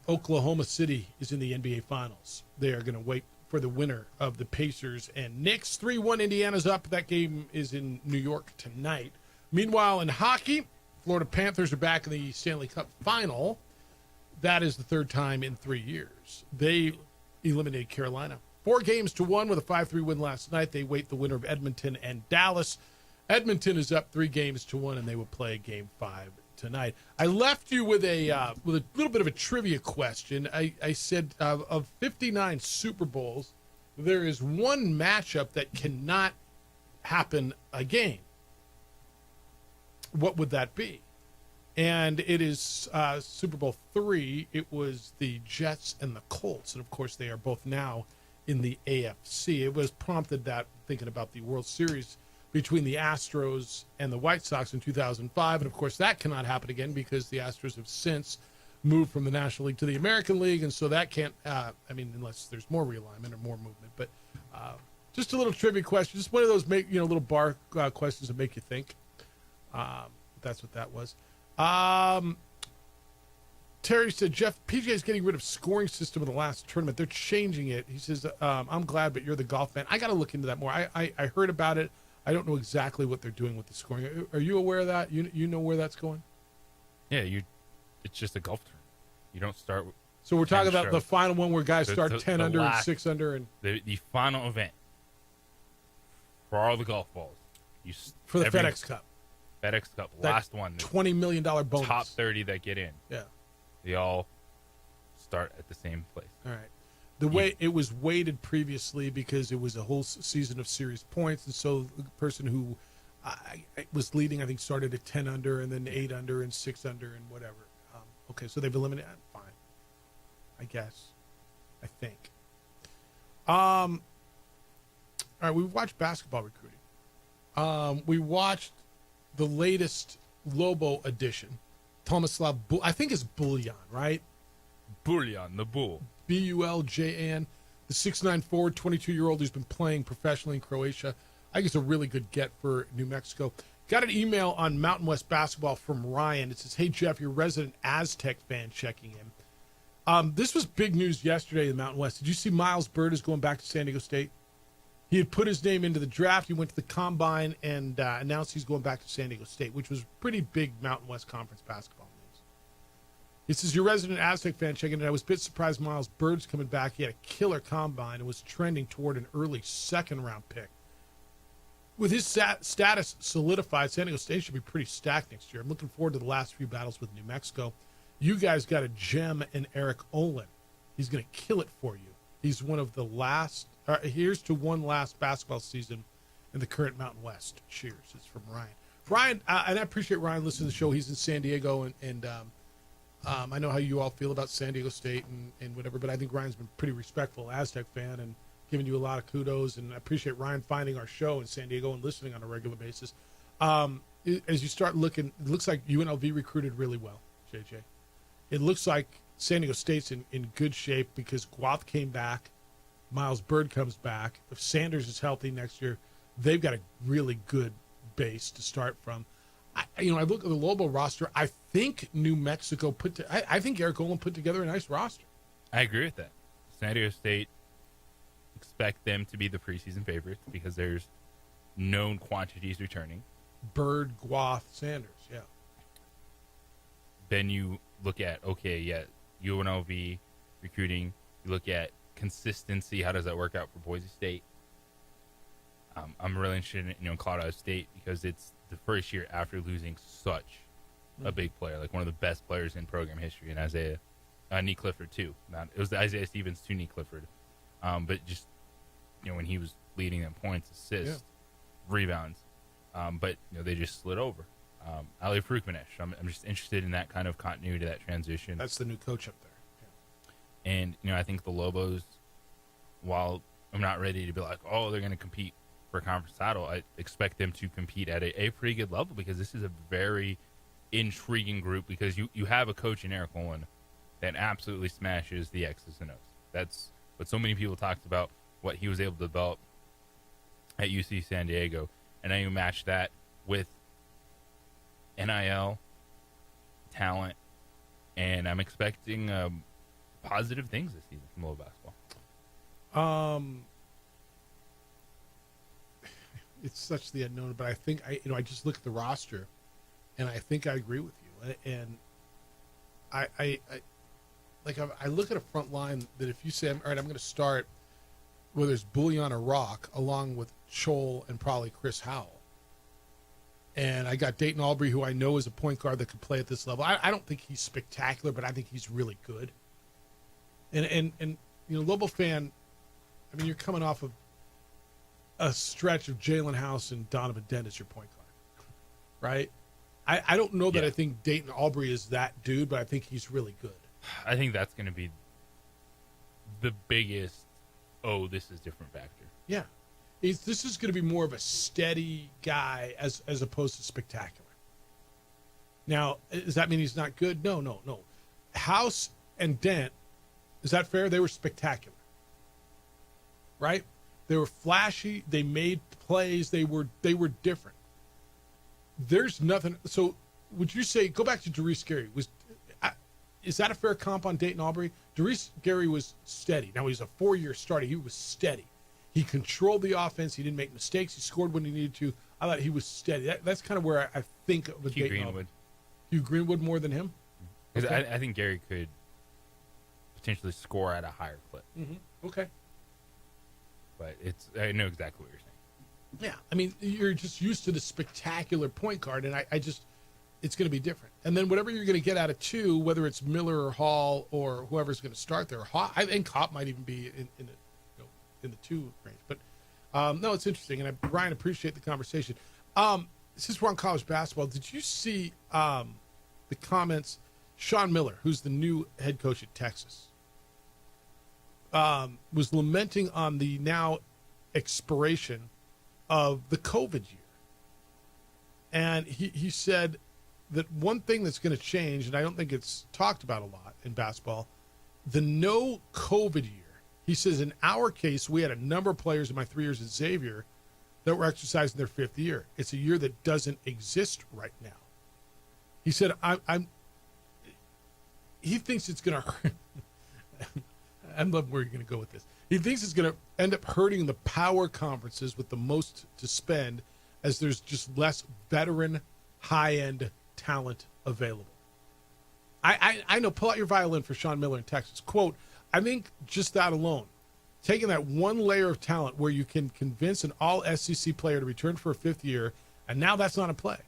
Oklahoma City is in the NBA Finals. They are going to wait for the winner of the Pacers and Knicks. 3-1 Indiana's up. That game is in New York tonight. Meanwhile, in hockey, Florida Panthers are back in the Stanley Cup Final. That is the third time in 3 years. They eliminated Carolina 4-1 with a 5-3 win last night. They wait the winner of Edmonton and Dallas. Edmonton is up 3-1, and they will play Game 5 tonight. I left you with a little bit of a trivia question. I said of 59 Super Bowls, there is one matchup that cannot happen again. What would that be? And it is Super Bowl III. It was the Jets and the Colts. And, of course, they are both now in the AFC. It was prompted that thinking about the World Series between the Astros and the White Sox in 2005. And, of course, that cannot happen again because the Astros have since moved from the National League to the American League. And so that can't, unless there's more realignment or more movement. But just a little trivia question. Just one of those little bar questions that make you think. That's what that was. Terry said, Jeff, PGA is getting rid of scoring system in the last tournament. They're changing it. He says, I'm glad, but you're the golf fan. I got to look into that more. I heard about it. I don't know exactly what they're doing with the scoring. Are you aware of that? You know where that's going? Yeah, it's just a golf tournament. You don't start with So we're talking about the final one where guys start 10 under and 6 under. And the final event for all the golf balls. For the FedEx Cup. FedEx Cup, That last one. $20 million bonus. Top 30 that get in. Yeah. They all start at the same place. All right. The way it was weighted previously because it was a whole season of series points, and so the person who was leading, I think, started at 10 under and then 8 under and 6 under and whatever. Okay, so they've eliminated. Fine. I guess. I think. All right, we watched basketball recruiting. We watched the latest Lobo edition. Tomislav, I think it's Buljan, right? Buljan, the Bull. Buljan, the 6'9" forward, 22-year-old who's been playing professionally in Croatia. I think it's a really good get for New Mexico. Got an email on Mountain West Basketball from Ryan. It says, hey, Jeff, your resident Aztec fan checking in. This was big news yesterday in Mountain West. Did you see Miles Byrd is going back to San Diego State? He had put his name into the draft. He went to the Combine and announced he's going back to San Diego State, which was pretty big Mountain West Conference basketball news. He says, your resident Aztec fan checking in. I was a bit surprised Miles Byrd's coming back. He had a killer Combine and was trending toward an early second-round pick. With his status solidified, San Diego State should be pretty stacked next year. I'm looking forward to the last few battles with New Mexico. You guys got a gem in Eric Olin. He's going to kill it for you. He's one of the last. Here's to one last basketball season in the current Mountain West. Cheers. It's from Ryan. Ryan, and I appreciate Ryan listening to the show. He's in San Diego, and I know how you all feel about San Diego State and whatever, but I think Ryan's been pretty respectful Aztec fan and giving you a lot of kudos, and I appreciate Ryan finding our show in San Diego and listening on a regular basis. As you start looking, it looks like UNLV recruited really well, JJ. It looks like San Diego State's in good shape because Guath came back, Miles Byrd comes back. If Sanders is healthy next year, they've got a really good base to start from. I look at the Lobo roster. I think New Mexico I think Eric Olin put together a nice roster. I agree with that. San Diego State expect them to be the preseason favorites because there's known quantities returning. Bird, Guath, Sanders, yeah. Then you look at, UNLV recruiting. You look at consistency. How does that work out for Boise State? I'm really interested in Colorado State because it's the first year after losing such a big player, like one of the best players in program history, and Isaiah Nee Clifford too. It was the Isaiah Stevens to Nee Clifford, but just when he was leading them points, assists, rebounds, but they just slid over. Ali Frukmanesh. I'm just interested in that kind of continuity, that transition. That's the new coach up there. Yeah. And I think the Lobos, while I'm not ready to be like, oh, they're going to compete for a conference title, I expect them to compete at a pretty good level because this is a very intriguing group because you have a coach in Eric Olin that absolutely smashes the X's and O's. That's what so many people talked about, what he was able to develop at UC San Diego. And then you match that with NIL, talent, and I'm expecting positive things this season from Lobo basketball. It's such the unknown, but I think I just look at the roster, and I think I agree with you. And I look at a front line that if you say, all right, I'm going to start whether it's Bullion or Rock, along with Chol and probably Chris Howell. And I got Dayton Albury, who I know is a point guard that could play at this level. I don't think he's spectacular, but I think he's really good. And Lobo fan, I mean, you're coming off of a stretch of Jalen House and Donovan Dent as your point guard, right? I don't know that I think Dayton Albury is that dude, but I think he's really good. I think that's going to be the biggest, this is different factor. Yeah. This is going to be more of a steady guy as opposed to spectacular. Now, does that mean he's not good? No. House and Dent, is that fair? They were spectacular, right? They were flashy. They made plays. They were different. There's nothing. So would you say, go back to Darius Gary. Is that a fair comp on Dayton Albury? Darius Gary was steady. Now, he's a 4-year starter. He was steady. He controlled the offense. He didn't make mistakes. He scored when he needed to. I thought he was steady. That's kind of where I think of Hugh Greenwood. Hugh Greenwood more than him? Because I think Gary could potentially score at a higher clip. Mm-hmm. Okay. But I know exactly what you're saying. Yeah. I mean, you're just used to the spectacular point guard, and it's going to be different. And then whatever you're going to get out of two, whether it's Miller or Hall or whoever's going to start there, I think Hop might even be in the 2 range. But no, it's interesting, and Brian, appreciate the conversation. Since we're on college basketball, did you see the comments? Sean Miller, who's the new head coach at Texas, was lamenting on the now expiration of the COVID year. And he said that one thing that's going to change, and I don't think it's talked about a lot in basketball, the no COVID year. He says, in our case, we had a number of players in my 3 years at Xavier that were exercising their 5th year. It's a year that doesn't exist right now. He said, he thinks it's going to hurt. I love where you're going to go with this. He thinks it's going to end up hurting the power conferences with the most to spend, as there's just less veteran, high-end talent available. I know, pull out your violin for Sean Miller in Texas. Quote, I think just that alone, taking that one layer of talent where you can convince an all-SEC player to return for a 5th year, and now that's not a play.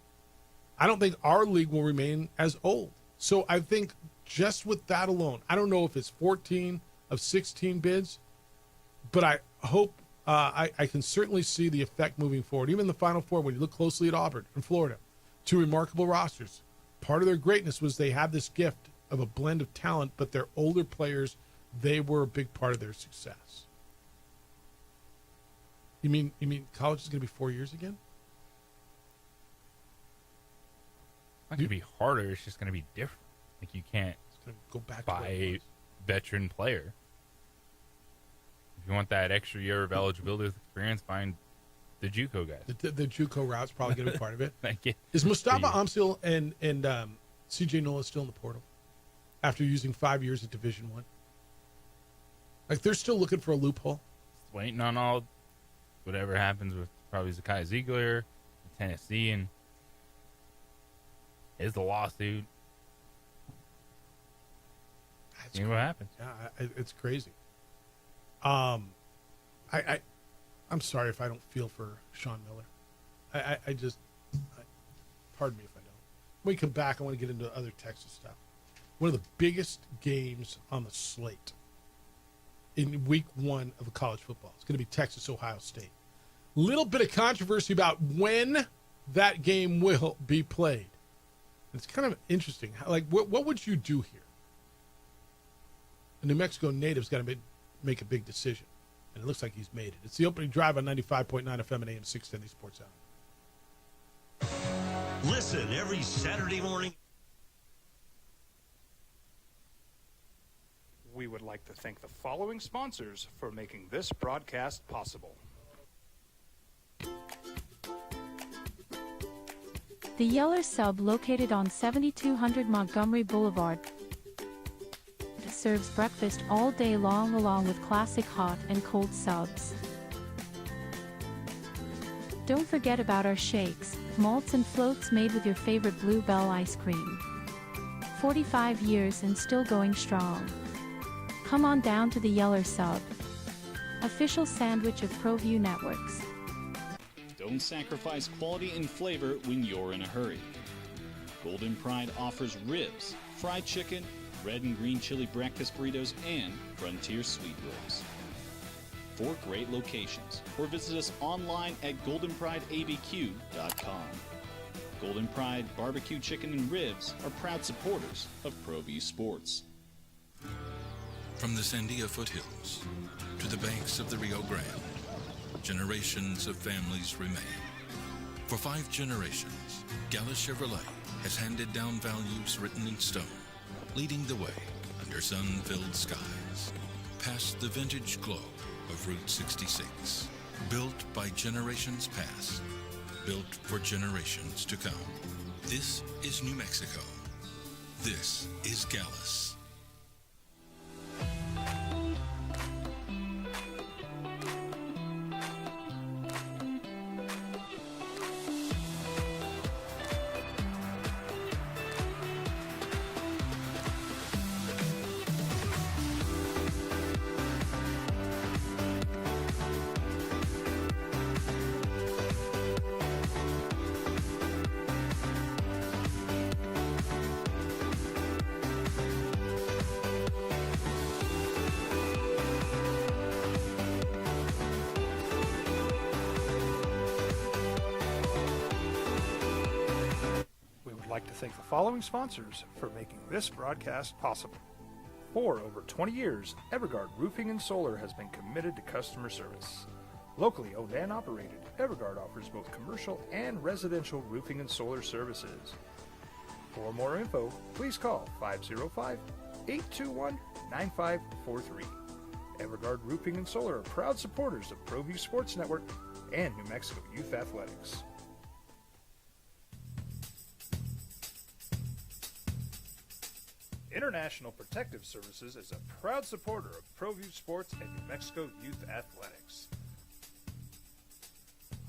I don't think our league will remain as old. So I think just with that alone, I don't know if it's 14 of 16 bids, but I hope I can certainly see the effect moving forward. Even the Final Four, when you look closely at Auburn and Florida, 2 remarkable rosters. Part of their greatness was they had this gift of a blend of talent, but their older players, they were a big part of their success. You mean college is going to be 4 years again? It's not going to be harder. It's just going to be different. Like, you can't go back buy a veteran player. If you want that extra year of eligibility with experience, find the JUCO guys. The JUCO route's probably going to be part of it. Thank you. Is Mustafa Amsil and CJ Nola still in the portal after using 5 years at Division I? Like, they're still looking for a loophole. waiting on all whatever happens with probably Zakai Ziegler, Tennessee, and the lawsuit. See what happens. Yeah, it's crazy. I'm sorry if I don't feel for Sean Miller. Pardon me if I don't. When we come back, I want to get into other Texas stuff. One of the biggest games on the slate in week 1 of college football. It's going to be Texas-Ohio State. Little bit of controversy about when that game will be played. It's kind of interesting. Like, what would you do here? A New Mexico native's got to make a big decision, and it looks like he's made it. It's the opening drive on 95.9 FM and AM 610 Sports Hour. Listen every Saturday morning. We would like to thank the following sponsors for making this broadcast possible. The Yeller Sub, located on 7200 Montgomery Boulevard, serves breakfast all day long along with classic hot and cold subs. Don't forget about our shakes, malts and floats made with your favorite Blue Bell ice cream. 45 years and still going strong. Come on down to the Yeller Sub, official sandwich of ProView Networks. Don't sacrifice quality and flavor when you're in a hurry. Golden Pride offers ribs, fried chicken, red and green chili breakfast burritos, and Frontier sweet rolls. 4 great locations, or visit us online at goldenprideabq.com. Golden Pride Barbecue Chicken and Ribs are proud supporters of ProView Sports. From the Sandia foothills to the banks of the Rio Grande, generations of families remain. For 5 generations, Gala Chevrolet has handed down values written in stone, leading the way under sun-filled skies, past the vintage glow of Route 66. Built by generations past, built for generations to come. This is New Mexico. This is Gallus. Like to thank the following sponsors for making this broadcast possible. For over 20 years, Evergard Roofing and Solar has been committed to customer service. Locally owned and operated, Evergard offers both commercial and residential roofing and solar services. For more info, please call 505-821-9543. Evergard Roofing and Solar are proud supporters of ProView Sports Network and New Mexico Youth Athletics. International Protective Services is a proud supporter of ProView Sports and New Mexico Youth Athletics.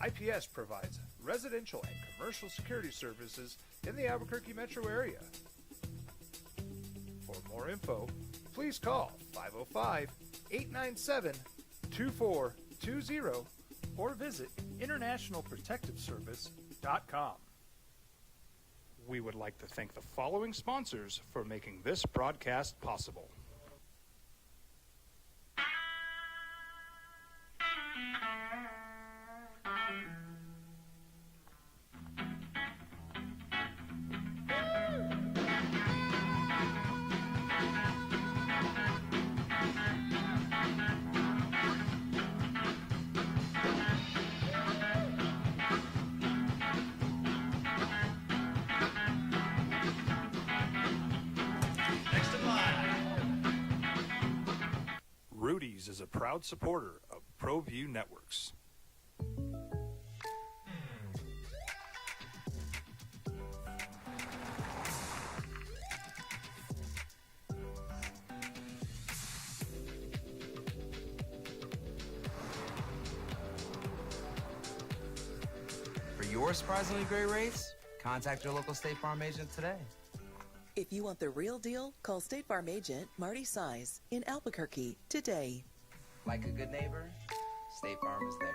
IPS provides residential and commercial security services in the Albuquerque metro area. For more info, please call 505-897-2420 or visit internationalprotectiveservice.com. We would like to thank the following sponsors for making this broadcast possible. Rudy's is a proud supporter of ProView Networks. your surprisingly great race? Contact your local State Farm agent today. If you want the real deal, call State Farm agent Marty Size in Albuquerque today. Like a good neighbor, State Farm is there.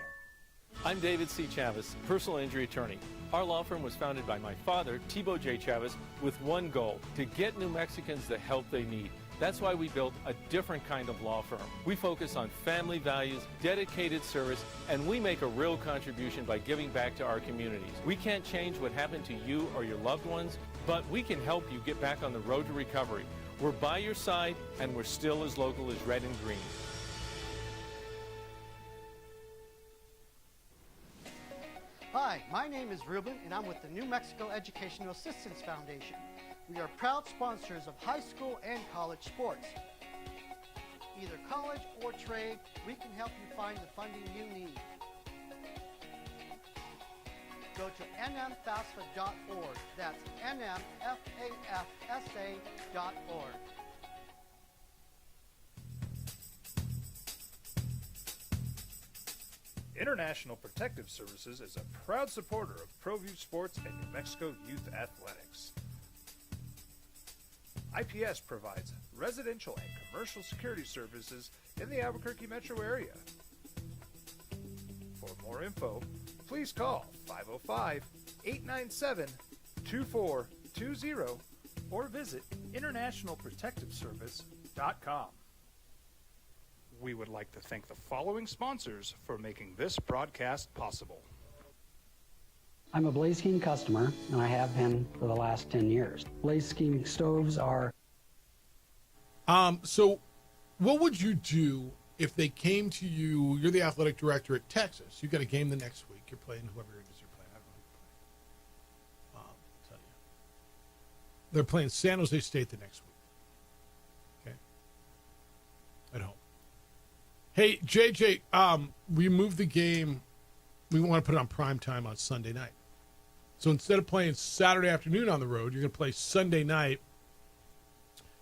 I'm David C. Chavis, personal injury attorney. Our law firm was founded by my father, Thibaut J. Chavis, with one goal, to get New Mexicans the help they need. That's why we built a different kind of law firm. We focus on family values, dedicated service, and we make a real contribution by giving back to our communities. We can't change what happened to you or your loved ones, but we can help you get back on the road to recovery. We're by your side, and we're still as local as red and green. Hi, my name is Ruben, and I'm with the New Mexico Educational Assistance Foundation. We are proud sponsors of high school and college sports. Either college or trade, we can help you find the funding you need. Go to nmfafsa.org. That's nmfafsa.org. International Protective Services is a proud supporter of ProView Sports and New Mexico Youth Athletics. IPS provides residential and commercial security services in the Albuquerque metro area. For more info, please call 505-897-2420 or visit internationalprotectiveservice.com. We would like to thank the following sponsors for making this broadcast possible. I'm a Blaze King customer, and I have been for the last 10 years. Blaze King stoves are... So what would you do if they came to you, you're the athletic director at Texas, you got a game the next week, you're playing whoever it is you're playing, I don't know who you're playing. I'll tell you. They're playing San Jose State the next week. Okay? At home. Hey, JJ, we moved the game. We want to put it on prime time on Sunday night. So instead of playing Saturday afternoon on the road, you're going to play Sunday night.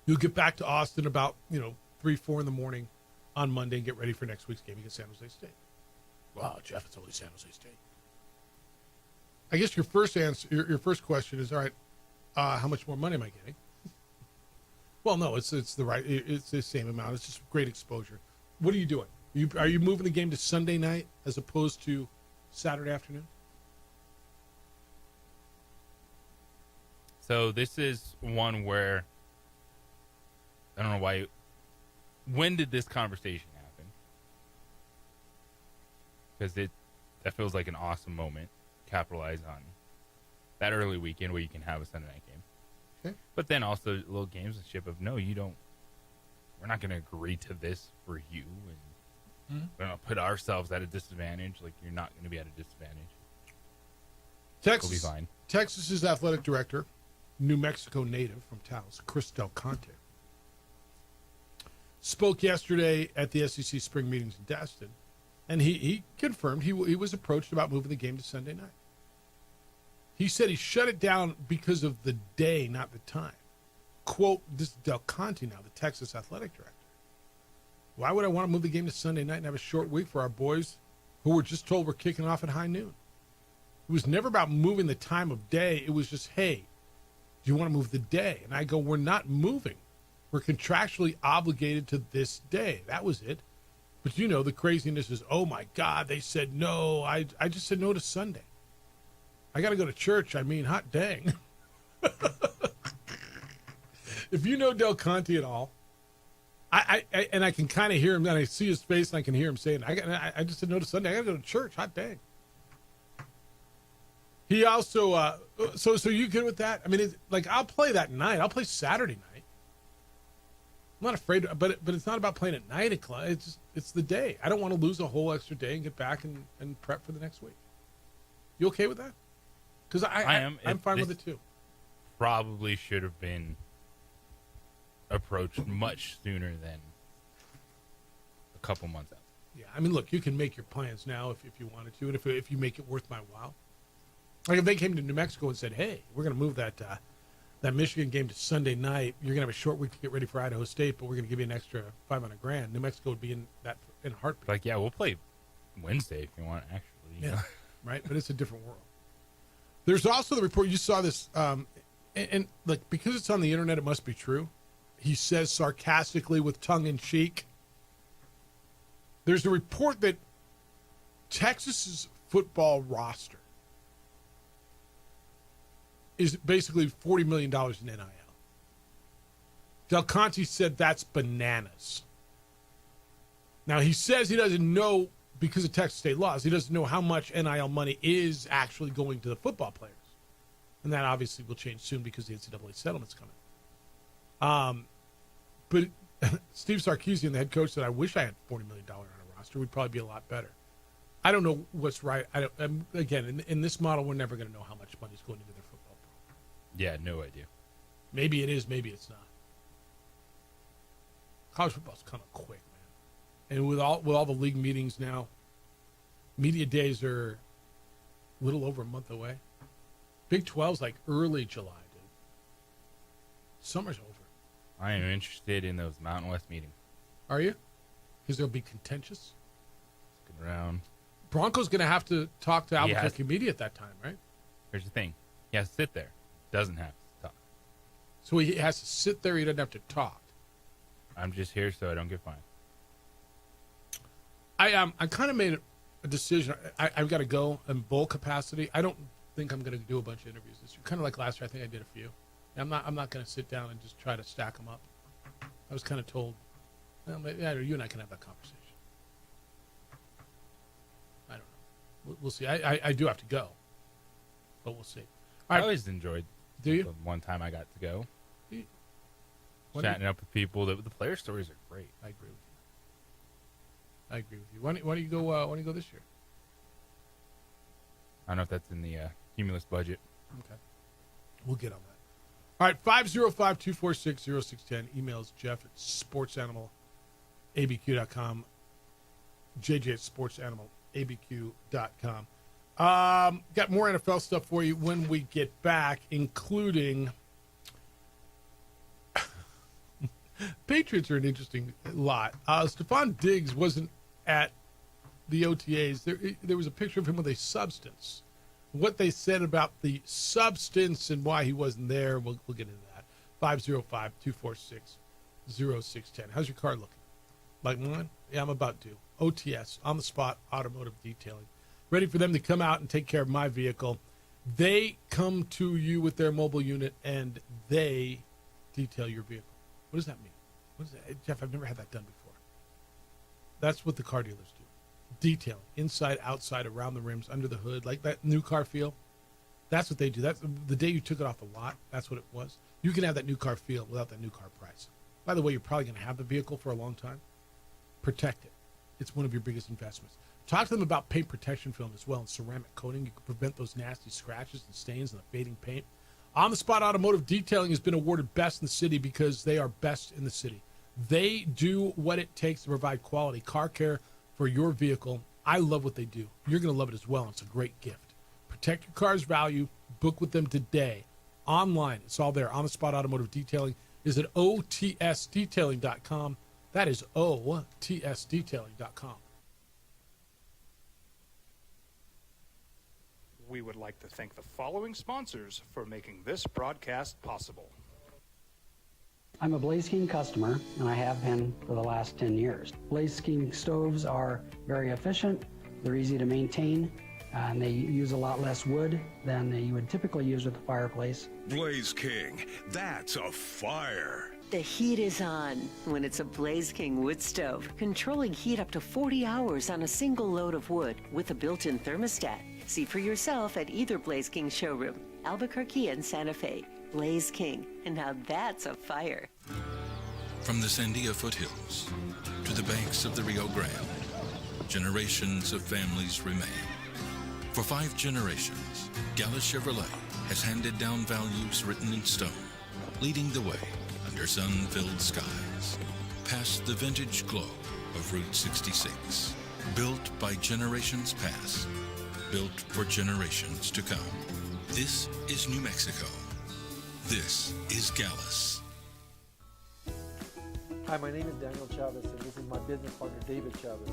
You'll get back to Austin about, 3, 4 in the morning on Monday and get ready for next week's game against San Jose State. Wow, Jeff, it's only San Jose State. I guess your first answer, your first question is, all right, how much more money am I getting? Well, no, it's the same amount. It's just great exposure. What are you doing? Are you moving the game to Sunday night as opposed to Saturday afternoon? So this is one where I don't know why. When did this conversation happen? Because that feels like an awesome moment. Capitalize on that early weekend where you can have a Sunday night game. Okay. But then also a little gamesmanship of no, you don't. We're not going to agree to this for you, and we're going to put ourselves at a disadvantage. Like you're not going to be at a disadvantage. Texas, we'll be fine. Texas's athletic director, New Mexico native from Taos, Chris Del Conte, spoke yesterday at the SEC spring meetings in Destin, and he confirmed he was approached about moving the game to Sunday night. He said he shut it down because of the day, not the time. Quote, this is Del Conte now, the Texas athletic director. Why would I want to move the game to Sunday night and have a short week for our boys who were just told we're kicking off at high noon? It was never about moving the time of day. It was just, hey, do you want to move the day? And I go, we're not moving. We're contractually obligated to this day. That was it. But the craziness is, oh my God, they said no. I just said no to Sunday. I got to go to church. I mean, hot dang. If you know Del Conte at all, I can kind of hear him, and I see his face, and I can hear him saying, I just said no to Sunday. I got to go to church. Hot dang. He also, so you good with that? I mean, I'll play that night. I'll play Saturday night. I'm not afraid, but it's not about playing at night. It's the day. I don't want to lose a whole extra day and get back and prep for the next week. You okay with that? Because I'm fine with it too. Probably should have been approached much sooner than a couple months out. Yeah, I mean, look, you can make your plans now if you wanted to, and if you make it worth my while. Like if they came to New Mexico and said, "Hey, we're going to move that Michigan game to Sunday night. You're going to have a short week to get ready for Idaho State, but we're going to give you an extra $500,000." New Mexico would be in a heartbeat. Like, yeah, we'll play Wednesday if you want. Actually, yeah, right. But it's a different world. There's also the report, you saw this, and like, because it's on the internet, it must be true. He says sarcastically with tongue in cheek. There's a report that Texas's football roster is basically $40 million in NIL. Del Conte said that's bananas. Now, he says he doesn't know, because of Texas state laws, he doesn't know how much NIL money is actually going to the football players. And that obviously will change soon because the NCAA settlement's coming. But Steve Sarkisian, the head coach, said, I wish I had $40 million on a roster. We'd probably be a lot better. I don't know what's right. Again, in this model, we're never going to know how much money is going into their football program. Yeah, no idea. Maybe it is, maybe it's not. College football's coming quick, man. And with all the league meetings now, media days are a little over a month away. Big 12's like early July, dude. Summer's over. I am interested in those Mountain West meetings. Are you? Because they'll be contentious. Looking around. Bronco's going to have to talk to Albuquerque media at that time, right? Here's the thing. He has to sit there. Doesn't have to talk. So he has to sit there. He doesn't have to talk. I'm just here so I don't get fined. I kind of made a decision. I've got to go in bowl capacity. I don't think I'm going to do a bunch of interviews this year. Kind of like last year, I think I did a few. I'm not going to sit down and just try to stack them up. I was kind of told, well, maybe, you and I can have that conversation. I don't know. We'll see. I do have to go, but we'll see. I always enjoyed. Do you? The one time I got to go, What chatting up with people. The player stories are great. I agree with you. Why don't you go? Why don't you go this year? I don't know if that's in the Cumulus budget. Okay, we'll get on that. All right, 505-246-0610. Emails Jeff at sportsanimalabq.com. JJ at sportsanimalabq.com. Got more NFL stuff for you when we get back, including Patriots are an interesting lot. Stephon Diggs wasn't at the OTAs. There was a picture of him with a substance. What they said about the substance and why he wasn't there, we'll get into that. 505-246-0610. How's your car looking? Like mine? Yeah, I'm about due. OTS, On the Spot Automotive Detailing. Ready for them to come out and take care of my vehicle. They come to you with their mobile unit and they detail your vehicle. What does that mean? What is that? Jeff, I've never had that done before. That's what the car dealers do. Detailing, inside, outside, around the rims, under the hood, like that new car feel. That's what they do. That's the day you took it off the lot. That's what it was. You can have that new car feel without that new car price. By the way, you're probably going to have the vehicle for a long time. Protect it. It's one of your biggest investments. Talk to them about paint protection film as well and ceramic coating. You can prevent those nasty scratches and stains and the fading paint. On the Spot Automotive Detailing has been awarded best in the city because they are best in the city. They do what it takes to provide quality car care for your vehicle. I love what they do. You're going to love it as well. It's a great gift. Protect your car's value. Book with them today. Online, it's all there. On the Spot Automotive Detailing is at otsdetailing.com. That is otsdetailing.com. We would like to thank the following sponsors for making this broadcast possible. I'm a Blaze King customer, and I have been for the last 10 years. Blaze King stoves are very efficient, they're easy to maintain, and they use a lot less wood than you would typically use with a fireplace. Blaze King, that's a fire. The heat is on when it's a Blaze King wood stove, controlling heat up to 40 hours on a single load of wood with a built-in thermostat. See for yourself at either Blaze King showroom, Albuquerque and Santa Fe. Blaze King, and now that's a fire. From the Sandia foothills to the banks of the Rio Grande, generations of families remain. For 5 generations, Gallus Chevrolet has handed down values written in stone, leading the way under sun-filled skies, past the vintage glow of Route 66. Built by generations past, built for generations to come. This is New Mexico. This is Gallus. Hi, my name is Daniel Chavez, and this is my business partner, David Chavez.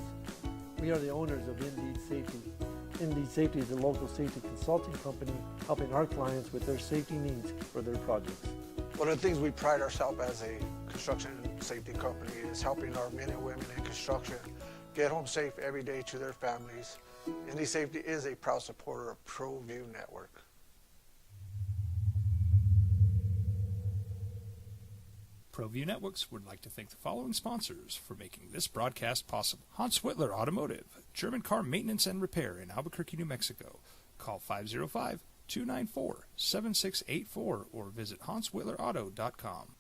We are the owners of Indeed Safety. Indy Safety is a local safety consulting company helping our clients with their safety needs for their projects. One of the things we pride ourselves as a construction safety company is helping our men and women in construction get home safe every day to their families. Indy Safety is a proud supporter of ProView Network. ProView Networks would like to thank the following sponsors for making this broadcast possible. Hans Whitler Automotive, German car maintenance and repair in Albuquerque, New Mexico. Call 505-294-7684 or visit HansWhitlerAuto.com.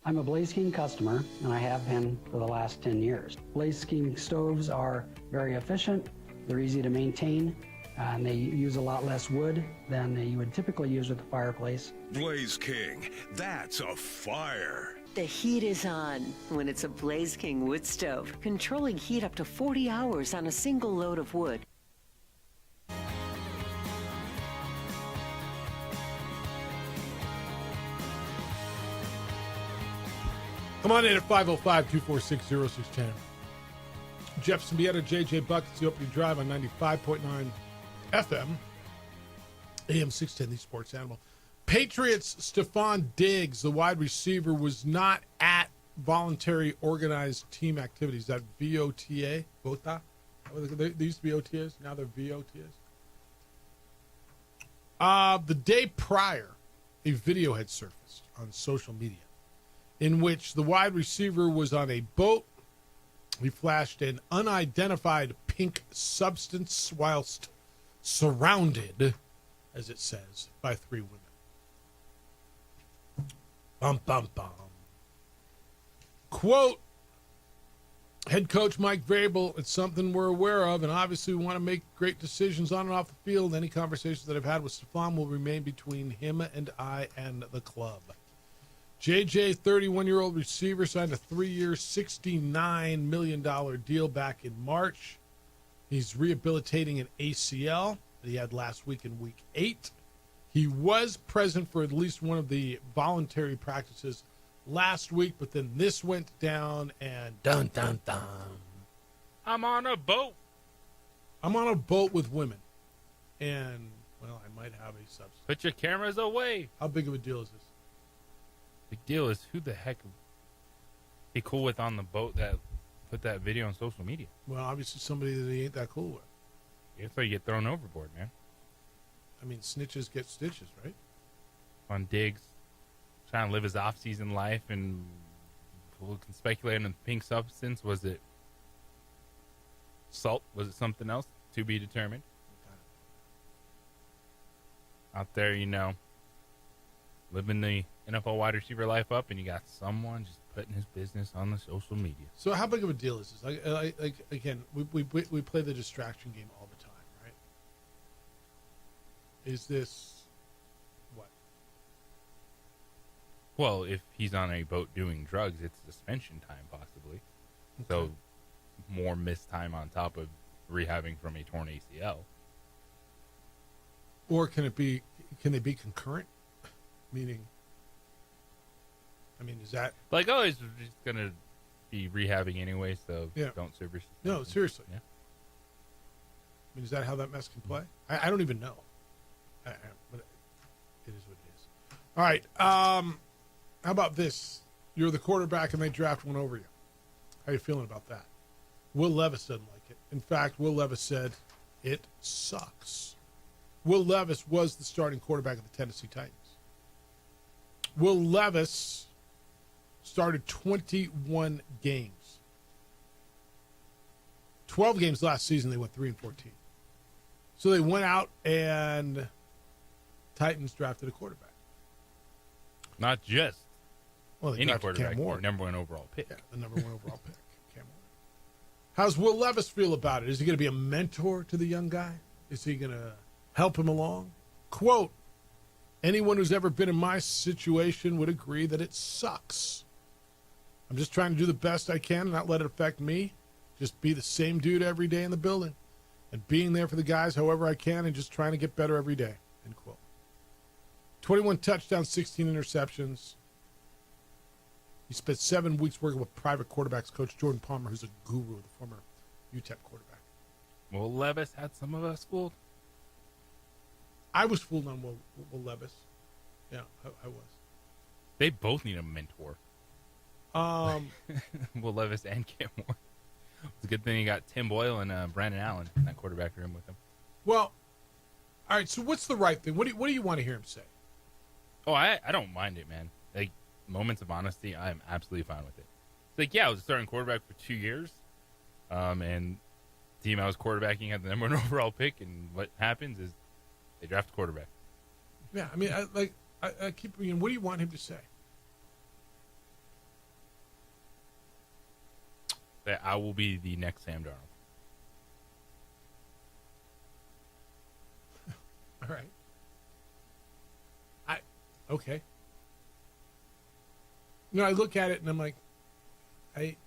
I'm a Blaze King customer, and I have been for the last 10 years. Blaze King stoves are very efficient, they're easy to maintain, and they use a lot less wood than you would typically use with a fireplace. Blaze King, that's a fire. The heat is on when it's a Blaze King wood stove, controlling heat up to 40 hours on a single load of wood. Come on in at 505-246-0610. Jefferson Beata, JJ Buckets, the opening drive on 95.9 FM, AM 610, the sports animal. Patriots' Stephon Diggs, the wide receiver, was not at voluntary organized team activities. That VOTA? VOTA? They used to be OTAs, now they're VOTAs. The day prior, a video had surfaced on social media in which the wide receiver was on a boat. He flashed an unidentified pink substance whilst surrounded, as it says, by 3 women. Bum, bum, bum. Quote, head coach Mike Vrabel, it's something we're aware of, and obviously we want to make great decisions on and off the field. Any conversations that I've had with Stephon will remain between him and I and the club. JJ, 31-year-old receiver, signed a 3-year, $69 million deal back in March. He's rehabilitating an ACL that he had last week in Week 8. He was present for at least one of the voluntary practices last week, but then this went down and dun, dun, dun. I'm on a boat. I'm on a boat with women. And, well, I might have a substance. Put your cameras away. How big of a deal is this? Big deal is who the heck be cool with on the boat that put that video on social media? Well, obviously somebody that he ain't that cool with. That's why you get thrown overboard, man. I mean, snitches get stitches, right? On Diggs, trying to live his off-season life, and people can speculate on the pink substance. Was it salt? Was it something else? To be determined. Out there, you know, living the NFL wide receiver life up, and you got someone just putting his business on the social media. So how big of a deal is this? Like again, we play the distraction game all the time, right? Is this what? Well, if he's on a boat doing drugs, it's suspension time possibly. Okay. So more missed time on top of rehabbing from a torn ACL. Or can they be concurrent? Meaning, I mean, is that like, oh, he's just gonna be rehabbing anyway, so yeah. Don't serve your suspension. No, seriously. Yeah. I mean, is that how that mess can play? I don't even know. But it is what it is. All right. How about this? You're the quarterback, and they draft one over you. How are you feeling about that? Will Levis doesn't like it. In fact, Will Levis said it sucks. Will Levis was the starting quarterback of the Tennessee Titans. Will Levis started 21 games. 12 games last season, they went 3-14. So they went out and Titans drafted a quarterback. Not just any quarterback, the number 1 overall pick. Yeah, the number 1 overall pick, Cam Ward. How's Will Levis feel about it? Is he going to be a mentor to the young guy? Is he going to help him along? Quote, anyone who's ever been in my situation would agree that it sucks. I'm just trying to do the best I can and not let it affect me. Just be the same dude every day in the building and being there for the guys however I can and just trying to get better every day, end quote. 21 touchdowns, 16 interceptions. He spent 7 weeks working with private quarterbacks coach Jordan Palmer, who's a guru, the former UTEP quarterback. Will Levis had some of us fooled? I was fooled on Will Levis. Yeah, I was. They both need a mentor. Will Levis and Cam Moore. It's a good thing you got Tim Boyle and Brandon Allen in that quarterback room with him. Well, all right, so what's the right thing? What do you want to hear him say? Oh, I don't mind it, man. Like, moments of honesty, I'm absolutely fine with it. It's like, yeah, I was a starting quarterback for 2 years, and the team I was quarterbacking had the number 1 overall pick, and what happens is they draft a quarterback. Yeah, I mean, I keep, what do you want him to say? That I will be the next Sam Darnold. All right. Okay. I look at it and I'm like, it's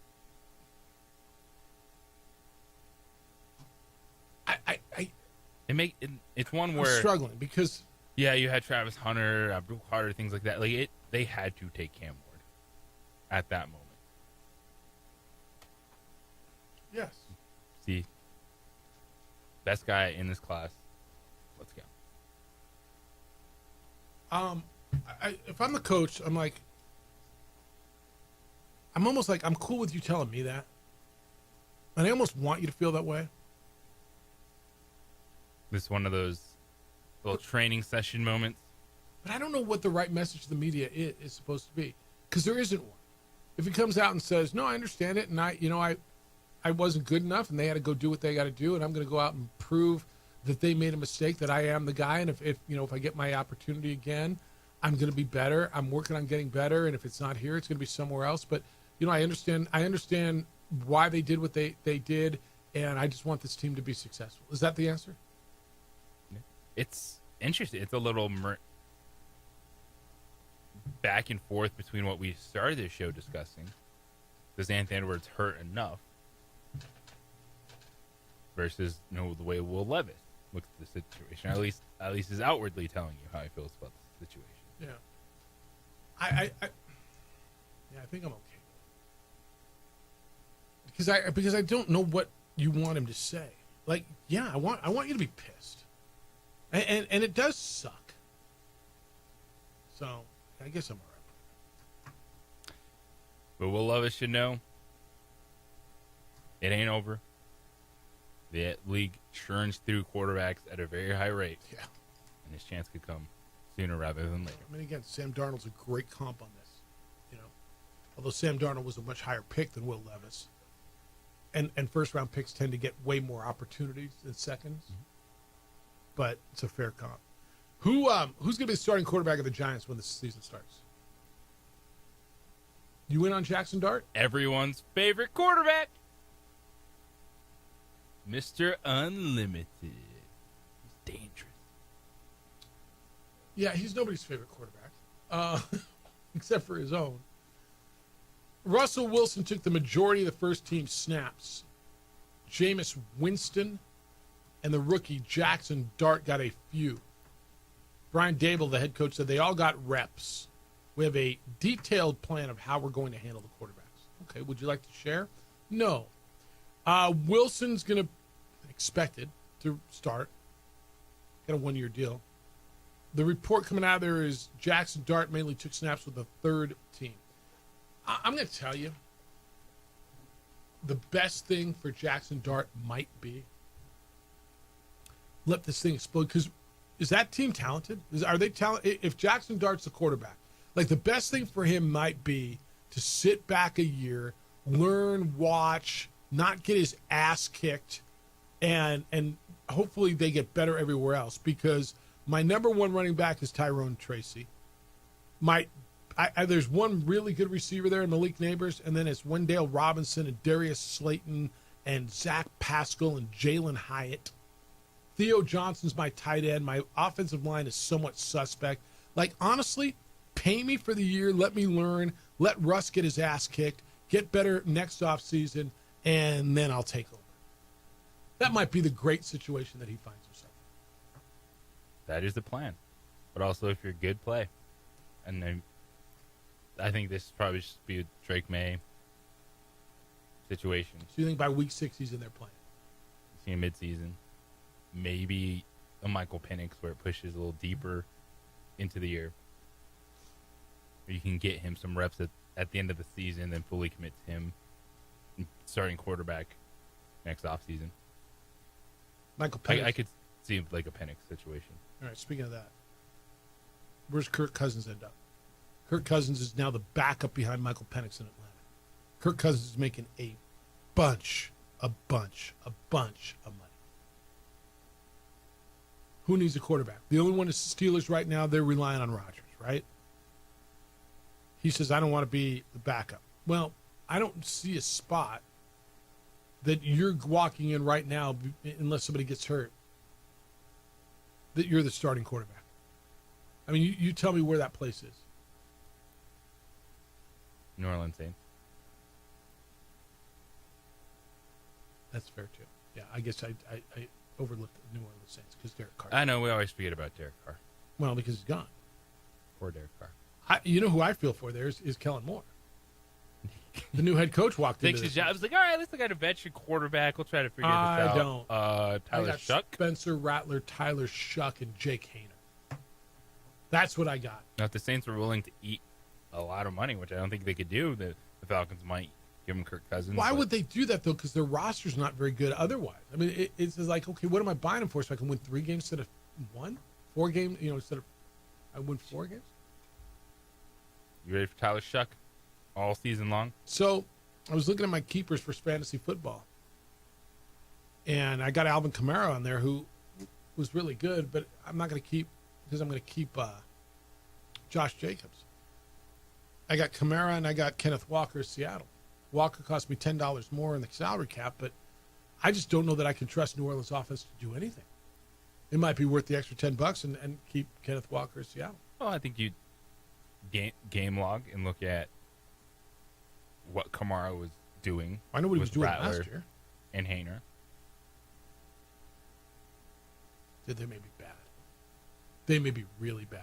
one where I'm struggling because yeah, you had Travis Hunter, Abdul Carter, things like that. Like they had to take Cam Ward at that moment. Yes. See, best guy in this class. Let's go. If I'm the coach, I'm almost like I'm cool with you telling me that, and I almost want you to feel that way. This is one of those little training session moments. But I don't know what the right message to the media is supposed to be, because there isn't one. If he comes out and says, "No, I understand it, and I wasn't good enough, and they had to go do what they got to do, and I'm going to go out and prove that they made a mistake, that I am the guy, and if I get my opportunity again, I'm going to be better. I'm working on getting better, and if it's not here, it's going to be somewhere else." But I understand why they did what they did, and I just want this team to be successful. Is that the answer? It's interesting. It's a little back and forth between what we started this show discussing. Does Anthony Edwards hurt enough? Versus the way Will Levis looks at the situation. At least is outwardly telling you how he feels about the situation. Yeah. I think I'm okay. Because I don't know what you want him to say. Like, yeah, I want you to be pissed. And it does suck. So, I guess I'm all right. But Will Levis should know it ain't over. The league churns through quarterbacks at a very high rate. Yeah. And his chance could come sooner rather than later. I mean, again, Sam Darnold's a great comp on this. Although Sam Darnold was a much higher pick than Will Levis. And first-round picks tend to get way more opportunities than seconds. Mm-hmm. But it's a fair comp. Who's going to be the starting quarterback of the Giants when the season starts? You in on Jackson Dart? Everyone's favorite quarterback. Mr. Unlimited. He's dangerous. Yeah, he's nobody's favorite quarterback, except for his own. Russell Wilson took the majority of the first-team snaps. Jameis Winston and the rookie Jackson Dart got a few. Brian Dable, the head coach, said they all got reps. We have a detailed plan of how we're going to handle the quarterbacks. Okay, would you like to share? No. Wilson's going to expected to start. Got a 1-year deal. The report coming out of there is Jackson Dart mainly took snaps with the third team. I'm going to tell you, the best thing for Jackson Dart might be let this thing explode. Because is that team talented? Are they talented? If Jackson Dart's the quarterback, like the best thing for him might be to sit back a year, learn, watch, not get his ass kicked, and hopefully they get better everywhere else. Because my number one running back is Tyrone Tracy. There's one really good receiver there in Malik Neighbors, and then it's Wendell Robinson and Darius Slayton and Zach Pascal and Jalen Hyatt. Theo Johnson's my tight end. My offensive line is somewhat suspect. Like, honestly, pay me for the year. Let me learn. Let Russ get his ass kicked. Get better next offseason, and then I'll take over. That might be the great situation that he finds himself in. That is the plan. But also, if you're good, play. And then I think this probably should be a Drake May situation. So you think by week 6 he's in there playing? See a midseason. Maybe a Michael Penix where it pushes a little deeper into the year. Or you can get him some reps at the end of the season, then fully commit to him starting quarterback next offseason. Michael Penix. I could see like a Penix situation. All right, speaking of that, where's Kirk Cousins end up? Kirk Cousins is now the backup behind Michael Penix in Atlanta. Kirk Cousins is making a bunch of money. Who needs a quarterback? The only one is the Steelers right now. They're relying on Rodgers, right? He says, I don't want to be the backup. Well, I don't see a spot that you're walking in right now, unless somebody gets hurt, that you're the starting quarterback. I mean, you tell me where that place is. New Orleans Saints. That's fair, too. Yeah, I guess I overlooked the New Orleans Saints because Derek Carr. I know, we always forget about Derek Carr. Well, because he's gone. Poor Derek Carr. You know who I feel for there is Kellen Moore. The new head coach walked into Takes this. his job. I was like, all right, let's look at a veteran quarterback. We'll try to figure this out. I don't. Tyler I got Shuck? Spencer Rattler, Tyler Shuck, and Jake Hayner. That's what I got. Now, if the Saints were willing to eat a lot of money, which I don't think they could do, the Falcons might give him Kirk Cousins. Why would they do that, though? Because their roster's not very good otherwise. I mean, it's like, okay, what am I buying him for so I can win 3 games instead of 1? 4 games, instead of I win 4 games? You ready for Tyler Shuck all season long? So I was looking at my keepers for fantasy football, and I got Alvin Kamara on there, who was really good, but I'm not going to keep because I'm going to keep Josh Jacobs. I got Kamara and I got Kenneth Walker of Seattle. Walker cost me $10 more in the salary cap, but I just don't know that I can trust New Orleans offense to do anything. It might be worth the extra $10 and keep Kenneth Walker of Seattle. Well, I think you game log and look at what Kamara was doing. I know what he was doing Rattler last year. And Hayner. They may be bad. They may be really bad.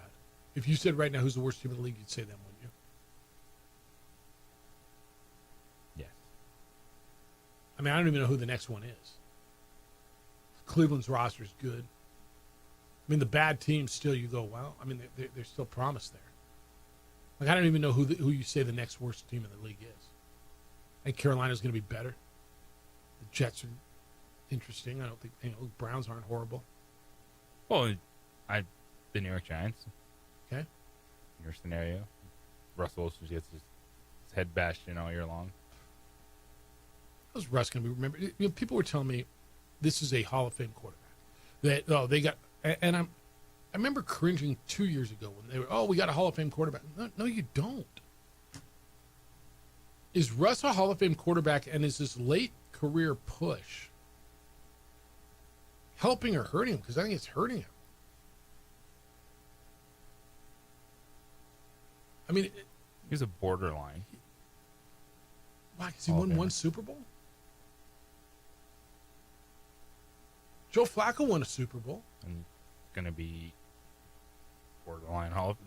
If you said right now who's the worst team in the league, you'd say them, wouldn't you? Yes. I mean, I don't even know who the next one is. Cleveland's roster is good. I mean, the bad teams still, you go, well, I mean, there's still promise there. Like, I don't even know who you say the next worst team in the league is. I think Carolina's going to be better. The Jets are interesting. I don't think Browns aren't horrible. Well, the New York Giants. Okay. Your scenario. Russell Wilson gets his head bashed in all year long. How's Russ going to be remembered? People were telling me this is a Hall of Fame quarterback. They got, and I remember cringing 2 years ago when they were, we got a Hall of Fame quarterback. No, you don't. Is Russ a Hall of Fame quarterback, and is this late career push helping or hurting him? Because I think it's hurting him. I mean, he's a borderline. Why? Because he won 1 Super Bowl? Joe Flacco won a Super Bowl. And going to be borderline Hall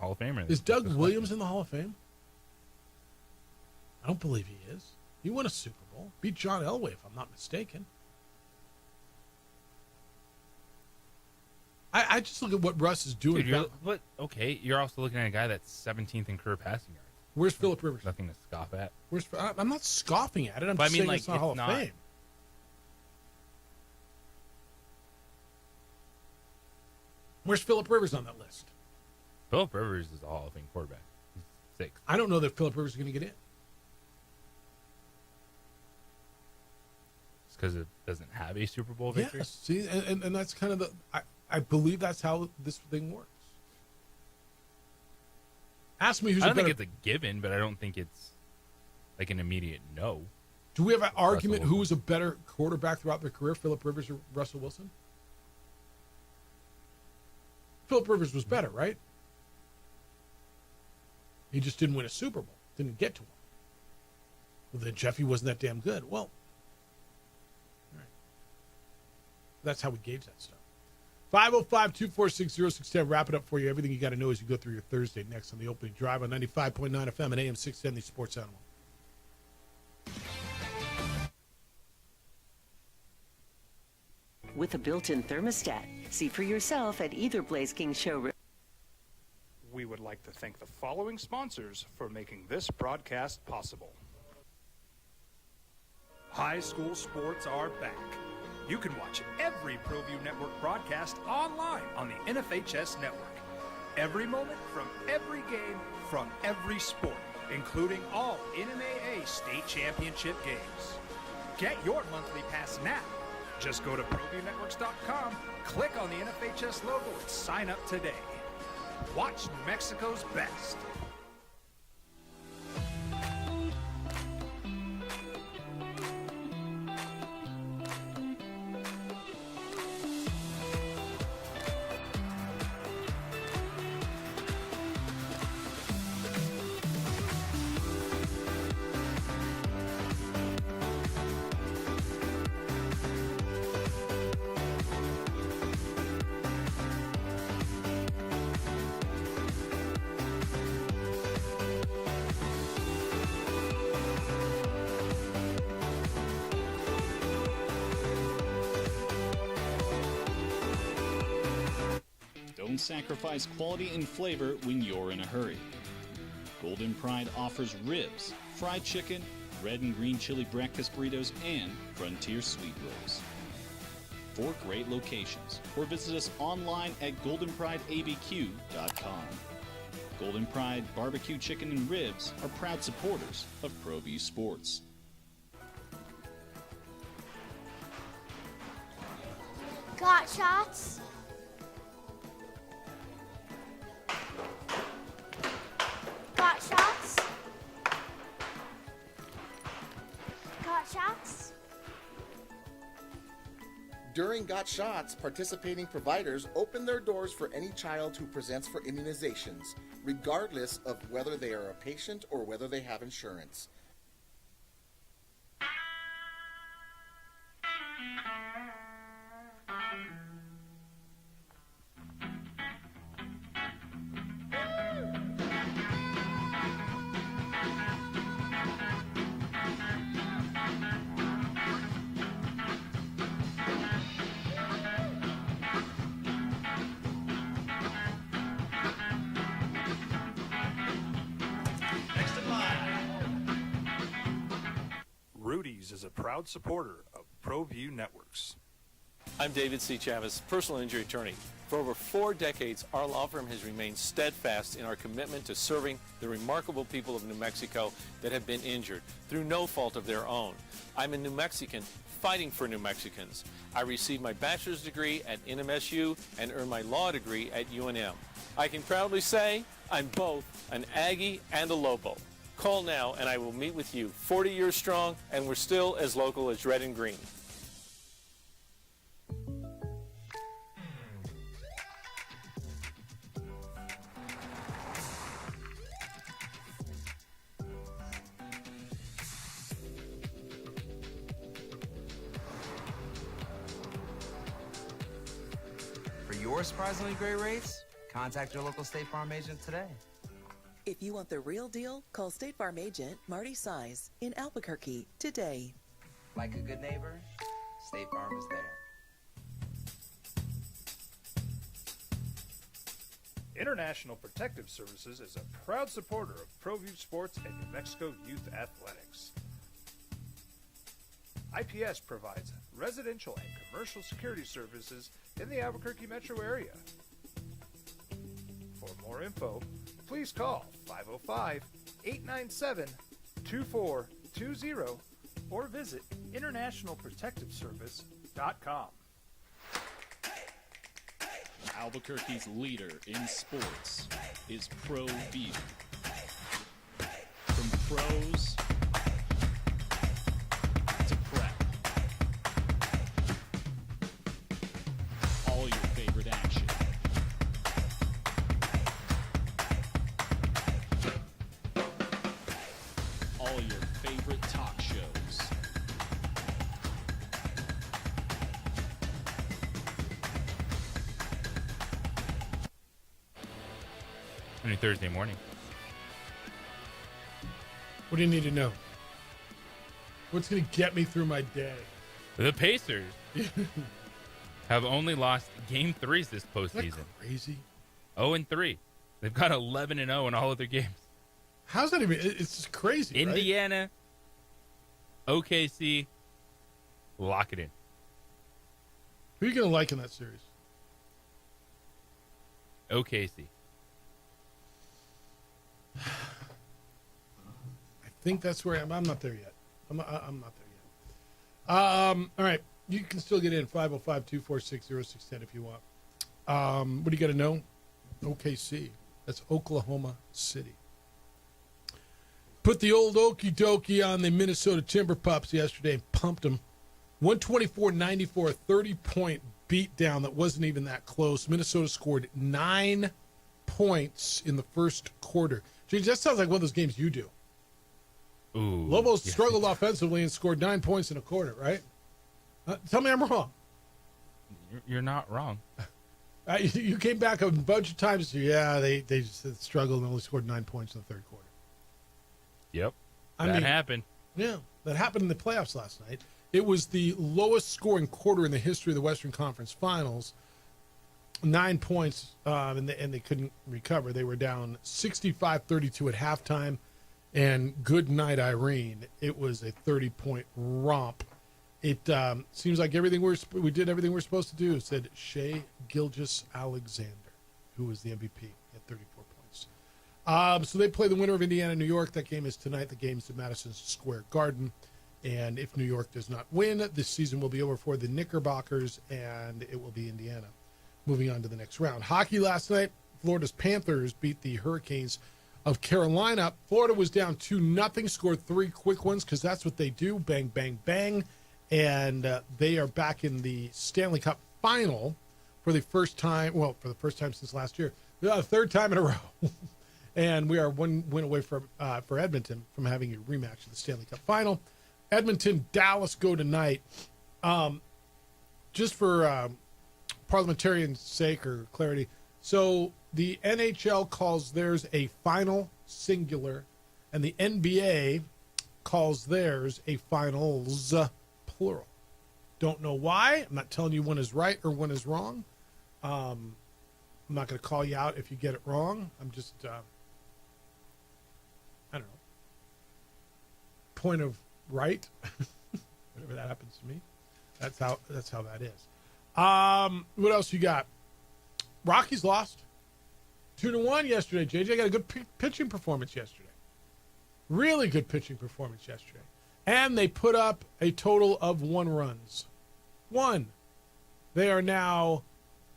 of Famer. Is Doug Williams in the Hall of Fame? I don't believe he is. He won a Super Bowl. Beat John Elway, if I'm not mistaken. I just look at what Russ is doing. Dude, you're also looking at a guy that's 17th in career passing yards. Where's Phillip Rivers? Nothing to scoff at. I'm not scoffing at it. I'm just saying it's not Hall of Fame. Where's Phillip Rivers on that list? Phillip Rivers is a Hall of Fame quarterback. He's 6th. I don't know that Phillip Rivers is going to get in. It's because it doesn't have a Super Bowl victory. Yes, see, and that's kind of I believe that's how this thing works. Ask me who's. I don't think it's a given, but I don't think it's like an immediate no. Do we have an argument who was a better quarterback throughout their career, Phillip Rivers or Russell Wilson? Philip Rivers was better, right? He just didn't win a Super Bowl. Didn't get to one. Well, then Jeffy wasn't that damn good. Well, all right. That's how we gauge that stuff. 505-246-0610. Wrap it up for you. Everything you got to know as you go through your Thursday next on the opening drive on 95.9 FM and AM 610, the Sports Animal. With a built-in thermostat. See for yourself at either Blaze King showroom. We would like to thank the following sponsors for making this broadcast possible. High school sports are back. You can watch every ProView Network broadcast online on the NFHS network. Every moment from every game from every sport, including all NMAA state championship games. Get your monthly pass now. Just go to ProViewNetworks.com, click on the NFHS logo, and sign up today. Watch New Mexico's best. Don't sacrifice quality and flavor when you're in a hurry. Golden Pride offers ribs, fried chicken, red and green chili breakfast burritos, and Frontier sweet rolls. 4 great locations, or visit us online at goldenprideabq.com. Golden Pride Barbecue Chicken and Ribs are proud supporters of ProView Sports. Got shots? Got shots? Got shots? During Got Shots, participating providers open their doors for any child who presents for immunizations, regardless of whether they are a patient or whether they have insurance. Rudy's is a proud supporter of ProView Networks. I'm David C. Chavez, personal injury attorney. For over 4 decades, our law firm has remained steadfast in our commitment to serving the remarkable people of New Mexico that have been injured through no fault of their own. I'm a New Mexican fighting for New Mexicans. I received my bachelor's degree at NMSU and earned my law degree at UNM. I can proudly say I'm both an Aggie and a Lobo. Call now and I will meet with you. 40 years strong, and we're still as local as red and green. For your surprisingly great rates, contact your local State Farm agent today. If you want the real deal, call State Farm agent Marty Size in Albuquerque today. Like a good neighbor, State Farm is there. International Protective Services is a proud supporter of ProView Sports and New Mexico Youth Athletics. IPS provides residential and commercial security services in the Albuquerque metro area. For more info, please call 505-897-2420 or visit internationalprotectiveservice.com. Albuquerque's leader in sports is ProView. From pros to prep, all your favorite action happening Thursday morning. What do you need to know? What's going to get me through my day? The Pacers have only lost game 3s this postseason. Isn't that crazy? 0-3. They've got 11-0 in all of their games. How's that even? It's just crazy. Indiana, right? OKC, lock it in. Who are you going to like in that series? OKC. I think that's where I'm not there yet. I'm not there yet. All right. You can still get in 505-246-0610 if you want. What do you got to know? OKC. That's Oklahoma City. Put the old okie dokie on the Minnesota Timber Pups yesterday and pumped them. 124-94, a 30-point beatdown that wasn't even that close. Minnesota scored 9 points in the first quarter. Geez, that sounds like one of those games you do. Ooh, Lobos struggled offensively and scored 9 points in a quarter, right? Tell me I'm wrong. You're not wrong. You came back a bunch of times. Yeah, they just struggled and only scored 9 points in the third quarter. Yep. That happened. Yeah, that happened in the playoffs last night. It was the lowest scoring quarter in the history of the Western Conference Finals. 9 points, and they couldn't recover. They were down 65-32 at halftime. And good night, Irene. It was a 30-point romp. It seems like we did everything we're supposed to do, said Shea Gilgeous-Alexander, who was the MVP at 34 points. So they play the winner of Indiana-New York. That game is tonight. The game's at Madison Square Garden. And if New York does not win, this season will be over for the Knickerbockers, and it will be Indiana moving on to the next round. Hockey last night, Florida's Panthers beat the Hurricanes of Carolina. Florida was down 2-0, scored 3 quick ones because that's what they do. Bang, bang, bang. And they are back in the Stanley Cup final for the first time since last year. Third time in a row. And we are one win away for Edmonton from having a rematch of the Stanley Cup final. Edmonton, Dallas go tonight. Just for parliamentarian sake or clarity, so the NHL calls theirs a final singular, and the NBA calls theirs a finals plural. Don't know why. I'm not telling you one is right or one is wrong. I'm not going to call you out if you get it wrong. I'm just, I don't know. Point of right, whatever that happens to me. That's how that is. What else you got? Rockies lost 2-1 yesterday. JJ got a good pitching performance yesterday. Really good pitching performance yesterday. And they put up a total of 1 runs. 1. They are now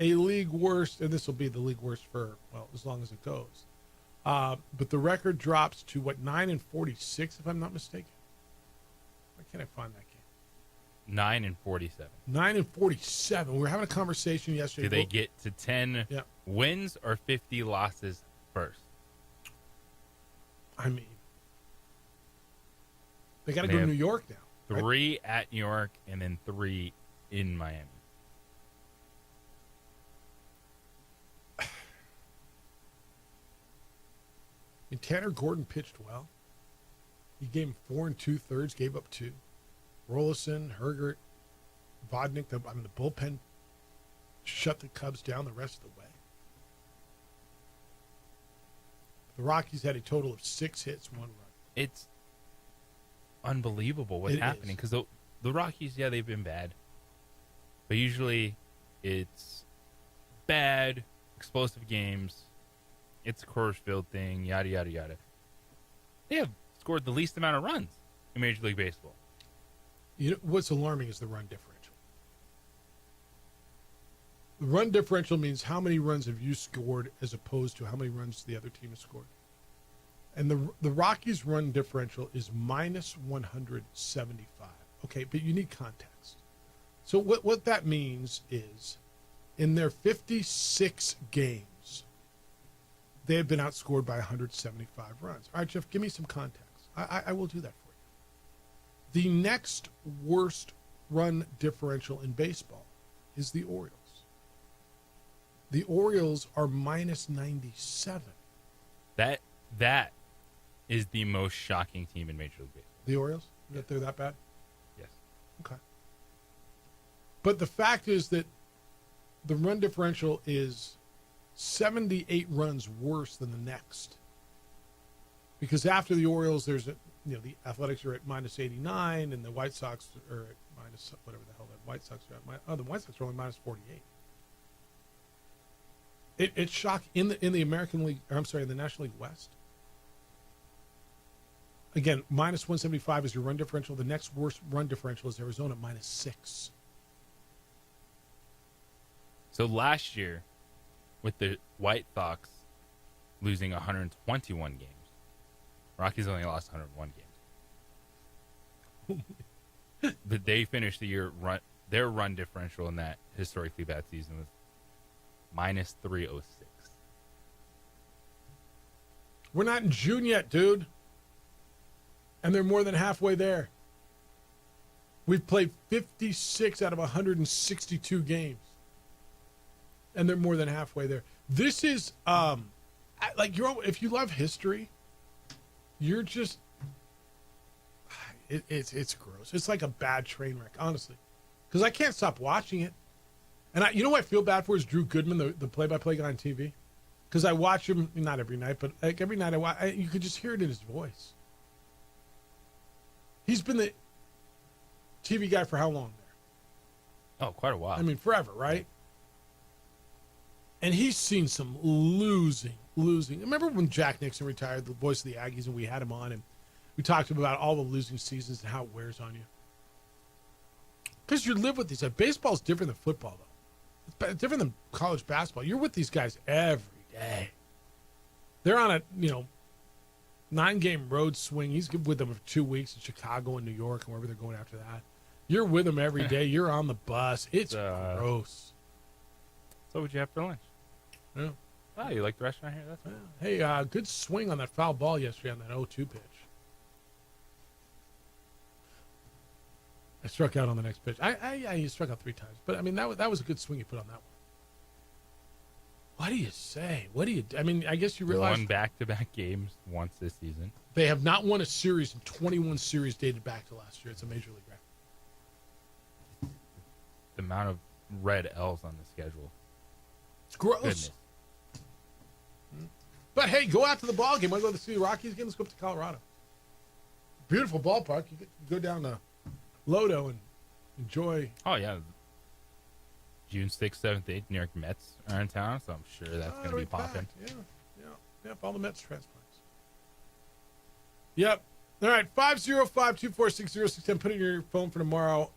a league worst, and this will be the league worst for, well, as long as it goes. But the record drops to, 9-46, if I'm not mistaken? Why can't I find that game? 9-47. 9-47. We were having a conversation yesterday. Do they get to 10 wins or 50 losses first? I mean, they got to go to New York now. 3 at New York and then 3 in Miami. And Tanner Gordon pitched well. He gave him 4 2/3, gave up 2. Rolison, Hergert, Vodnik, the bullpen shut the Cubs down the rest of the way. The Rockies had a total of 6 hits, 1 run. It's unbelievable what's happening because the Rockies, they've been bad. But usually it's bad, explosive games. It's a Coors Field thing, yada, yada, yada. They have scored the least amount of runs in Major League Baseball. You know, what's alarming is the run differential. The run differential means how many runs have you scored as opposed to how many runs the other team has scored. And the Rockies' run differential is minus 175. Okay, but you need context. So what that means is in their 56 games, they have been outscored by 175 runs. All right, Jeff, give me some context. I will do that for you. The next worst run differential in baseball is the Orioles. The Orioles are minus 97. That is the most shocking team in Major League Baseball. The Orioles? That they're that bad? Yes. Okay. But the fact is that the run differential is 78 runs worse than the next. Because after the Orioles, there's the Athletics are at minus 89, and the White Sox are at minus whatever the hell that White Sox are at. The White Sox are only minus 48. It's shock in the American League. Or I'm sorry, in the National League West. Again, minus 175 is your run differential. The next worst run differential is Arizona, minus 6. So last year, with the White Sox losing 121 games, Rockies only lost 101 games. But they finished the year, their run differential in that historically bad season was minus 306. We're not in June yet, dude. And they're more than halfway there. We've played 56 out of 162 games. And they're more than halfway there. This is, if you love history, you're just, it's gross. It's like a bad train wreck, honestly. Because I can't stop watching it. And you know what I feel bad for is Drew Goodman, the play-by-play guy on TV. Because I watch him, not every night, but like every night you could just hear it in his voice. He's been the TV guy for how long there? Oh, quite a while. I mean, forever, right? And he's seen some losing. Remember when Jack Nixon retired, the voice of the Aggies, and we had him on, and we talked to him about all the losing seasons and how it wears on you. Because you live with these guys. Baseball's different than football, though. It's different than college basketball. You're with these guys every day. They're on a, 9-game road swing. He's with them for 2 weeks in Chicago and New York and wherever they're going after that. You're with them every day. You're on the bus. It's gross. So what'd you have for lunch? Yeah. Oh, you like the restaurant here? That's Hey, good swing on that foul ball yesterday on that 0-2 pitch. I struck out on the next pitch. I struck out 3 times. But, I mean, that was a good swing you put on that one. What do you say? I guess you realize... They won back-to-back games once this season. They have not won a series in 21 series dated back to last year. It's a major league record. The amount of red L's on the schedule. It's gross. Goodness. But, hey, go out to the ball game. Want to go to see the Rockies game? Let's go up to Colorado. Beautiful ballpark. You can go down to Lodo and enjoy. Oh, yeah. June 6th, 7th, 8th, New York Mets are in town, so I'm sure that's going to be popping. Yep, all the Mets transplants. Yep. All right, 505-246-0610. Put it in your phone for tomorrow.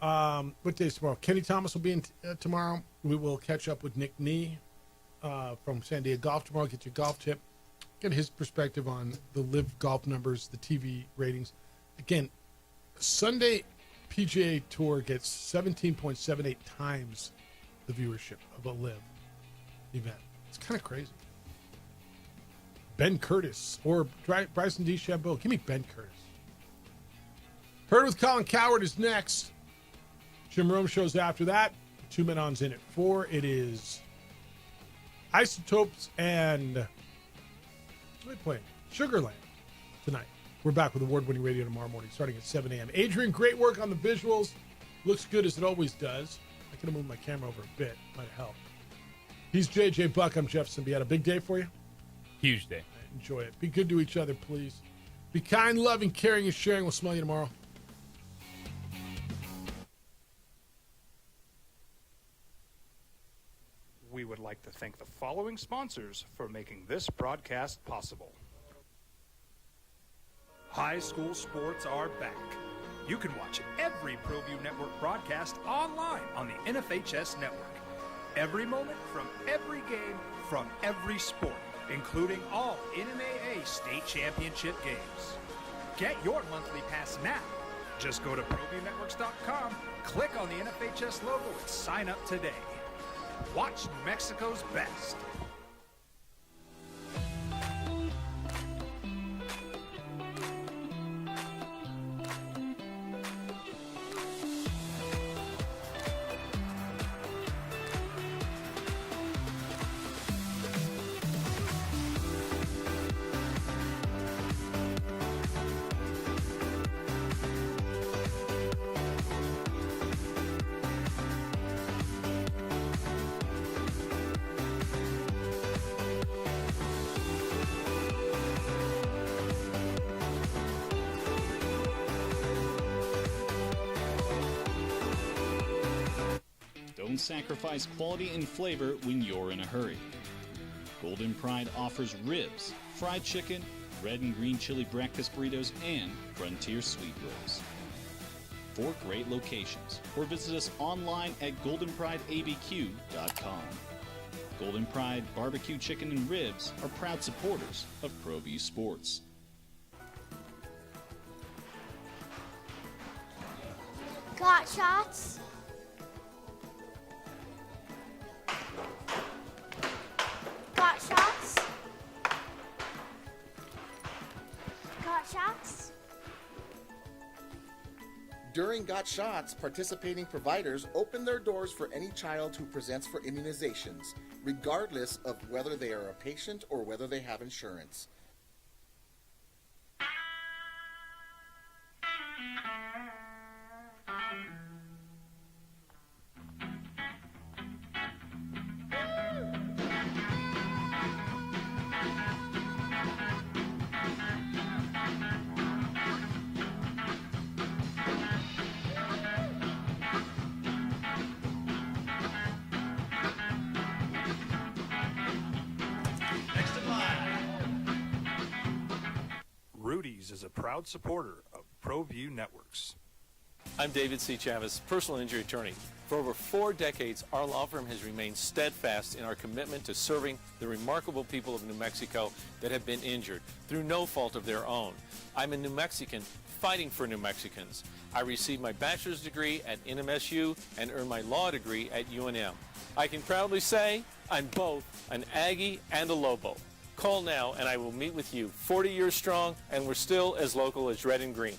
What day is tomorrow? Kenny Thomas will be in tomorrow. We will catch up with Nick Nee from San Diego Golf tomorrow. Get your golf tip. Get his perspective on the live golf numbers, the TV ratings. Again, Sunday PGA Tour gets 17.78 times the viewership of a live event. It's kind of crazy. Ben Curtis or Bryson DeChambeau. Give me Ben Curtis. Heard with Colin Cowherd is next. Jim Rome shows after that. 2 Men On's in at 4. It is Isotopes and what are they playing? Sugarland tonight. We're back with award-winning radio tomorrow morning starting at 7 a.m. Adrian, great work on the visuals. Looks good as it always does. I could have moved my camera over a bit. Might help. He's JJ Buck. I'm Jeff Symbieta. A big day for you? Huge day. Enjoy it. Be good to each other, please. Be kind, loving, caring, and sharing. We'll smell you tomorrow. We would like to thank the following sponsors for making this broadcast possible. High school sports are back. You can watch every ProView Network broadcast online on the NFHS network. Every moment from every game from every sport, including all NMAA state championship games. Get your monthly pass now. Just go to ProViewNetworks.com, click on the NFHS logo, and sign up today. Watch New Mexico's best. Don't sacrifice quality and flavor when you're in a hurry. Golden Pride offers ribs, fried chicken, red and green chili breakfast burritos, and Frontier sweet rolls. 4 great locations, or visit us online at goldenprideabq.com. Golden Pride Barbecue Chicken and Ribs are proud supporters of ProView Sports. Got shots? Got shots? Got shots? During Got Shots, participating providers open their doors for any child who presents for immunizations, regardless of whether they are a patient or whether they have insurance. Rudy's is a proud supporter of ProView Networks. I'm David C. Chavez, personal injury attorney. For over 4 decades, our law firm has remained steadfast in our commitment to serving the remarkable people of New Mexico that have been injured through no fault of their own. I'm a New Mexican fighting for New Mexicans. I received my bachelor's degree at NMSU and earned my law degree at UNM. I can proudly say I'm both an Aggie and a Lobo. Call now and I will meet with you. 40 years strong, and we're still as local as red and green.